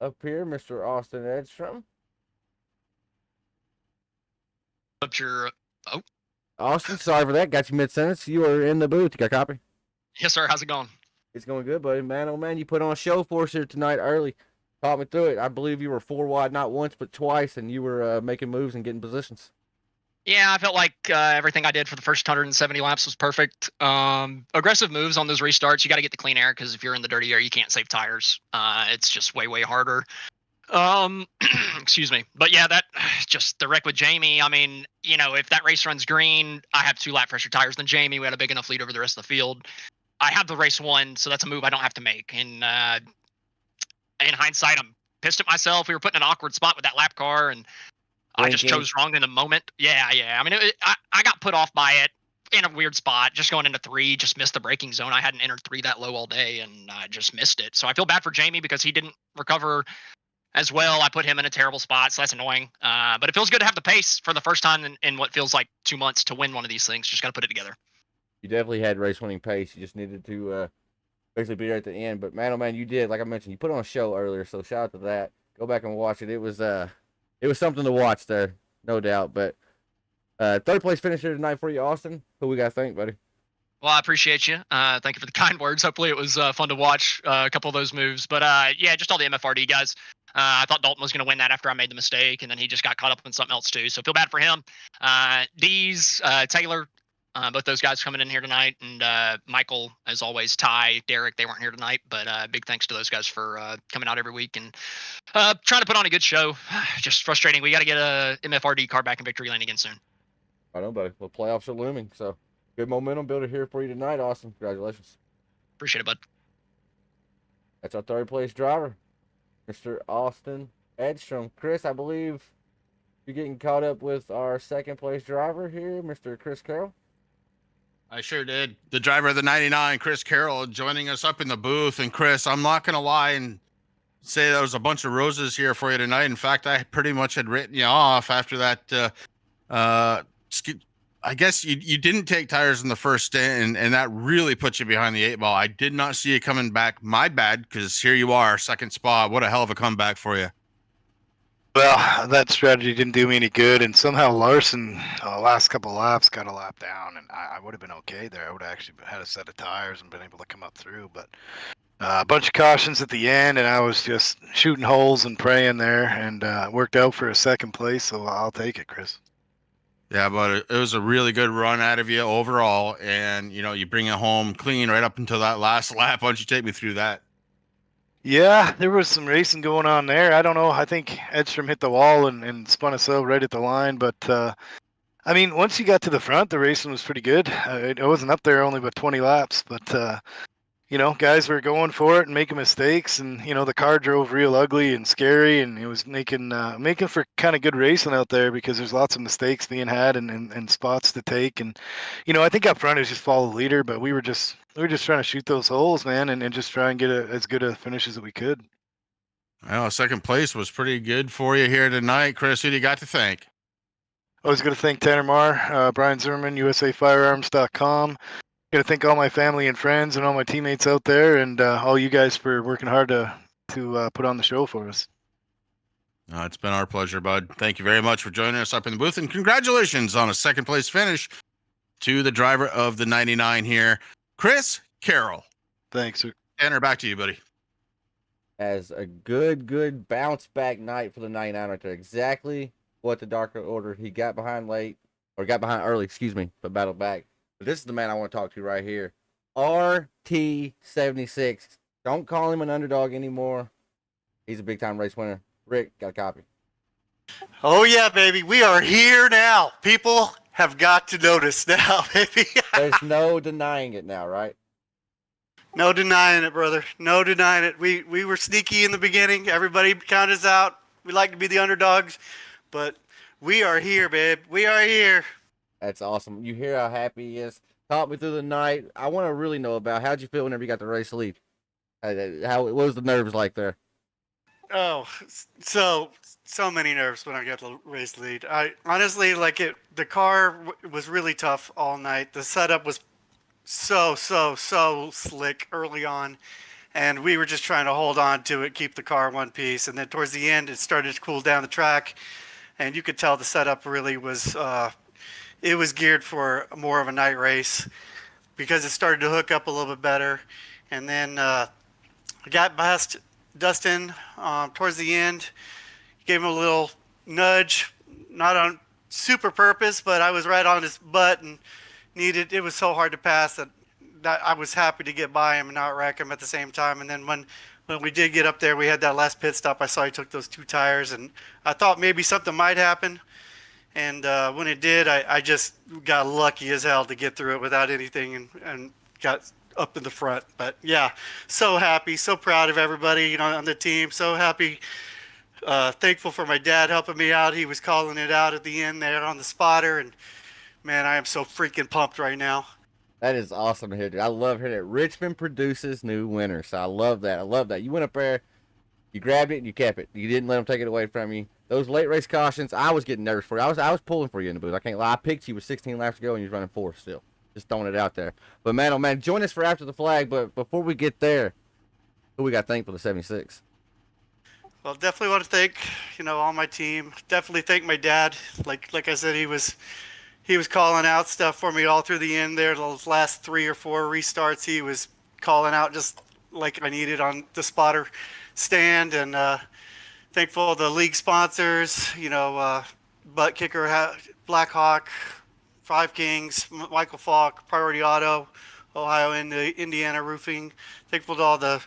up here, Mr. Austin Edstrom. Up your Austin, sorry for that. Got you mid-sentence. You are in the booth. You got a copy? Yes, sir. How's it going? It's going good, buddy. Man, oh man, you put on a show for us here tonight early. Talk me through it. I believe you were 4 wide, not once, but twice, and you were making moves and getting positions. Yeah, I felt like everything I did for the first 170 laps was perfect. Aggressive moves on those restarts. You got to get the clean air because if you're in the dirty air, you can't save tires. It's just way, way harder. Excuse me. But yeah, that just the wreck with Jamie. I mean, you know, if that race runs green, I have 2 lap fresher tires than Jamie. We had a big enough lead over the rest of the field. I have the race won, so that's a move I don't have to make. And in hindsight, I'm pissed at myself. We were put in an awkward spot with that lap car, and I just chose wrong in the moment. Yeah. I mean, I got put off by it in a weird spot, just going into 3, just missed the braking zone. I hadn't entered 3 that low all day, and I just missed it. So I feel bad for Jamie because he didn't recover as well. I put him in a terrible spot, so that's annoying. But it feels good to have the pace for the first time in what feels like 2 months to win one of these things. Just got to put it together. You definitely had race-winning pace. You just needed to basically be there at the end. But man, oh man, you did. Like I mentioned, you put on a show earlier, so shout out to that. Go back and watch it. It was something to watch there, no doubt. But 3rd place finisher tonight for you, Austin. Who we got to thank, buddy? Well, I appreciate you. Thank you for the kind words. Hopefully it was fun to watch a couple of those moves. But yeah, just all the MFRD guys. I thought Dalton was going to win that after I made the mistake, and then he just got caught up in something else too. So feel bad for him. Dees, Taylor, both those guys coming in here tonight, and Michael, as always, Ty, Derek, they weren't here tonight, but big thanks to those guys for coming out every week and trying to put on a good show. Just frustrating. We got to get a MFRD car back in victory lane again soon. I know, buddy. Well, playoffs are looming, so good momentum builder here for you tonight, Austin. Congratulations. Appreciate it, bud. That's our 3rd place driver, Mr. Austin Edstrom. Chris, I believe you're getting caught up with our 2nd place driver here, Mr. Chris Carroll. I sure did. The driver of the 99, Chris Carroll, joining us up in the booth. And Chris, I'm not going to lie and say there was a bunch of roses here for you tonight. In fact, I pretty much had written you off after that. I guess you didn't take tires in the first stint, and that really put you behind the 8 ball. I did not see you coming back. My bad, because here you are, 2nd spot. What a hell of a comeback for you. Well, that strategy didn't do me any good, and somehow Larson, last couple laps, got a lap down, and I would have been okay there. I would have actually had a set of tires and been able to come up through, but a bunch of cautions at the end, and I was just shooting holes and praying there, and worked out for a second place, so I'll take it, Chris. Yeah, but it was a really good run out of you overall, and you bring it home clean right up until that last lap. Why don't you take me through that? Yeah, there was some racing going on there. I don't know. I think Edstrom hit the wall and spun us out right at the line. But, I mean, once you got to the front, the racing was pretty good. I wasn't up there only but 20 laps. But, guys were going for it and making mistakes. And, the car drove real ugly and scary. And it was making for kind of good racing out there because there's lots of mistakes being had and spots to take. And, I think up front it was just follow the leader. But we were just trying to shoot those holes, man, and just try and get as good a finish as we could. Well, second place was pretty good for you here tonight. Chris, who do you got to thank? I was going to thank Tanner Marr, Brian Zimmerman, USAFirearms.com. Going to thank all my family and friends and all my teammates out there, and all you guys for working hard to put on the show for us. It's been our pleasure, bud. Thank you very much for joining us up in the booth, and congratulations on a second place finish to the driver of the 99 here, Chris Carroll. Thanks, sir. Tanner, back to you, buddy. As a good bounce back night for the 99 right there. Exactly what the Dark Order, he got behind early, but battled back. But this is the man I want to talk to right here. RT76. Don't call him an underdog anymore. He's a big time race winner. Rick, got a copy. Oh yeah, baby. We are here now. People have got to notice now, baby. There's no denying it now, right? No denying it, brother. No denying it. We were sneaky in the beginning. Everybody counted us out. We like to be the underdogs, but we are here, babe. We are here. That's awesome. You hear how happy he is. Talk me through the night. I want to really know about how'd you feel whenever you got the race lead? What was the nerves like there? Oh, so many nerves when I got the race lead. I honestly the car was really tough all night. The setup was so slick early on, and we were just trying to hold on to it, keep the car in one piece. And then towards the end, it started to cool down the track, and you could tell the setup really was it was geared for more of a night race because it started to hook up a little bit better. And then I got past Dustin towards the end, gave him a little nudge, not on super purpose, but I was right on his butt and it was so hard to pass that I was happy to get by him and not wreck him at the same time. And then when we did get up there, we had that last pit stop. I saw he took those two tires, and I thought maybe something might happen. And when it did, I just got lucky as hell to get through it without anything and got up in the front. But yeah, so happy, so proud of everybody, on the team. So happy, thankful for my dad helping me out. He was calling it out at the end there on the spotter, and man, I am so freaking pumped right now. That is awesome to hear, dude. I love hearing it. Richmond produces new winners. So I love that. You went up there, you grabbed it, and you kept it. You didn't let them take it away from you. Those late race cautions, I was getting nervous for you. I was pulling for you in the booth. I can't lie. I picked you with 16 laps to go, and you're running 4 still. Just throwing it out there. But man, oh man, join us for After the Flag. But before we get there, who we got to thank for the 76? Well, definitely want to thank, all my team. Definitely thank my dad. Like I said, he was calling out stuff for me all through the end there. Those last 3 or 4 restarts, he was calling out just like I needed on the spotter stand. And thankful to the league sponsors, Butt Kicker, Blackhawk, Five Kings, Michael Falk, Priority Auto, Ohio, Indiana Roofing. Thankful to all the,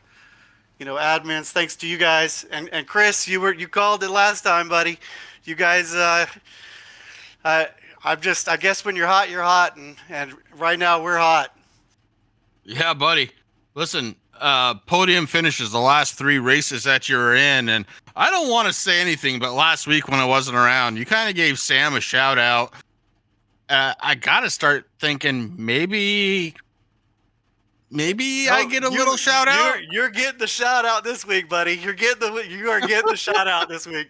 admins. Thanks to you guys. And Chris, you called it last time, buddy. You guys, I guess when you're hot, and right now we're hot. Yeah, buddy. Listen, podium finishes the last 3 races that you were in, and I don't want to say anything, but last week when I wasn't around, you kind of gave Sam a shout out. I gotta start thinking maybe I get a little shout out. You're getting the shout out this week, buddy. You are getting the shout out this week.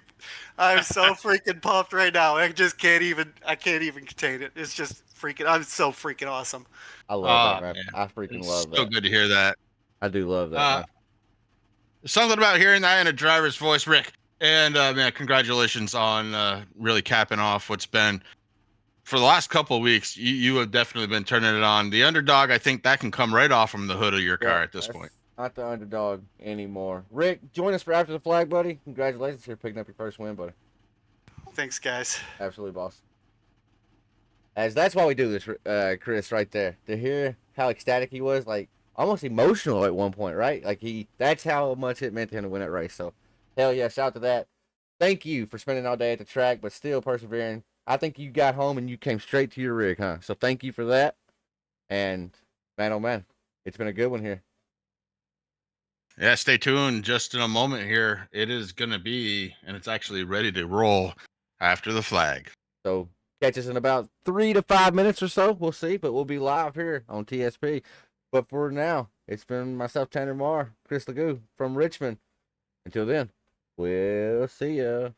I'm so freaking pumped right now. I can't even contain it. It's just freaking. I'm so freaking awesome. I love that, man. I freaking love that. So good to hear that. I do love that. Something about hearing that in a driver's voice, Rick. And man, congratulations on really capping off what's been for the last couple of weeks. You have definitely been turning it on. The underdog, I think that can come right off from the hood of your car at this point. Not the underdog anymore. Rick, join us for After the Flag, buddy. Congratulations for picking up your first win, buddy. Thanks, guys. Absolutely, boss. As that's why we do this, Chris, right there. To hear how ecstatic he was, like almost emotional at one point, right? Like that's how much it meant to him to win that race. So, hell yeah, shout out to that. Thank you for spending all day at the track, but still persevering. I think you got home and you came straight to your rig, huh? So thank you for that. And man, oh man, it's been a good one here. Yeah, stay tuned. Just in a moment here, it is going to be, and it's actually ready to roll after the flag. So catch us in about 3 to 5 minutes or so. We'll see, but we'll be live here on TSP. But for now, it's been myself, Tanner Marr, Chris Legoo from Richmond. Until then, we'll see ya.